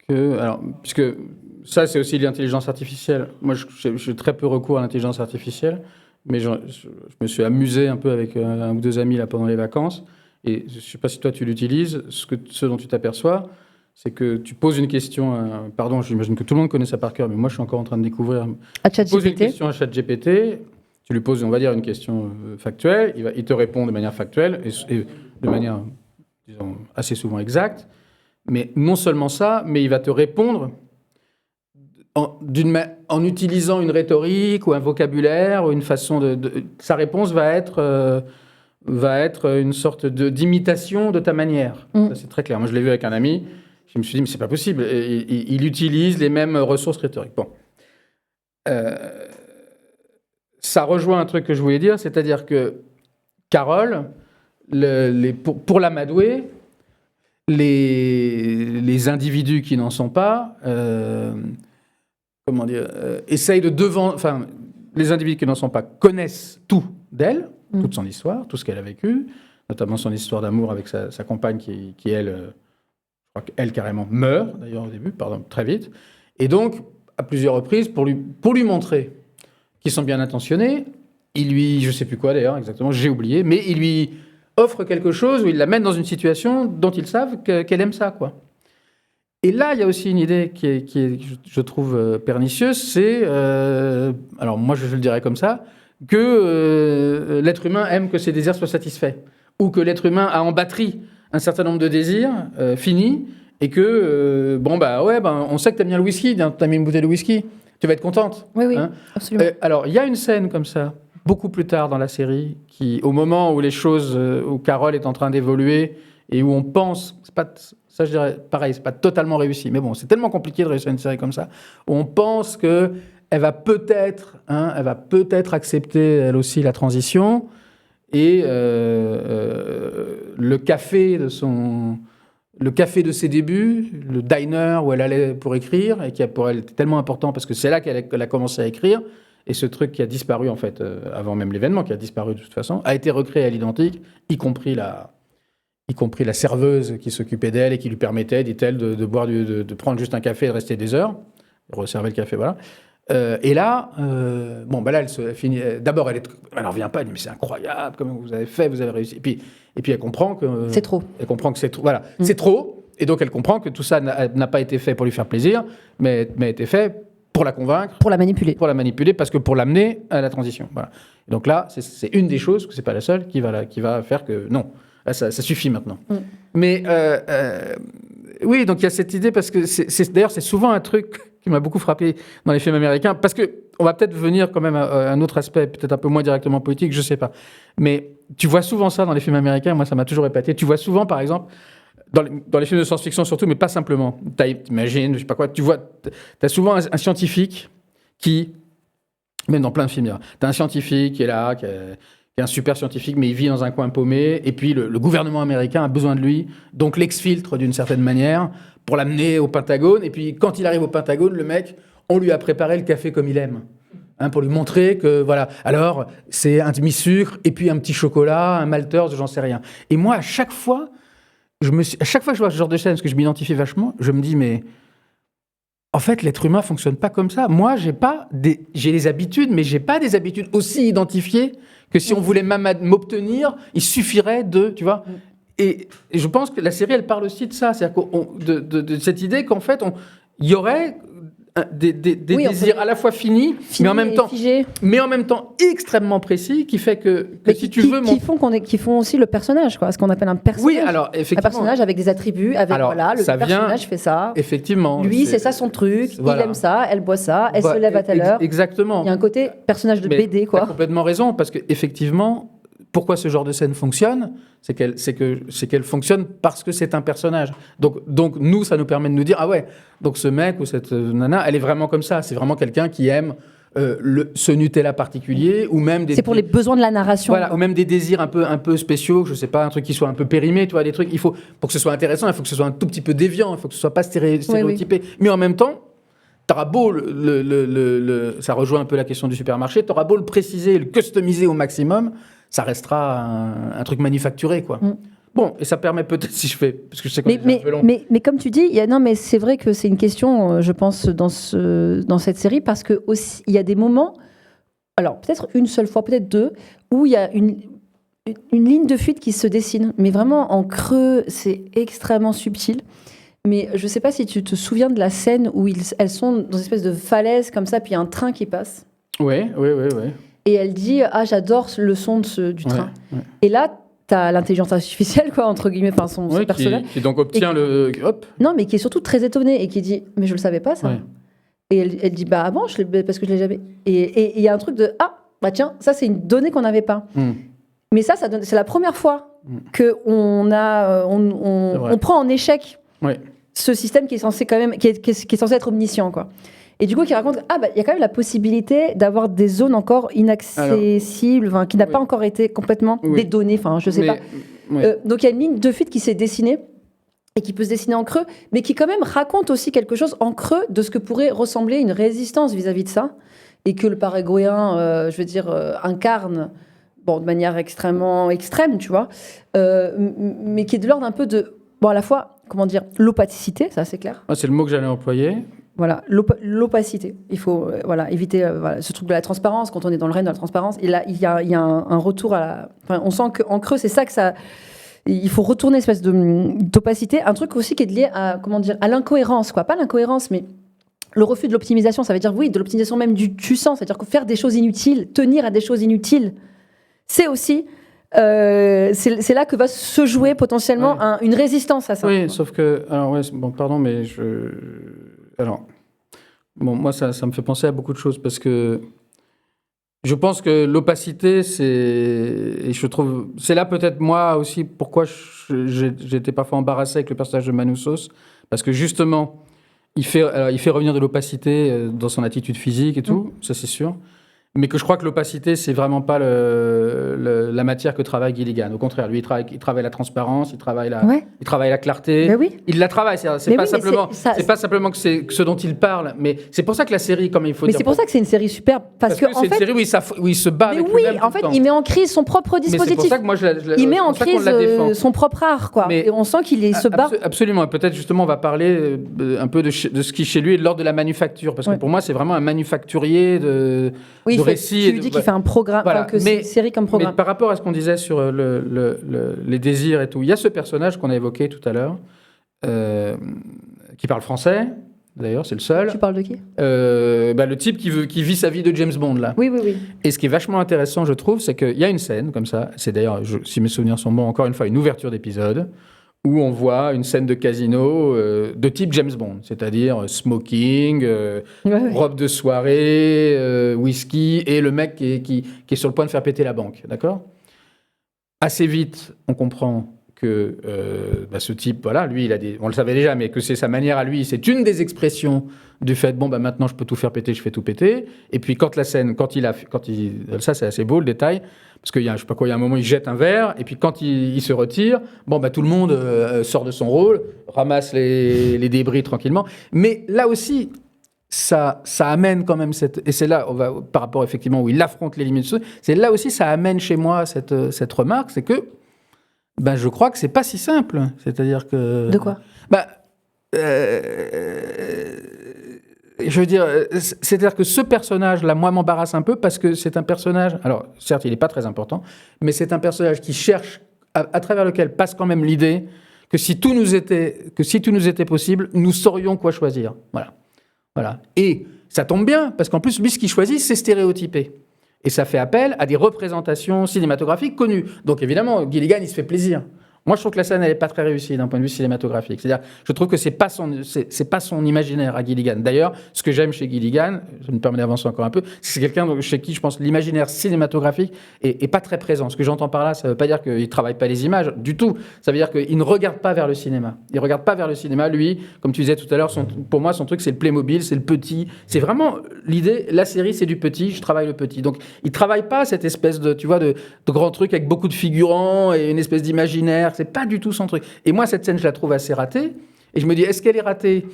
Speaker 2: que... Alors, puisque ça, c'est aussi l'intelligence artificielle. Moi, j'ai très peu recours à l'intelligence artificielle, mais je me suis amusé un peu avec un ou deux amis là, pendant les vacances. Et je ne sais pas si toi, tu l'utilises. Ce dont tu t'aperçois, c'est que tu poses une question... pardon, j'imagine que tout le monde connaît ça par cœur, mais moi, je suis encore en train de découvrir. Tu poses une question à ChatGPT... Tu lui poses, on va dire, une question factuelle, il te répond de manière factuelle et de manière, disons, assez souvent exacte. Mais non seulement ça, mais il va te répondre en utilisant une rhétorique ou un vocabulaire ou une façon sa réponse va être une sorte d'imitation de ta manière. Ça, c'est très clair. Moi, je l'ai vu avec un ami. Je me suis dit, mais c'est pas possible. Il utilise les mêmes ressources rhétoriques. Bon. Ça rejoint un truc que je voulais dire, c'est-à-dire que Carole, pour l'amadouer, les individus qui n'en sont pas, essaye de enfin, les individus qui n'en sont pas connaissent tout d'elle, toute son histoire, tout ce qu'elle a vécu, notamment son histoire d'amour avec sa compagne qui elle, je crois qu'elle carrément meurt, d'ailleurs au début, très vite. Et donc, à plusieurs reprises, pour lui montrer qu'ils sont bien intentionnés, je ne sais plus quoi d'ailleurs exactement, j'ai oublié, mais il lui offre quelque chose où il la mène dans une situation dont ils savent qu'elle aime ça, quoi. Et là, il y a aussi une idée qui est je trouve, pernicieuse, c'est, alors moi je le dirais comme ça, que l'être humain aime que ses désirs soient satisfaits, ou que l'être humain a en batterie un certain nombre de désirs finis, et que, on sait que tu aimes bien le whisky, tu as mis une bouteille de whisky, tu vas être contente.
Speaker 1: Oui, hein. Absolument.
Speaker 2: Alors, il y a une scène comme ça, beaucoup plus tard dans la série, au moment où les choses, où Carole est en train d'évoluer, et où on pense, ça je dirais, pareil, c'est pas totalement réussi, mais bon, c'est tellement compliqué de réussir une série comme ça, où on pense qu'elle va peut-être accepter, elle aussi, la transition, et le café de ses débuts, le diner où elle allait pour écrire, et qui pour elle était tellement important, parce que c'est là qu'elle a commencé à écrire, et ce truc qui a disparu, en fait, avant même l'événement, qui a disparu de toute façon, a été recréé à l'identique, y compris la serveuse qui s'occupait d'elle et qui lui permettait, dit-elle, de prendre juste un café et de rester des heures, resserver le café, voilà. Et là, là, elle finit. D'abord, elle n'en revient pas, elle dit, mais c'est incroyable, comment vous avez fait, vous avez réussi. Et puis elle comprend que...
Speaker 1: c'est trop.
Speaker 2: Elle comprend que c'est trop, voilà, c'est trop, et donc elle comprend que tout ça n'a pas été fait pour lui faire plaisir, mais a été fait pour la convaincre.
Speaker 1: Pour la manipuler.
Speaker 2: Pour la manipuler, parce que pour l'amener à la transition. Voilà. Et donc là, c'est une des choses, que c'est pas la seule, qui va faire que non, là, ça suffit maintenant. Mais oui, donc il y a cette idée, parce que d'ailleurs, c'est souvent un truc qui m'a beaucoup frappé dans les films américains, parce que on va peut-être venir quand même à un autre aspect, peut-être un peu moins directement politique, je sais pas. Mais tu vois souvent ça dans les films américains, moi ça m'a toujours épaté. Tu vois souvent, par exemple, dans les films de science-fiction surtout, mais pas simplement. T'imagines, je sais pas quoi, t'as souvent un scientifique qui, même dans plein de films, t'as un scientifique qui est là, qui est un super scientifique, mais il vit dans un coin paumé, et puis le gouvernement américain a besoin de lui, donc l'exfiltre d'une certaine manière pour l'amener au Pentagone, et puis quand il arrive au Pentagone, le mec, on lui a préparé le café comme il aime, pour lui montrer que, voilà, alors c'est un demi-sucre, et puis un petit chocolat, un maltose, j'en sais rien. Et moi, à chaque fois que je vois ce genre de scène, parce que je m'identifie vachement, je me dis, mais en fait, l'être humain fonctionne pas comme ça. Moi, j'ai des habitudes, mais j'ai pas des habitudes aussi identifiées que si on voulait m'obtenir, il suffirait tu vois. Et je pense que la série, elle parle aussi de ça, c'est-à-dire de cette idée qu'en fait, il y aurait des désirs à la fois finis, mais en même temps extrêmement précis, qui fait que si tu veux...
Speaker 1: Qui font aussi le personnage, quoi, ce qu'on appelle un personnage.
Speaker 2: Oui, alors, effectivement.
Speaker 1: Un personnage avec des attributs, le personnage fait ça.
Speaker 2: Effectivement.
Speaker 1: Lui, c'est ça son truc, il aime ça, elle boit ça, elle se lève à telle heure.
Speaker 2: Exactement.
Speaker 1: Il y a un côté personnage de BD, quoi.
Speaker 2: Tu as complètement raison, parce qu'effectivement, pourquoi ce genre de scène fonctionne, c'est qu'elle fonctionne parce que c'est un personnage. Donc nous, ça nous permet de nous dire, ah ouais, donc ce mec ou cette nana, elle est vraiment comme ça. C'est vraiment quelqu'un qui aime ce Nutella particulier, ou même
Speaker 1: c'est pour les besoins de la narration.
Speaker 2: Voilà, ou même des désirs un peu spéciaux, je sais pas, un truc qui soit un peu périmé, tu vois, des trucs. Pour que ce soit intéressant, il faut que ce soit un tout petit peu déviant, il faut que ce soit pas stéréotypé. Oui. Mais en même temps, t'auras beau ça rejoint un peu la question du supermarché, t'auras beau le préciser, le customiser au maximum, ça restera un truc manufacturé, quoi. Bon, et ça permet peut-être, si je fais, parce que je sais qu'on est un peu long.
Speaker 1: Mais comme tu dis, mais c'est vrai que c'est une question, je pense, dans cette série, parce que aussi, il y a des moments, alors peut-être une seule fois, peut-être deux, où il y a une ligne de fuite qui se dessine, mais vraiment en creux, c'est extrêmement subtil. Mais je ne sais pas si tu te souviens de la scène où elles sont dans une espèce de falaise comme ça, puis il y a un train qui passe.
Speaker 2: Oui.
Speaker 1: Et elle dit « Ah, j'adore le son du train. » Et là, tu as l'intelligence artificielle, quoi, entre guillemets, enfin son personnage.
Speaker 2: Qui donc obtient Hop.
Speaker 1: Non, mais qui est surtout très étonnée et qui dit « Mais je ne le savais pas, ça. Ouais. » Et elle dit « Bah bon, parce que je ne l'ai jamais. » Et il y a un truc de « Ah, bah tiens, ça c'est une donnée qu'on n'avait pas. » Mais c'est la première fois qu'on prend en échec ce système qui est censé quand même, qui est censé être omniscient, quoi. Et du coup, qui raconte il y a quand même la possibilité d'avoir des zones encore inaccessibles, qui n'a pas encore été complètement dédonnées, je sais pas. Donc il y a une ligne de fuite qui s'est dessinée. et qui peut se dessiner en creux, mais qui quand même raconte aussi quelque chose en creux de ce que pourrait ressembler une résistance vis-à-vis de ça, et que le Paraguayen, incarne de manière extrêmement extrême, tu vois, mais qui est de l'ordre un peu de, à la fois, l'opacité, ça c'est clair.
Speaker 2: C'est le mot que j'allais employer.
Speaker 1: Voilà, l'opacité. Il faut éviter ce truc de la transparence, quand on est dans le règne de la transparence. Et là, il y a un retour à la... Enfin, on sent qu'en creux, c'est ça que ça... Il faut retourner une espèce d'opacité. Un truc aussi qui est lié à, à l'incohérence, quoi. Pas l'incohérence, mais le refus de l'optimisation. Ça veut dire, oui, de l'optimisation même du sens. C'est-à-dire que faire des choses inutiles, tenir à des choses inutiles, c'est aussi... c'est là que va se jouer potentiellement une résistance à ça.
Speaker 2: Oui, sauf que... Alors, pardon, mais moi, ça me fait penser à beaucoup de choses parce que je pense que l'opacité, c'est là peut-être moi aussi pourquoi j'étais parfois embarrassé avec le personnage de Manu Sauce, parce que justement, il fait revenir de l'opacité dans son attitude physique et tout, ça c'est sûr. Mais que je crois que l'opacité, c'est vraiment pas la matière que travaille Gilligan. Au contraire, lui, il travaille la transparence, il travaille la clarté.
Speaker 1: Ben oui.
Speaker 2: Il la travaille. C'est pas simplement que c'est ce dont il parle, mais c'est pour ça que la série, comme il faut dire.
Speaker 1: Mais c'est pour ça que c'est une série superbe, parce que
Speaker 2: c'est une série où il se bat.
Speaker 1: Mais oui, en fait, il met en crise son propre dispositif.
Speaker 2: Mais c'est pour ça que moi,
Speaker 1: il met en crise son propre art, quoi.
Speaker 2: Mais
Speaker 1: et on sent qu'il se bat.
Speaker 2: Absolument. Et peut-être justement, on va parler un peu de ce qui chez lui est de l'ordre de la manufacture, parce que pour moi, c'est vraiment un manufacturier de récits.
Speaker 1: Tu lui dis qu'il fait un programme, c'est une série comme programme.
Speaker 2: Mais par rapport à ce qu'on disait sur les désirs et tout, il y a ce personnage qu'on a évoqué tout à l'heure, qui parle français, d'ailleurs, c'est le seul.
Speaker 1: Tu parles de qui ?
Speaker 2: Le type qui vit sa vie de James Bond, là.
Speaker 1: Oui.
Speaker 2: Et ce qui est vachement intéressant, je trouve, c'est qu'il y a une scène comme ça, c'est d'ailleurs, si mes souvenirs sont bons, encore une fois, une ouverture d'épisode, où on voit une scène de casino de type James Bond, c'est-à-dire smoking, robe de soirée, whisky, et le mec qui est sur le point de faire péter la banque, d'accord ? Assez vite, on comprend que ce type, lui, on le savait déjà, mais que c'est sa manière à lui, c'est une des expressions du fait, maintenant je peux tout faire péter, je fais tout péter. Et puis ça c'est assez beau le détail, parce qu'il y a, il y a un moment, il jette un verre, et puis quand il se retire, tout le monde sort de son rôle, ramasse les débris tranquillement. Mais là aussi, ça amène quand même et c'est là, par rapport effectivement où il affronte les limites, c'est là aussi, ça amène chez moi cette remarque, c'est que je crois que c'est pas si simple. C'est-à-dire que...
Speaker 1: De quoi ?
Speaker 2: Je veux dire, c'est-à-dire que ce personnage-là, moi, m'embarrasse un peu parce que c'est un personnage... Alors, certes, il n'est pas très important, mais c'est un personnage qui cherche, à travers lequel passe quand même l'idée que si tout nous était possible, nous saurions quoi choisir. Voilà. Et ça tombe bien, parce qu'en plus, lui, ce qu'il choisit, c'est stéréotypé. Et ça fait appel à des représentations cinématographiques connues. Donc évidemment, Gilligan, il se fait plaisir. Moi, je trouve que la scène, elle n'est pas très réussie d'un point de vue cinématographique. C'est-à-dire, je trouve que c'est pas son imaginaire à Gilligan. D'ailleurs, ce que j'aime chez Gilligan, je me permets d'avancer encore un peu, c'est quelqu'un chez qui, je pense, l'imaginaire cinématographique est pas très présent. Ce que j'entends par là, ça veut pas dire qu'il travaille pas les images, du tout. Ça veut dire qu'il ne regarde pas vers le cinéma. Il regarde pas vers le cinéma. Lui, comme tu disais tout à l'heure, pour moi, son truc, c'est le Playmobil, c'est le petit. C'est vraiment l'idée, la série, c'est du petit, je travaille le petit. Donc, il travaille pas cette espèce de grand truc avec beaucoup de figurants et une espèce d'imaginaire. C'est pas du tout son truc. Et moi, cette scène, je la trouve assez ratée. Et je me dis, est-ce qu'elle est ratée ?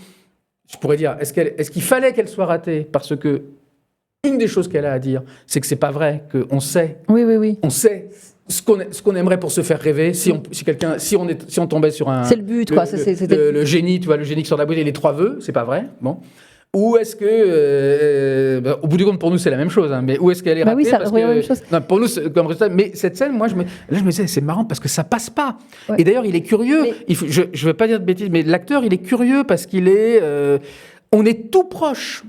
Speaker 2: Je pourrais dire, est-ce qu'il fallait qu'elle soit ratée ? Parce que une des choses qu'elle a à dire, c'est que c'est pas vrai, qu'on sait.
Speaker 1: Oui.
Speaker 2: On sait ce qu'on aimerait pour se faire rêver. Si on tombait sur un...
Speaker 1: C'est le but, quoi.
Speaker 2: Le génie, tu vois, le génie qui sort de la bouche et les 3 vœux, c'est pas vrai. Bon. Ou est-ce que, au bout du compte, pour nous, c'est la même chose, hein, mais où est-ce qu'elle est ratée ?
Speaker 1: Oui, parce que, la même chose.
Speaker 2: Non, pour nous, comme résultat, mais cette scène, moi, je me disais, c'est marrant parce que ça passe pas. Ouais. Et d'ailleurs, il est curieux. Mais... je ne veux pas dire de bêtises, mais l'acteur, il est curieux parce qu'il est... on est tout proche.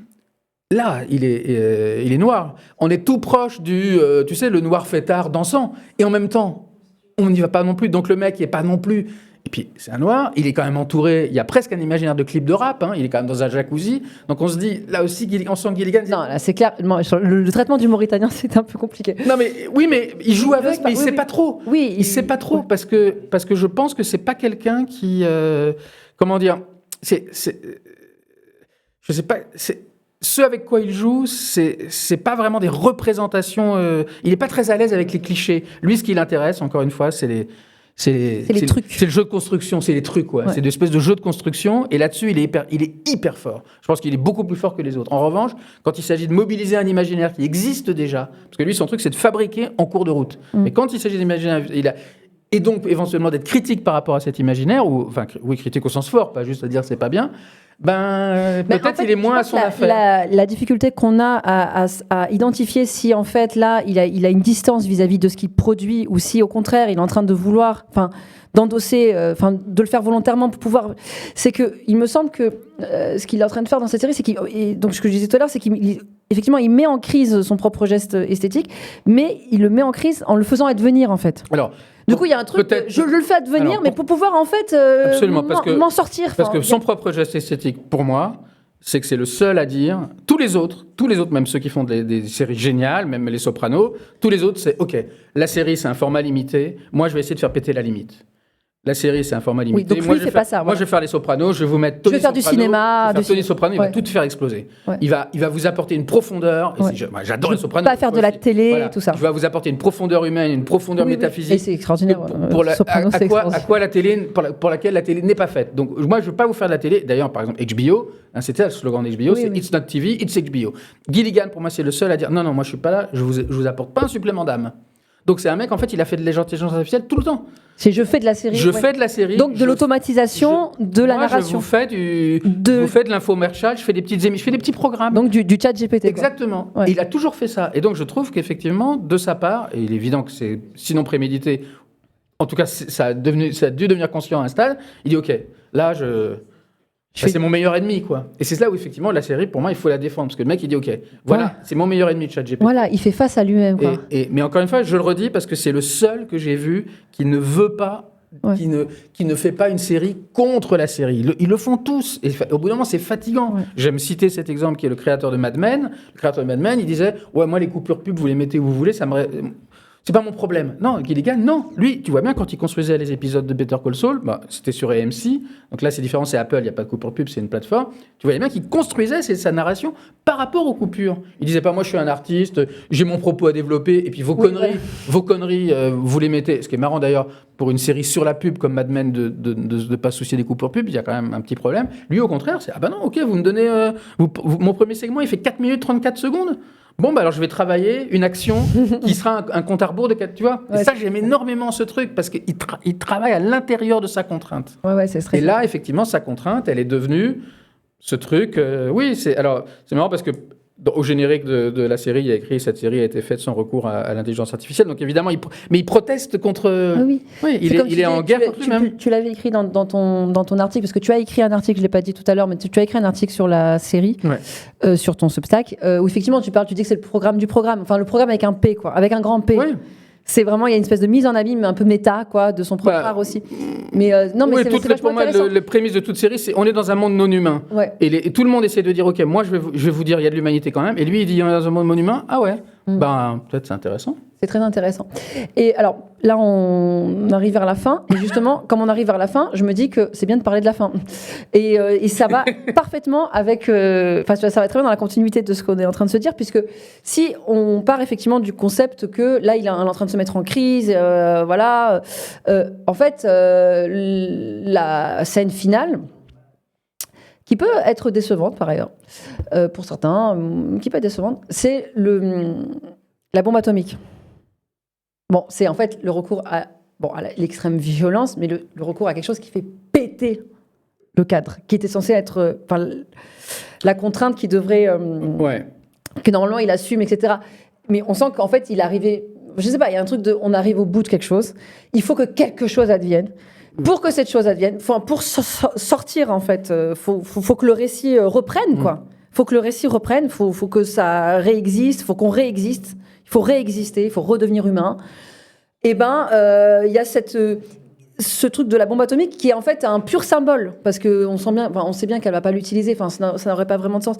Speaker 2: Là, il est noir. On est tout proche du, le noir fêtard dansant. Et en même temps, on n'y va pas non plus. Donc le mec, il n'est pas non plus... Et puis, c'est un noir, il est quand même entouré, il y a presque un imaginaire de clip de rap, hein, il est quand même dans un jacuzzi. Donc on se dit, là aussi, on sent Gilligan...
Speaker 1: Non, là, c'est clair, le traitement du Mauritanien, c'est un peu compliqué.
Speaker 2: Non, mais oui, mais il joue avec, mais il ne sait pas trop.
Speaker 1: Oui,
Speaker 2: il ne sait pas trop, parce que je pense que ce n'est pas quelqu'un qui... comment dire ? Je ne sais pas... Ce avec quoi il joue, c'est pas vraiment des représentations... il n'est pas très à l'aise avec les clichés. Lui, ce qui l'intéresse, encore une fois, c'est C'est
Speaker 1: les trucs.
Speaker 2: C'est le jeu de construction, c'est les trucs, ouais. C'est des espèces de jeux de construction, et là-dessus, il est hyper fort. Je pense qu'il est beaucoup plus fort que les autres. En revanche, quand il s'agit de mobiliser un imaginaire qui existe déjà, parce que lui, son truc, c'est de fabriquer en cours de route. Mais quand il s'agit d'imaginaire, et donc éventuellement d'être critique par rapport à cet imaginaire, oui, critique au sens fort, pas juste à dire c'est pas bien, peut-être en fait, il est moins à son affaire.
Speaker 1: La difficulté qu'on a à identifier si en fait là il a une distance vis-à-vis de ce qu'il produit, ou si au contraire il est en train de vouloir, d'endosser, de le faire volontairement pour pouvoir, c'est que il me semble que ce qu'il est en train de faire dans cette série, donc ce que je disais tout à l'heure, c'est qu'effectivement il met en crise son propre geste esthétique, mais il le met en crise en le faisant advenir en fait.
Speaker 2: Alors,
Speaker 1: du coup, il y a un truc, je le fais advenir, mais pour pouvoir en fait m'en sortir.
Speaker 2: Parce que son propre geste esthétique, pour moi, c'est que c'est le seul à dire. Tous les autres, même ceux qui font des séries géniales, même les Sopranos, tous les autres, c'est OK, la série, c'est un format limité. Moi, je vais essayer de faire péter la limite. La série, c'est un format limité.
Speaker 1: Oui, donc lui, il fait pas ça.
Speaker 2: Moi, je vais faire les Sopranos, je vais vous mettre Tony Soprano.
Speaker 1: Je vais faire du cinéma.
Speaker 2: Tony Soprano, il va tout faire exploser. Ouais. Il va vous apporter une profondeur.
Speaker 1: Ouais.
Speaker 2: J'adore les Sopranos.
Speaker 1: Pas faire de la télé, tout ça.
Speaker 2: Il va vous apporter une profondeur humaine, une profondeur métaphysique. Et
Speaker 1: c'est extraordinaire.
Speaker 2: À quoi la télé, pour laquelle la télé n'est pas faite. Donc, moi, je ne veux pas vous faire de la télé. D'ailleurs, par exemple, HBO, c'était le slogan d'HBO, c'est It's not TV, it's HBO. Gilligan, pour moi, c'est le seul à dire non, moi, je ne suis pas là, je vous apporte pas un supplément d'âme. Donc c'est un mec, en fait, il a fait de l'intelligence artificielle tout le temps.
Speaker 1: Je fais de la série.
Speaker 2: Je fais de la série.
Speaker 1: Donc de l'automatisation de la narration.
Speaker 2: Je vous fais de l'infomercial, je fais des petites émissions, je fais des petits programmes.
Speaker 1: Donc du chat GPT.
Speaker 2: Exactement. Ouais. Et il a toujours fait ça. Et donc je trouve qu'effectivement, de sa part, et il est évident que c'est sinon prémédité, en tout cas ça a dû devenir conscient à un stade, il dit OK, là c'est mon meilleur ennemi, quoi. Et c'est là où, effectivement, la série, pour moi, il faut la défendre. Parce que le mec, il dit, OK, voilà, c'est mon meilleur ennemi, ChatGPT.
Speaker 1: Voilà, il fait face à lui-même, quoi.
Speaker 2: Mais encore une fois, je le redis, parce que c'est le seul que j'ai vu qui ne veut pas, qui ne fait pas une série contre la série. Ils le font tous. Et au bout d'un moment, c'est fatigant. Ouais. J'aime citer cet exemple qui est le créateur de Mad Men. Le créateur de Mad Men, il disait, ouais, moi, les coupures pub, vous les mettez où vous voulez, c'est pas mon problème. Non, Gilligan, non. Lui, tu vois bien, quand il construisait les épisodes de Better Call Saul, c'était sur AMC. Donc là, c'est différent, c'est Apple, il n'y a pas de coupure pub, c'est une plateforme. Tu voyais bien qu'il construisait sa narration par rapport aux coupures. Il disait pas, moi, je suis un artiste, j'ai mon propos à développer, et puis vos conneries, vous les mettez. Ce qui est marrant d'ailleurs, pour une série sur la pub comme Mad Men, de pas se soucier des coupures pub, il y a quand même un petit problème. Lui, au contraire, c'est, non, OK, vous me donnez, mon premier segment, il fait 4 minutes 34 secondes. Bon, alors je vais travailler une action qui sera un compte à rebours de 4, tu vois. Et ça, j'aime énormément ce truc, parce qu'il travaille à l'intérieur de sa contrainte.
Speaker 1: C'est stressant.
Speaker 2: Et là, effectivement, sa contrainte, elle est devenue ce truc. C'est marrant parce que au générique de la série, il y a écrit cette série a été faite sans recours à l'intelligence artificielle. Donc évidemment, il proteste contre.
Speaker 1: Oui.
Speaker 2: Il est en guerre contre lui-même.
Speaker 1: Tu l'avais écrit dans ton article, parce que tu as écrit un article, je l'ai pas dit tout à l'heure, mais tu as écrit un article sur la série, sur ton Substack, où effectivement tu dis que c'est le programme du programme, enfin le programme avec un P, quoi, avec un grand P. Oui. C'est vraiment, il y a une espèce de mise en abîme, un peu méta, quoi, de son propre art aussi. Mais non, mais c'est vachement intéressant.
Speaker 2: Le prémisse de toute série, c'est on est dans un monde non humain. Ouais. Et tout le monde essaie de dire, OK, moi je vais vous dire, il y a de l'humanité quand même. Et lui, il dit, on est dans un monde non humain. Ah ouais. Peut-être c'est intéressant.
Speaker 1: C'est très intéressant. Et alors, là, on arrive vers la fin. Et justement, comme on arrive vers la fin, je me dis que c'est bien de parler de la fin. Et ça va parfaitement avec... ça va très bien dans la continuité de ce qu'on est en train de se dire, puisque si on part effectivement du concept que là, il est en train de se mettre en crise, en fait, la scène finale, qui peut être décevante par ailleurs, pour certains, qui peut être décevante, c'est la bombe atomique. Bon, c'est en fait le recours à l'extrême violence, mais le recours à quelque chose qui fait péter le cadre, qui était censé être la contrainte qui devrait... que normalement il assume, etc. Mais on sent qu'en fait il arrivait... Je sais pas, il y a un truc on arrive au bout de quelque chose, il faut que quelque chose advienne. Pour que cette chose advienne, pour sortir, en fait, faut que le récit reprenne, quoi. Faut que le récit reprenne, faut que ça réexiste, faut qu'on réexiste, il faut réexister, il faut redevenir humain. Et il y a ce truc de la bombe atomique qui est en fait un pur symbole, parce qu'on sait bien qu'elle va pas l'utiliser, ça n'aurait pas vraiment de sens.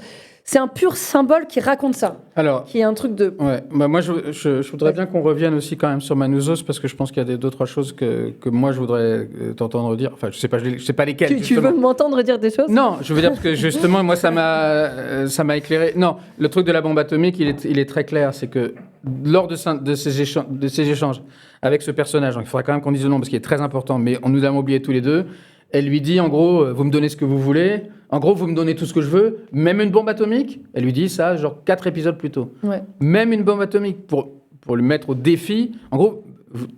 Speaker 1: c'est un pur symbole qui raconte ça.
Speaker 2: Alors,
Speaker 1: qui est un truc de...
Speaker 2: Ouais, bah moi je voudrais bien qu'on revienne aussi quand même sur Manouzos parce que je pense qu'il y a deux, trois choses que moi je voudrais t'entendre dire. Enfin, je sais pas lesquelles.
Speaker 1: Tu veux m'entendre dire des choses ?
Speaker 2: Non, je veux dire parce que justement, moi ça m'a éclairé. Non, le truc de la bombe atomique, il est très clair. C'est que lors de ces échanges avec ce personnage, donc il faudra quand même qu'on dise le nom parce qu'il est très important, mais on nous l'a oublié tous les deux. Elle lui dit en gros, vous me donnez ce que vous voulez. En gros, vous me donnez tout ce que je veux, même une bombe atomique. Elle lui dit ça, genre 4 épisodes plus tôt.
Speaker 1: Ouais.
Speaker 2: Même une bombe atomique pour le mettre au défi. En gros,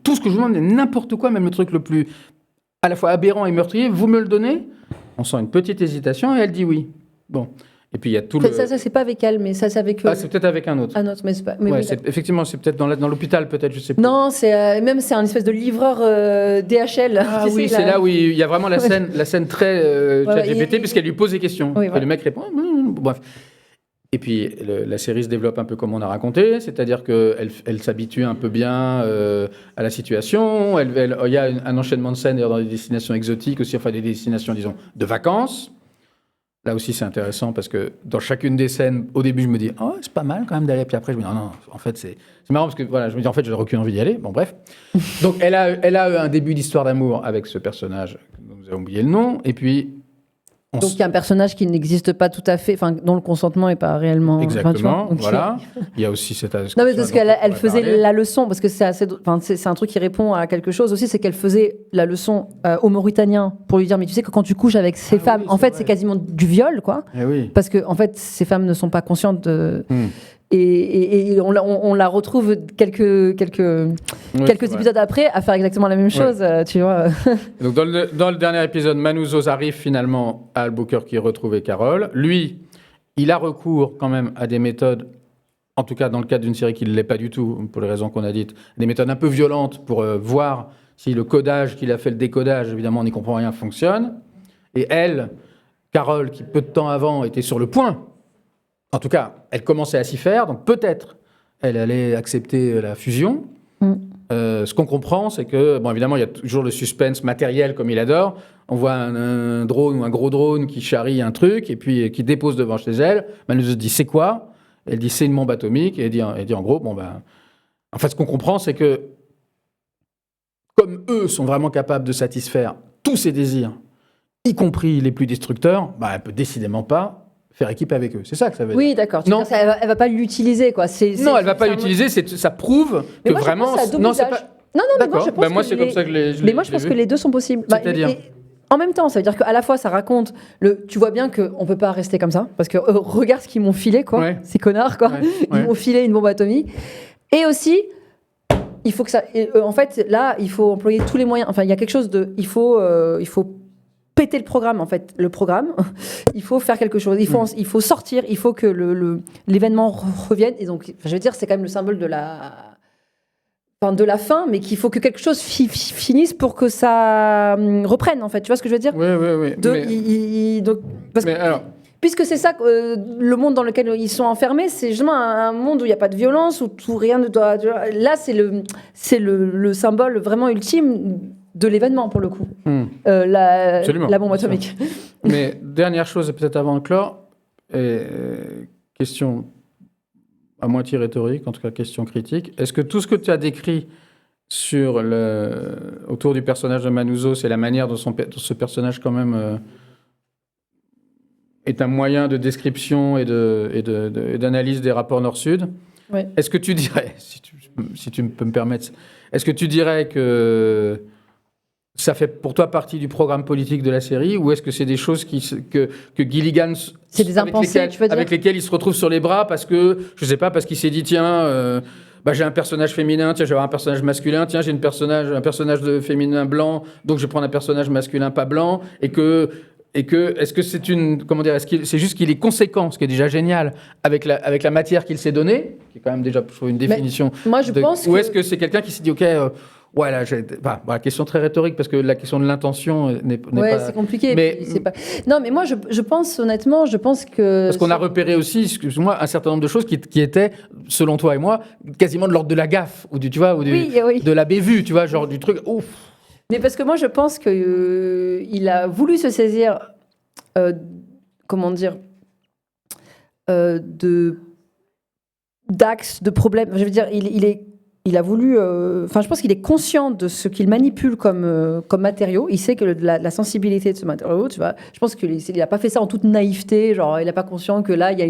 Speaker 2: tout ce que je vous demande, n'importe quoi, même le truc le plus à la fois aberrant et meurtrier, vous me le donnez. On sent une petite hésitation et elle dit oui. Bon. Et puis il y a tout le.
Speaker 1: Ça c'est pas avec elle, mais ça c'est avec.
Speaker 2: Ah, c'est peut-être avec un autre.
Speaker 1: Un autre, mais c'est pas. Mais
Speaker 2: ouais,
Speaker 1: oui,
Speaker 2: effectivement, c'est peut-être dans l'hôpital, peut-être, je sais pas.
Speaker 1: Non, c'est un espèce de livreur DHL.
Speaker 2: Ah oui, c'est là où il y a vraiment la scène très ChatGPT, puisqu'elle lui pose des questions.
Speaker 1: Oui,
Speaker 2: et le mec répond. Bref. Et puis la série se développe un peu comme on a raconté, c'est-à-dire qu'elle s'habitue un peu bien à la situation. Il y a un enchaînement de scènes dans des destinations exotiques aussi, enfin des destinations, disons, de vacances. Là aussi, c'est intéressant parce que dans chacune des scènes, au début, je me dis, oh, c'est pas mal quand même d'aller. Puis après, je me dis, non, en fait, c'est marrant parce que voilà, je me dis, en fait, j'aurais aucune envie d'y aller. Bon, bref. Donc, elle a un début d'histoire d'amour avec ce personnage dont vous avez oublié le nom. Et puis.
Speaker 1: Donc, il y a un personnage qui n'existe pas tout à fait, enfin, dont le consentement n'est pas réellement.
Speaker 2: Exactement, voilà. Il y a aussi cette.
Speaker 1: Non, mais parce qu'elle faisait la leçon, parce que c'est un truc qui répond à quelque chose aussi, c'est qu'elle faisait la leçon aux Mauritaniens pour lui dire, mais tu sais que quand tu couches avec ces femmes, en fait, c'est quasiment du viol, quoi.
Speaker 2: Oui.
Speaker 1: Parce que, en fait, ces femmes ne sont pas conscientes de. Et on la retrouve quelques épisodes après à faire exactement la même chose, tu vois.
Speaker 2: Donc dans le dernier épisode, Manouzos arrive finalement à Albuquerque qui retrouve Carole. Lui, il a recours quand même à des méthodes, en tout cas dans le cadre d'une série qui ne l'est pas du tout, pour les raisons qu'on a dites, des méthodes un peu violentes pour voir si le codage qu'il a fait, le décodage, évidemment on n'y comprend rien, fonctionne. Et elle, Carole, qui peu de temps avant était sur le point, en tout cas, elle commençait à s'y faire, donc peut-être elle allait accepter la fusion. Ce qu'on comprend, c'est que, bon, évidemment, il y a toujours le suspense matériel comme il adore. On voit un drone ou un gros drone qui charrie un truc et puis qui dépose devant chez elle. Manouzos dit c'est quoi ? Elle dit c'est une bombe atomique et elle dit en gros, bon ben, en fait, ce qu'on comprend, c'est que comme eux sont vraiment capables de satisfaire tous ses désirs, y compris les plus destructeurs, bah, elle peut décidément pas faire équipe avec eux. C'est ça que ça veut dire.
Speaker 1: Oui, d'accord. Non, elle va pas l'utiliser, quoi.
Speaker 2: Non, elle va pas l'utiliser. Ça prouve que
Speaker 1: moi,
Speaker 2: vraiment.
Speaker 1: Non, c'est pas. Non, mais moi, je pense
Speaker 2: moi, c'est comme ça que
Speaker 1: mais moi, je pense que les deux sont possibles.
Speaker 2: C'est-à-dire.
Speaker 1: En même temps, ça veut dire qu'à la fois, ça raconte. Tu vois bien qu'on peut pas rester comme ça, parce que regarde ce qu'ils m'ont filé, quoi. Ouais. Ces connards, quoi. Ils m'ont filé une bombe atomique. Et aussi, il faut que ça. En fait, là, il faut employer tous les moyens. Enfin, il y a quelque chose de. Il faut péter le programme, en fait. Le programme, il faut faire quelque chose. Il faut sortir, il faut que l'événement revienne. Et donc, je veux dire, c'est quand même le symbole de la fin, mais qu'il faut que quelque chose finisse pour que ça reprenne, en fait. Tu vois ce que je veux dire ?
Speaker 2: Oui.
Speaker 1: Puisque c'est ça, le monde dans lequel ils sont enfermés, c'est justement un monde où il n'y a pas de violence, où rien ne doit... Là, c'est le symbole vraiment ultime de l'événement, pour le coup. La bombe atomique.
Speaker 2: Mais dernière chose, peut-être avant de clore, question à moitié rhétorique, en tout cas question critique. Est-ce que tout ce que tu as décrit autour du personnage de Manouzos et la manière dont ce personnage quand même est un moyen de description et d'analyse des rapports Nord-Sud, est-ce que tu dirais, si tu peux me permettre, est-ce que tu dirais que ça fait pour toi partie du programme politique de la série, ou est-ce que c'est des choses que Gilligan,
Speaker 1: c'est des impensés, tu veux dire,
Speaker 2: avec lesquelles il se retrouve sur les bras parce que, je sais pas, parce qu'il s'est dit tiens, j'ai un personnage féminin, tiens, je vais avoir un personnage masculin, tiens, j'ai un personnage de féminin blanc, donc je vais prendre un personnage masculin pas blanc, et que est-ce que c'est est-ce que c'est juste qu'il est conséquent, ce qui est déjà génial, avec la matière qu'il s'est donnée, qui est quand même déjà, je trouve, une définition.
Speaker 1: Mais moi, je pense
Speaker 2: ou est-ce que c'est quelqu'un qui s'est dit ok. Ouais, question très rhétorique, parce que la question de l'intention n'est pas...
Speaker 1: Ouais, c'est compliqué. Mais... Non, mais moi, je pense, honnêtement, que...
Speaker 2: Parce qu'on a repéré aussi, excuse-moi, un certain nombre de choses qui étaient, selon toi et moi, quasiment de l'ordre de la gaffe, ou de la bévue, tu vois, genre du truc... Ouf.
Speaker 1: Mais parce que moi, je pense qu'il a voulu se saisir... comment dire ? d'axes, de problèmes. Je veux dire, il a voulu. Enfin, je pense qu'il est conscient de ce qu'il manipule comme matériau. Il sait que la sensibilité de ce matériau, tu vois. Je pense qu'il n'a pas fait ça en toute naïveté. Genre, il n'est pas conscient que là, il y a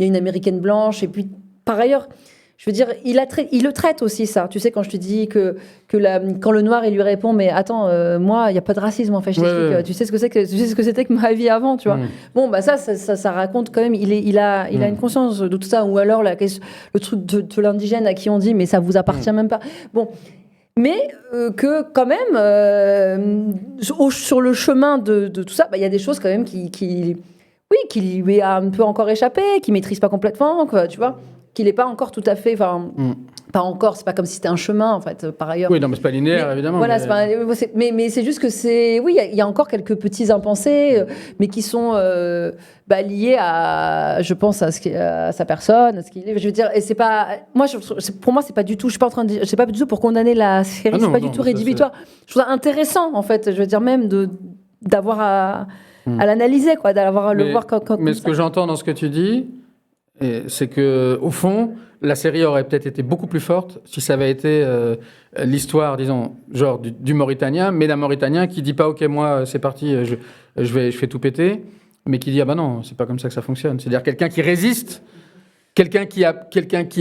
Speaker 1: une américaine blanche. Et puis, par ailleurs, je veux dire, il le traite aussi, ça. Tu sais, quand je te dis quand le noir, il lui répond, mais attends, moi, il n'y a pas de racisme, en fait. Tu sais ce que c'était que ma vie avant, tu vois. Bon, bah ça raconte quand même, il a une conscience de tout ça. Ou alors, le truc de l'indigène à qui on dit, mais ça vous appartient même pas. Bon. Mais que quand même, sur le chemin de tout ça, il y a des choses quand même qui lui a un peu encore échappé, qu'il maîtrise pas complètement, quoi, tu vois. Qu'il n'est pas encore tout à fait, pas encore, c'est pas comme si c'était un chemin en fait, par ailleurs.
Speaker 2: Oui, non, mais c'est pas linéaire, évidemment.
Speaker 1: Voilà, mais c'est juste que il y a encore quelques petits impensés, mais qui sont liés à, je pense, à sa personne, à ce qu'il est. Je veux dire, et c'est pas, pour moi, c'est pas du tout, je suis pas en train de, c'est pas du tout pour condamner la série, c'est pas du tout rédhibitoire. Je trouve ça intéressant en fait, je veux dire même d'avoir à l'analyser, quoi, d'avoir à le voir comme
Speaker 2: mais ce que j'entends dans ce que tu dis, c'est que au fond, la série aurait peut-être été beaucoup plus forte si ça avait été l'histoire, disons, genre du Mauritanien, mais d'un Mauritanien qui dit pas ok, moi c'est parti, je fais tout péter, mais qui dit ah bah non, c'est pas comme ça que ça fonctionne. C'est-à-dire quelqu'un qui résiste, quelqu'un qui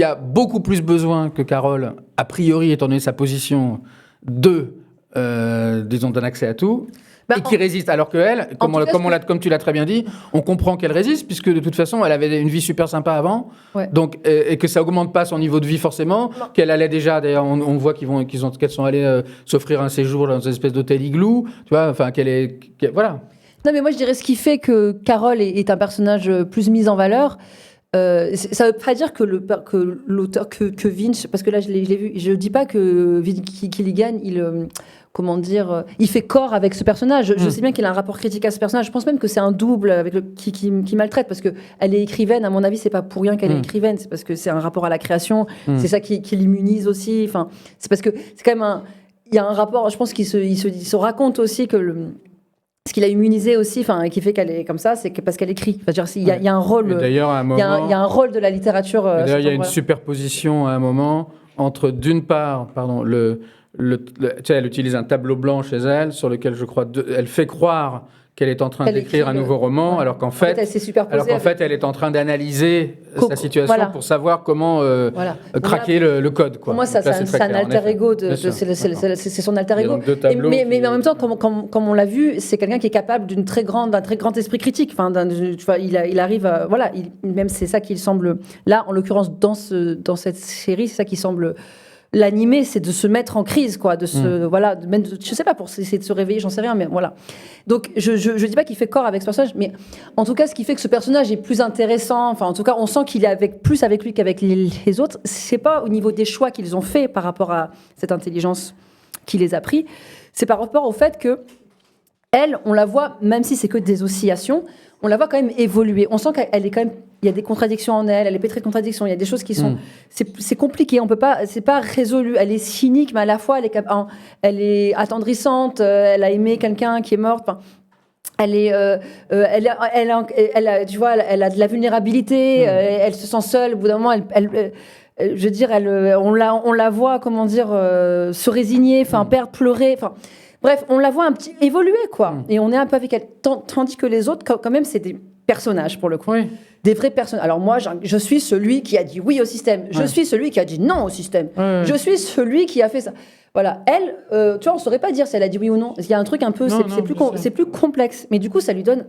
Speaker 2: a beaucoup plus besoin que Carole, a priori étant donné sa position disons d'un accès à tout. Et qui résiste, alors qu'elle, comme tu l'as très bien dit, on comprend qu'elle résiste, puisque de toute façon, elle avait une vie super sympa avant, donc, et que ça augmente pas son niveau de vie forcément, qu'elle allait déjà, d'ailleurs, on voit qu'elles sont allées s'offrir un séjour dans une espèce d'hôtel igloo, tu vois, enfin, voilà.
Speaker 1: Non, mais moi, je dirais ce qui fait que Carole est un personnage plus mis en valeur. Ça veut pas dire que l'auteur, que Vince, parce que là, je l'ai vu, je dis pas que Vince Gilligan, il fait corps avec ce personnage. Je sais bien qu'il a un rapport critique à ce personnage. Je pense même que c'est un double qui maltraite, parce que elle est écrivaine. À mon avis, c'est pas pour rien qu'elle est écrivaine. C'est parce que c'est un rapport à la création. C'est ça qui l'immunise aussi. Enfin, c'est parce que c'est quand même il y a un rapport. Je pense qu'il se raconte aussi que ce qu'il a immunisé aussi, enfin, qui fait qu'elle est comme ça, c'est parce qu'elle écrit. Enfin, il y a un rôle.
Speaker 2: D'ailleurs, à un moment,
Speaker 1: il y a un rôle de la littérature.
Speaker 2: D'ailleurs, il y a une superposition à un moment entre, d'une part, elle utilise un tableau blanc chez elle, sur lequel je crois, elle fait croire qu'elle est en train d'écrire un nouveau roman, alors qu'en fait, elle est en train d'analyser sa situation pour savoir comment craquer le code. Quoi.
Speaker 1: Pour moi, c'est un alter ego. C'est son alter ego. Mais en même temps, comme on l'a vu, c'est quelqu'un qui est capable d'un très grand esprit critique. Enfin, il arrive à, même c'est ça qui semble, là, en l'occurrence, dans cette série, c'est ça qui semble l'animer, c'est de se mettre en crise, quoi, je sais pas, pour essayer de se réveiller, j'en sais rien, mais voilà. Donc, je dis pas qu'il fait corps avec ce personnage, mais en tout cas, ce qui fait que ce personnage est plus intéressant, enfin, en tout cas, on sent qu'il est plus avec lui qu'avec les autres, c'est pas au niveau des choix qu'ils ont fait par rapport à cette intelligence qui les a pris, c'est par rapport au fait que elle, on la voit, même si c'est que des oscillations, on la voit quand même évoluer. On sent qu'elle est quand même, il y a des contradictions en elle, elle est pétrie de contradictions, il y a des choses qui sont, c'est compliqué, on peut pas, c'est pas résolu. Elle est cynique, mais à la fois elle est attendrissante, elle a aimé quelqu'un qui est mort. Enfin, elle a de la vulnérabilité, elle se sent seule. Au bout d'un moment, on la voit, se résigner, enfin, perdre, pleurer, enfin. Bref, on la voit un petit évoluer, quoi. Et on est un peu avec elle. Tandis que les autres, quand même, c'est des personnages, pour le coup. Oui. Des vrais personnages. Alors moi, je suis celui qui a dit oui au système. Je suis celui qui a dit non au système. Je suis celui qui a fait ça. Voilà. Elle, tu vois, on ne saurait pas dire si elle a dit oui ou non. Il y a un truc un peu... C'est plus complexe. Mais du coup, ça lui donne...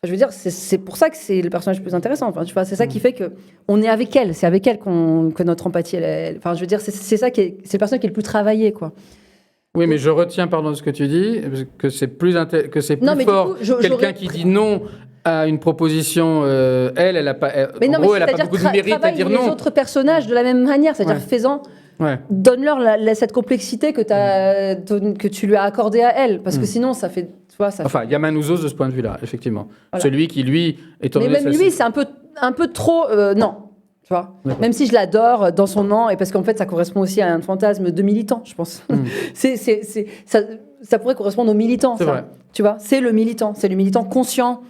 Speaker 1: Je veux dire, c'est pour ça que c'est le personnage le plus intéressant. Enfin, tu vois, c'est ça qui fait qu'on est avec elle. C'est avec elle que notre empathie... Enfin, je veux dire, c'est le personnage qui est le plus travaillé, quoi.
Speaker 2: Oui, mais je retiens, pardon, ce que tu dis, que c'est plus fort quelqu'un qui dit non à une proposition. Elle a pas. Elle a pas beaucoup de mérite à dire non.
Speaker 1: Les autres personnages de la même manière, c'est-à-dire donne-leur cette complexité que tu lui as accordée à elle, parce que sinon ça fait.
Speaker 2: Enfin, il y a Manouzos de ce point de vue-là, effectivement. Voilà. Celui qui lui est.
Speaker 1: Mais même lui, c'est un peu trop. Non. Tu vois, même si je l'adore dans son nom, et parce qu'en fait, ça correspond aussi à un fantasme de militant, je pense. Ça pourrait correspondre aux militants, ça. Vrai. Tu vois, c'est le militant conscient,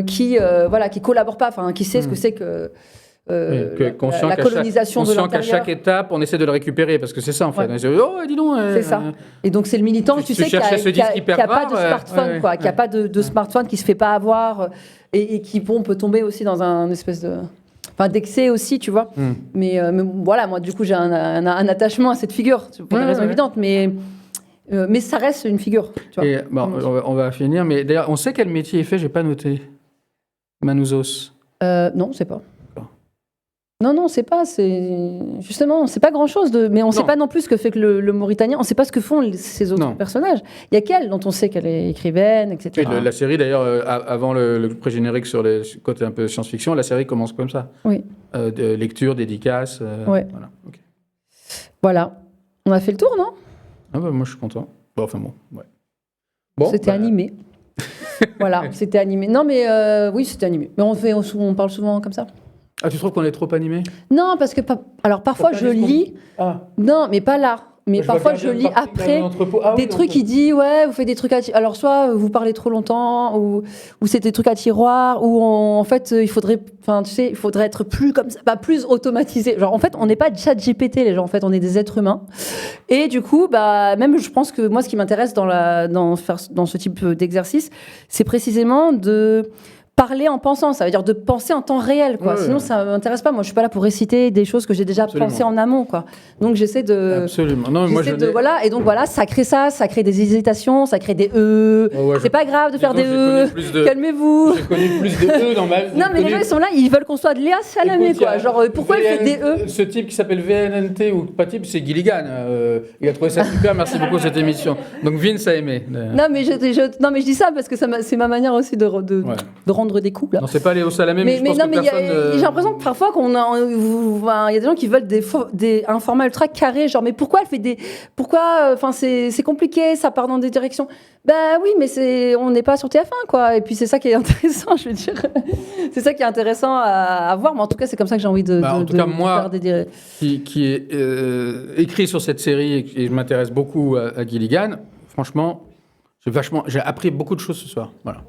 Speaker 1: qui collabore pas, enfin qui sait ce que c'est que la colonisation de
Speaker 2: conscient
Speaker 1: l'intérieur.
Speaker 2: qu'à chaque étape, on essaie de le récupérer, parce que c'est ça, en fait. Oh, dis donc.
Speaker 1: C'est ça. Et donc, c'est le militant, tu sais, qui a pas de smartphone, qui a pas de smartphone, qui se fait pas avoir, et qui peut tomber aussi dans un espèce de... Enfin, d'excès aussi, tu vois. Mais voilà, moi, du coup, j'ai un attachement à cette figure, pour des raisons évidentes, mais ça reste une figure, tu vois.
Speaker 2: Et, bon, on va finir, mais d'ailleurs, on sait quel métier il fait, j'ai pas noté. Manouzos.
Speaker 1: Non, c'est pas. Non, c'est pas. Justement, c'est pas grand-chose. Mais on sait pas non plus ce que fait que le Mauritanien. On sait pas ce que font ces autres personnages. Il y a qu'elle dont on sait qu'elle est écrivaine, etc.
Speaker 2: Et la série, d'ailleurs, avant le pré-générique sur le côté un peu science-fiction, la série commence comme ça.
Speaker 1: Oui.
Speaker 2: De lecture, dédicace.
Speaker 1: Ouais.
Speaker 2: Voilà. Okay.
Speaker 1: Voilà. On a fait le tour, non ?
Speaker 2: Ah bah, moi, je suis content. Bon, enfin bon, ouais.
Speaker 1: C'était animé. Voilà, c'était animé. Non, mais oui, c'était animé. Mais on parle souvent comme ça.
Speaker 2: Ah, tu trouves qu'on est trop animé ?
Speaker 1: Non, parce que alors parfois je lis. Non, mais pas là. Mais parfois je lis après des trucs qui disent ouais, vous faites des trucs alors soit vous parlez trop longtemps ou c'est des trucs à tiroir ou en fait il faudrait être plus comme ça, pas plus automatisé. Genre en fait, on n'est pas ChatGPT les gens, en fait, on est des êtres humains. Et du coup, même je pense que moi ce qui m'intéresse dans ce type d'exercice, c'est précisément de parler en pensant, ça veut dire de penser en temps réel, quoi. Sinon, ça m'intéresse pas. Moi, je suis pas là pour réciter des choses que j'ai déjà pensées en amont, quoi. Donc, j'essaie de.
Speaker 2: Absolument. Non, moi,
Speaker 1: voilà. Et donc, voilà, ça crée des hésitations, ça crée des c'est pas grave de faire des Calmez-vous.
Speaker 2: J'ai connu plus de dans ma vie.
Speaker 1: Non, mais les gens, ils sont là, ils veulent qu'on soit de Léa Salamé, quoi. Genre, pourquoi elle fait des
Speaker 2: Ce type qui s'appelle VNNT, ou pas type, c'est Gilligan. Il a trouvé ça super. Merci beaucoup, cette émission. Donc, Vince a aimé.
Speaker 1: Non, mais je dis ça parce que c'est ma manière aussi de rendre des coups là.
Speaker 2: Non, c'est pas Léo Salamé, mais je pense que personne...
Speaker 1: J'ai l'impression que parfois il y a des gens qui veulent un format ultra carré, genre mais pourquoi elle fait c'est compliqué, ça part dans des directions. Bah oui, mais on n'est pas sur TF1 quoi. Et puis c'est ça qui est intéressant, je veux dire. C'est ça qui est intéressant à voir, mais en tout cas c'est comme ça que j'ai envie de
Speaker 2: en tout cas, moi,
Speaker 1: faire des
Speaker 2: qui est écrit sur cette série et je m'intéresse beaucoup à Gilligan, franchement, j'ai appris beaucoup de choses ce soir. Voilà.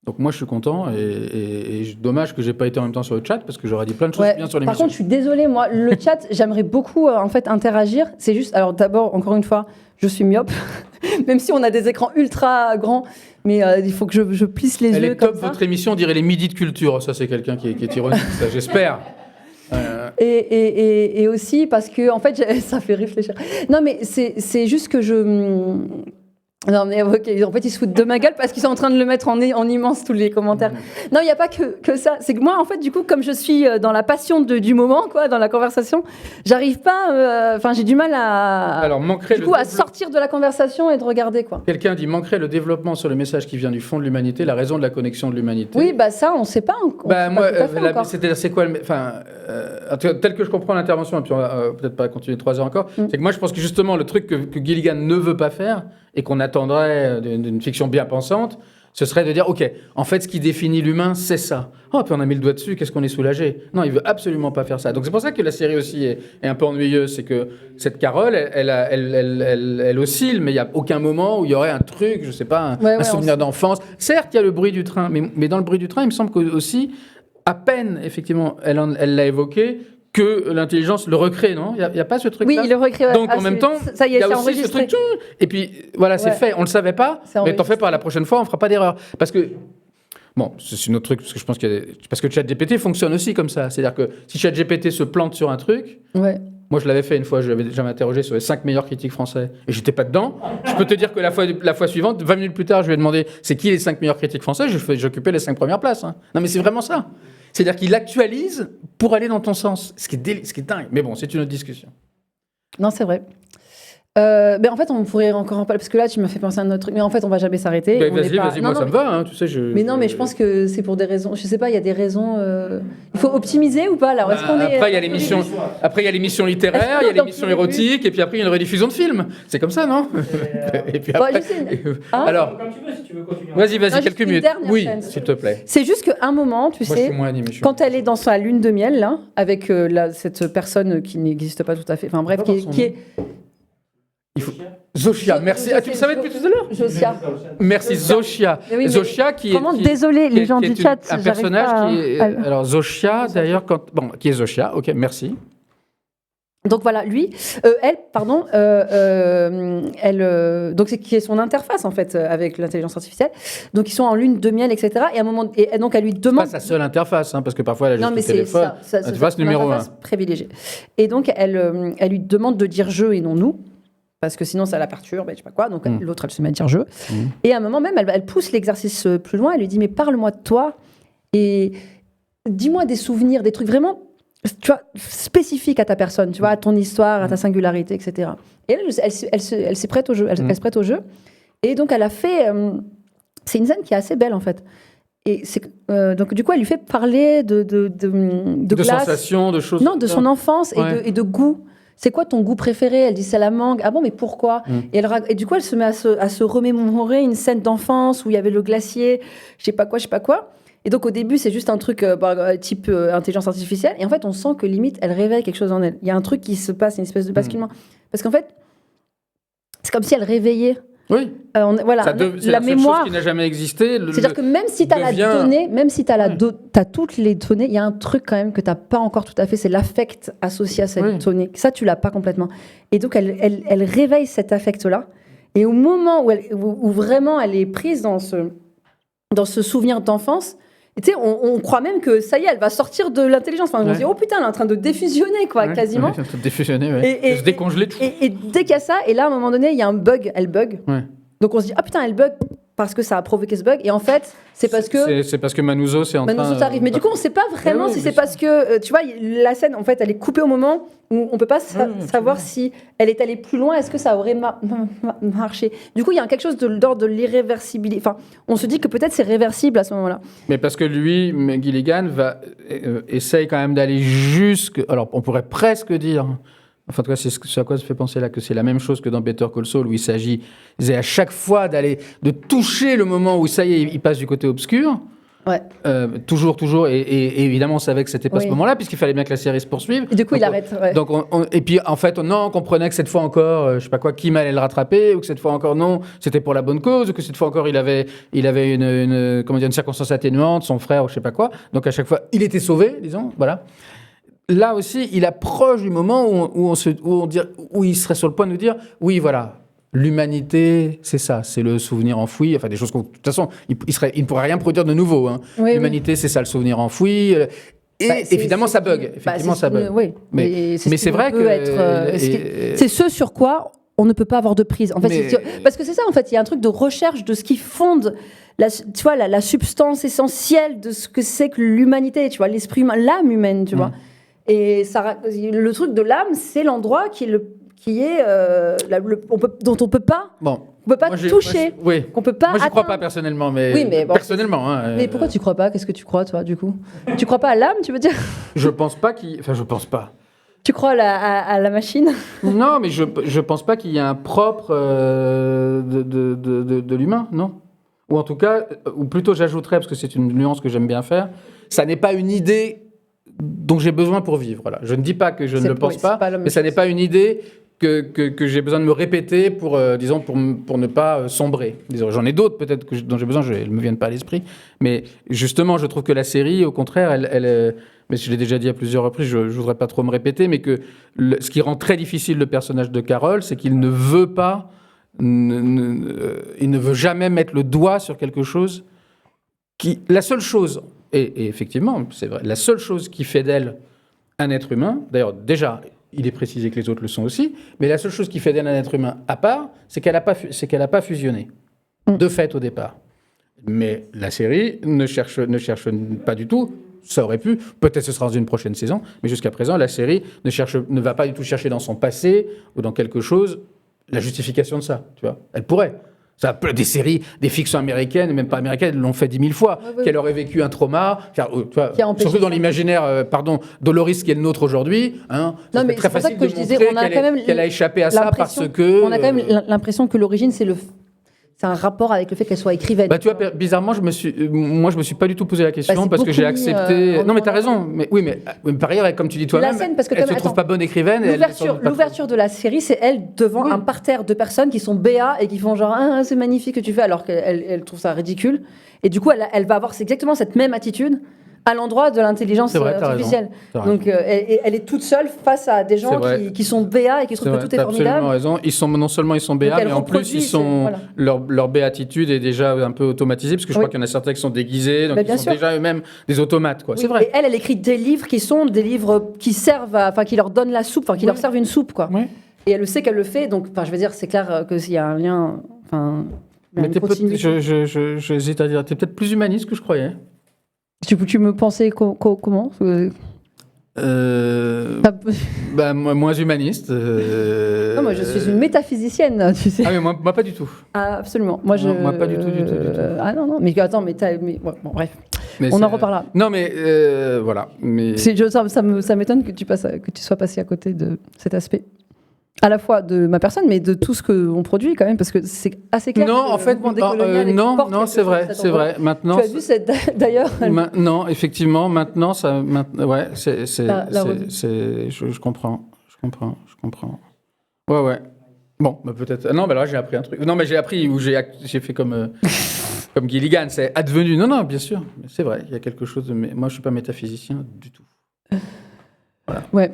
Speaker 2: Donc moi je suis content et dommage que j'ai pas été en même temps sur le chat parce que j'aurais dit plein de choses bien sur l'émission.
Speaker 1: Par contre je suis désolée, moi le chat j'aimerais beaucoup en fait interagir. C'est juste, alors d'abord encore une fois je suis myope, même si on a des écrans ultra grands, mais il faut que je plisse les yeux.
Speaker 2: Elle est top votre émission, on dirait les midis de culture. Ça c'est quelqu'un qui est ironique, ça j'espère.
Speaker 1: Et aussi parce que en fait ça fait réfléchir. Non mais c'est juste que non mais ok, en fait ils se foutent de ma gueule parce qu'ils sont en train de le mettre en immense tous les commentaires. Non, il n'y a pas que ça. C'est que moi en fait du coup comme je suis dans la passion du moment quoi, dans la conversation, j'arrive pas. J'ai du mal à sortir de la conversation et de regarder quoi.
Speaker 2: Quelqu'un dit manquerait le développement sur le message qui vient du fond de l'humanité, la raison de la connexion de l'humanité.
Speaker 1: Oui ça on sait pas.
Speaker 2: C'est quoi tel que je comprends l'intervention et puis on va peut-être pas continuer 3 heures encore. C'est que moi je pense que justement le truc que Gilligan ne veut pas faire et qu'on attendrait d'une fiction bien pensante, ce serait de dire, OK, en fait, ce qui définit l'humain, c'est ça. Oh, puis on a mis le doigt dessus, qu'est-ce qu'on est soulagé. Non, il veut absolument pas faire ça. Donc c'est pour ça que la série aussi est un peu ennuyeuse, c'est que cette Carole, elle oscille, mais il n'y a aucun moment où il y aurait un truc, je sais pas, un souvenir d'enfance. Certes, il y a le bruit du train, mais dans le bruit du train, il me semble qu'aussi, à peine, effectivement, elle l'a évoqué, que l'intelligence le recrée, non ? Il n'y a pas ce truc-là ?
Speaker 1: Oui, il le recrée.
Speaker 2: Donc en même temps, il y a aussi ce truc. Et puis voilà, c'est fait. On ne le savait pas, mais t'en fais pas. La prochaine fois, on ne fera pas d'erreur. Parce que, bon, c'est un autre truc, parce que je pense parce que ChatGPT fonctionne aussi comme ça. C'est-à-dire que si ChatGPT se plante sur un truc, moi je l'avais fait une fois, je l'avais déjà interrogé sur les 5 meilleurs critiques français, et j'étais pas dedans. Je peux te dire que la fois suivante, 20 minutes plus tard, je lui ai demandé c'est qui les 5 meilleurs critiques français, j'occupais les 5 premières places. Hein. Non mais c'est vraiment ça. C'est-à-dire qu'il actualise pour aller dans ton sens, ce qui est dingue. Mais bon, c'est une autre discussion.
Speaker 1: Non, c'est vrai. Mais en fait, on pourrait encore en parler, parce que là, tu m'as fait penser à un autre truc. Mais en fait, on va jamais s'arrêter.
Speaker 2: Vas-y, moi, ça me va, hein, tu sais.
Speaker 1: Mais non, mais je pense que c'est pour des raisons. Je sais pas, il y a des raisons. Il faut optimiser ou pas là ?
Speaker 2: Après, il y a l'émission. Après, il y a l'émission littéraire, il y a l'émission érotique, et puis après, il y a une rediffusion de films. C'est comme ça, non ? Et puis après. Alors,
Speaker 3: quand tu veux, si tu veux continuer.
Speaker 2: Vas-y, quelques minutes. Oui, s'il te plaît.
Speaker 1: C'est juste qu'à un moment, tu sais, quand elle est dans sa lune de miel là, avec cette personne qui n'existe pas tout à fait. Enfin bref, qui est
Speaker 2: Zoshia, merci. Tu le savais depuis tout à l'heure?
Speaker 1: Zoshia.
Speaker 2: Merci, Zoshia.
Speaker 1: Oui,
Speaker 2: Zoshia qui
Speaker 1: vraiment,
Speaker 2: est...
Speaker 1: désolé, les gens du chat.
Speaker 2: Un personnage qui est... Alors, Zoshia, d'ailleurs, qui est Zoshia, ok, merci.
Speaker 1: Donc voilà, lui, donc c'est qui est son interface en fait avec l'intelligence artificielle. Donc ils sont en lune de miel, etc. Et à un moment, et donc elle lui demande.
Speaker 2: C'est pas sa seule interface, parce que parfois elle a juste le téléphone.
Speaker 1: C'est
Speaker 2: interface numéro 1.
Speaker 1: Privilégiée. Et donc elle lui demande de dire je et non nous. Parce que sinon ça la perturbe, et je sais pas quoi. Donc l'autre elle se met à dire je. Et à un moment même, elle pousse l'exercice plus loin. Elle lui dit mais parle-moi de toi et dis-moi des souvenirs, des trucs vraiment. Tu vois, spécifique à ta personne, tu vois, à ton histoire, à ta singularité, etc. Et elle s'y prête au jeu, elle se prête au jeu. Et donc, elle a fait... c'est une scène qui est assez belle, en fait. Et donc, du coup, elle lui fait parler de glace,
Speaker 2: sensations, de choses...
Speaker 1: Non, de son enfance et de goût. C'est quoi ton goût préféré? Elle dit c'est la mangue. Ah bon, mais pourquoi? Et du coup, elle se met à se remémorer une scène d'enfance où il y avait le glacier, je sais pas quoi. Et donc, au début, c'est juste un truc type intelligence artificielle. Et en fait, on sent que limite, elle réveille quelque chose en elle. Il y a un truc qui se passe, une espèce de basculement. Parce qu'en fait, c'est comme si elle réveillait.
Speaker 2: Oui.
Speaker 1: Voilà,
Speaker 2: c'est
Speaker 1: la mémoire.
Speaker 2: Chose qui n'a jamais existé.
Speaker 1: C'est-à-dire que même si tu as la donnée, même si tu as toutes les données, il y a un truc quand même que tu n'as pas encore tout à fait, c'est l'affect associé à cette donnée. Ça, tu l'as pas complètement. Et donc, elle réveille cet affect-là. Et au moment où vraiment elle est prise dans ce souvenir d'enfance, tu sais, on croit même que ça y est, elle va sortir de l'intelligence. Enfin, on se dit, oh putain, elle est en train de défusionner, quoi, quasiment.
Speaker 2: Elle est en train de défusionner, de se décongeler tout.
Speaker 1: Et dès qu'il y a ça, et là, à un moment donné, il y a un bug, elle bug. Ouais. Donc on se dit, ah putain, elle bug parce que ça a provoqué ce bug. Et en fait, c'est parce que.
Speaker 2: C'est parce que Manouzo, c'est en train.
Speaker 1: Manouzo arrive. Mais du coup, on ne sait pas vraiment si c'est parce que. Tu vois, la scène, en fait, elle est coupée au moment où on ne peut pas savoir si elle est allée plus loin. Est-ce que ça aurait marché? Du coup, il y a quelque chose de l'ordre de l'irréversibilité. Enfin, on se dit que peut-être c'est réversible à ce moment-là.
Speaker 2: Mais parce que lui, Gilligan, essaye quand même d'aller jusque. Alors, on pourrait presque dire. Enfin, en tout cas, c'est ce à quoi ça fait penser là, que c'est la même chose que dans Better Call Saul, où il s'agit à chaque fois de toucher le moment où ça y est, il passe du côté obscur.
Speaker 1: Ouais.
Speaker 2: Toujours, et évidemment, on savait que c'était pas ce moment-là, puisqu'il fallait bien que la série se poursuive.
Speaker 1: Et du coup, il arrête. Ouais.
Speaker 2: Donc, et puis, en fait, on comprenait que cette fois encore, je sais pas quoi, Kim allait le rattraper, ou que cette fois encore, non, c'était pour la bonne cause, ou que cette fois encore, il avait une circonstance atténuante, son frère, ou je sais pas quoi. Donc, à chaque fois, il était sauvé, disons, voilà. Là aussi, il approche du moment où il serait sur le point de nous dire, oui, voilà, l'humanité, c'est ça, c'est le souvenir enfoui, enfin des choses que, de toute façon, il ne pourrait rien produire de nouveau. Hein. Oui, l'humanité, c'est ça, le souvenir enfoui. Et évidemment, ça bug. Effectivement, ça bug.
Speaker 1: Oui,
Speaker 2: mais c'est vrai que...
Speaker 1: c'est ce sur quoi on ne peut pas avoir de prise. En fait, parce que c'est ça, en fait, il y a un truc de recherche de ce qui fonde... tu vois, la substance essentielle de ce que c'est que l'humanité, tu vois, l'esprit humain, l'âme humaine, tu vois. Et le truc de l'âme, c'est l'endroit dont on peut pas, toucher, qu'on peut pas.
Speaker 2: Moi, j'y crois pas personnellement, mais personnellement. Hein,
Speaker 1: mais pourquoi tu crois pas? Qu'est-ce que tu crois, toi, du coup? Tu crois pas à l'âme, tu veux dire?
Speaker 2: Je pense pas je pense pas.
Speaker 1: Tu crois à la machine?
Speaker 2: Non, mais je pense pas qu'il y ait un propre de l'humain, non. Ou en tout cas, ou plutôt j'ajouterais, parce que c'est une nuance que j'aime bien faire, ça n'est pas une idée dont j'ai besoin pour vivre. Voilà. Je ne dis pas que je ne le pense pas, mais ça n'est pas une idée que j'ai besoin de me répéter pour ne pas sombrer. Disons, j'en ai d'autres peut-être dont j'ai besoin, elles ne me viennent pas à l'esprit. Mais justement, je trouve que la série, au contraire, mais je l'ai déjà dit à plusieurs reprises, je ne voudrais pas trop me répéter, mais que ce qui rend très difficile le personnage de Carol, c'est qu'il ne veut pas, il ne veut jamais mettre le doigt sur quelque chose la seule chose... Et effectivement, c'est vrai, la seule chose qui fait d'elle un être humain, d'ailleurs déjà, il est précisé que les autres le sont aussi, mais la seule chose qui fait d'elle un être humain à part, c'est qu'elle n'a pas fusionné, de fait au départ. Mais la série ne cherche pas du tout, ça aurait pu, peut-être ce sera dans une prochaine saison, mais jusqu'à présent, la série ne va pas du tout chercher dans son passé ou dans quelque chose la justification de ça, tu vois. Elle pourrait. Ça, des séries, des fictions américaines, et même pas américaines, l'ont fait 10 000 fois. Oui. Qu'elle aurait vécu un trauma, tu vois, surtout dans l'imaginaire, Dolores qui est le nôtre aujourd'hui. Hein,
Speaker 1: non, mais
Speaker 2: très facile de
Speaker 1: montrer
Speaker 2: qu'elle a échappé à ça parce que...
Speaker 1: On a quand même l'impression que l'origine, c'est c'est un rapport avec le fait qu'elle soit écrivaine.
Speaker 2: Bah, tu vois, bizarrement, je me suis pas du tout posé la question
Speaker 1: c'est
Speaker 2: parce que j'ai
Speaker 1: beaucoup mis,
Speaker 2: accepté. Non, mais t'as raison. Mais par ailleurs, comme tu dis toi-même,
Speaker 1: La scène, parce que
Speaker 2: elle se trouve pas bonne écrivaine. et elle est sans doute pas
Speaker 1: l'ouverture de la série, c'est elle devant un parterre de personnes qui sont béats et qui font genre ah, c'est magnifique que tu fais, alors qu'elle trouve ça ridicule. Et du coup, elle va avoir exactement cette même attitude à l'endroit de l'intelligence artificielle. Donc elle est toute seule face à des gens qui sont béats et qui trouvent que tout est formidable.
Speaker 2: Absolument raison. Non seulement ils sont béats, mais en plus leur béatitude est déjà un peu automatisée, parce que je crois qu'il y en a certains qui sont déguisés, donc ils sont déjà eux-mêmes des automates. Quoi. C'est vrai.
Speaker 1: Et elle écrit des livres qui sont des livres qui servent, qui leur donnent la soupe, qui leur servent une soupe, quoi. Oui. Et elle sait qu'elle le fait, donc je veux dire, c'est clair que s'il y a un lien,
Speaker 2: mais j'hésite à dire, t'es peut-être plus humaniste que je croyais.
Speaker 1: Tu me pensais comment
Speaker 2: moins humaniste.
Speaker 1: Non, moi je suis une métaphysicienne, tu sais.
Speaker 2: Ah mais moi pas du tout.
Speaker 1: Ah, absolument. Moi pas du tout. Ah non. Mais attends, bon, bref. On en reparlera.
Speaker 2: Non mais voilà. Mais
Speaker 1: ça m'étonne que tu sois passé à côté de cet aspect. À la fois de ma personne, mais de tout ce qu'on produit quand même, parce que c'est assez clair.
Speaker 2: Non, en fait, non, c'est vrai. Maintenant,
Speaker 1: tu as vu d'ailleurs.
Speaker 2: Non, effectivement, maintenant, ouais, je comprends. Ouais. Bon, bah peut-être. Non, bah là, j'ai appris un truc. Non, mais j'ai appris ou j'ai fait comme Gilligan, c'est advenu. Non, bien sûr, c'est vrai. Il y a quelque chose de. Moi, je suis pas métaphysicien du tout. Voilà.
Speaker 1: Ouais.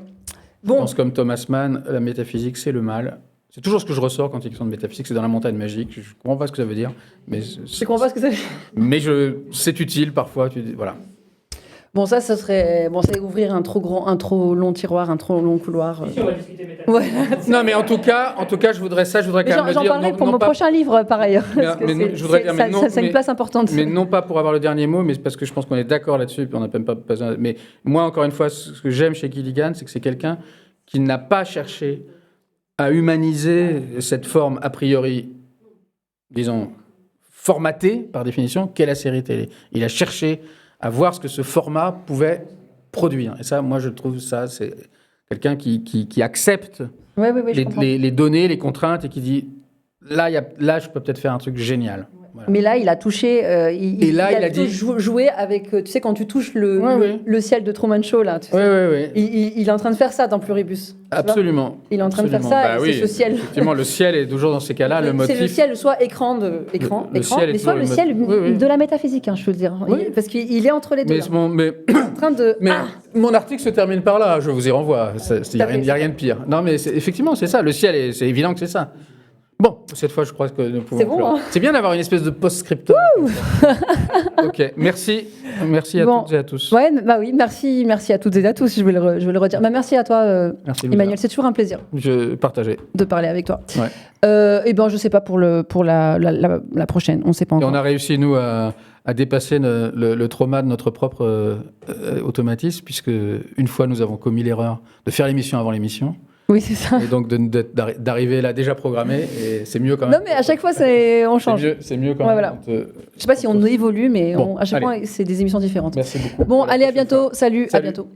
Speaker 2: Bon. Je pense comme Thomas Mann, la métaphysique, c'est le mal. C'est toujours ce que je ressors quand il y a question de métaphysique, c'est dans la montagne magique. Je ne comprends pas ce que ça veut dire.
Speaker 1: Je comprends pas ce que ça veut dire.
Speaker 2: Mais c'est utile parfois. Voilà.
Speaker 1: Bon, ça serait ouvrir un trop long tiroir, un trop long couloir.
Speaker 3: Si on va discuter métaphysique.
Speaker 2: Ouais. Non, mais en tout cas, je voudrais quand même le dire.
Speaker 1: J'en parlerai pour mon prochain livre, par ailleurs.
Speaker 2: Je voudrais dire,
Speaker 1: ça a une place importante.
Speaker 2: Mais non pas pour avoir le dernier mot, mais parce que je pense qu'on est d'accord là-dessus, puis on n'a même pas besoin. Mais moi, encore une fois, ce que j'aime chez Gilligan, c'est que c'est quelqu'un qui n'a pas cherché à humaniser cette forme a priori, disons, formatée par définition, qu'est la série télé. Il a cherché à voir ce que ce format pouvait produire. Et ça, moi, je trouve ça, c'est quelqu'un qui accepte les données, les contraintes, et qui dit, là, je peux peut-être faire un truc génial. Voilà.
Speaker 1: Mais là, il a touché, il a joué avec, tu sais, quand tu touches le ciel de Truman Show, là. Tu sais, il est en train de faire ça dans Pluribus.
Speaker 2: Absolument.
Speaker 1: Il est en train de faire ça, et c'est ce ciel.
Speaker 2: Effectivement, le ciel est toujours dans ces cas-là, le motif.
Speaker 1: C'est le ciel, soit écran, mais soit le ciel de la métaphysique, je veux dire. Oui. Parce qu'il est entre les deux.
Speaker 2: Mais
Speaker 1: en train de...
Speaker 2: mon article se termine par là, je vous y renvoie. Il n'y a rien de pire. Non, mais effectivement, c'est ça. Le ciel, c'est évident que c'est ça. Bon, cette fois, je crois que nous pouvons.
Speaker 1: C'est bon, hein.
Speaker 2: C'est bien d'avoir une espèce de post-scriptum. Ok, merci à toutes et à tous.
Speaker 1: Ouais, merci à toutes et à tous. Je vais le redire. Merci à toi, merci, Emmanuel. C'est toujours un plaisir.
Speaker 2: Je partageais.
Speaker 1: De parler avec toi.
Speaker 2: Ouais.
Speaker 1: Et je sais pas pour la prochaine. On sait pas encore.
Speaker 2: Et on a réussi nous à dépasser le trauma de notre propre automatisme, puisque une fois nous avons commis l'erreur de faire l'émission avant l'émission.
Speaker 1: Oui, c'est ça.
Speaker 2: Et donc d'arriver là déjà programmé, et c'est mieux quand même.
Speaker 1: Non, mais à chaque fois, on change.
Speaker 2: C'est mieux quand même.
Speaker 1: Voilà. Je sais pas si on évolue, mais à chaque fois, c'est des émissions différentes.
Speaker 2: Merci beaucoup.
Speaker 1: Bon, allez, à bientôt. Salut, à bientôt.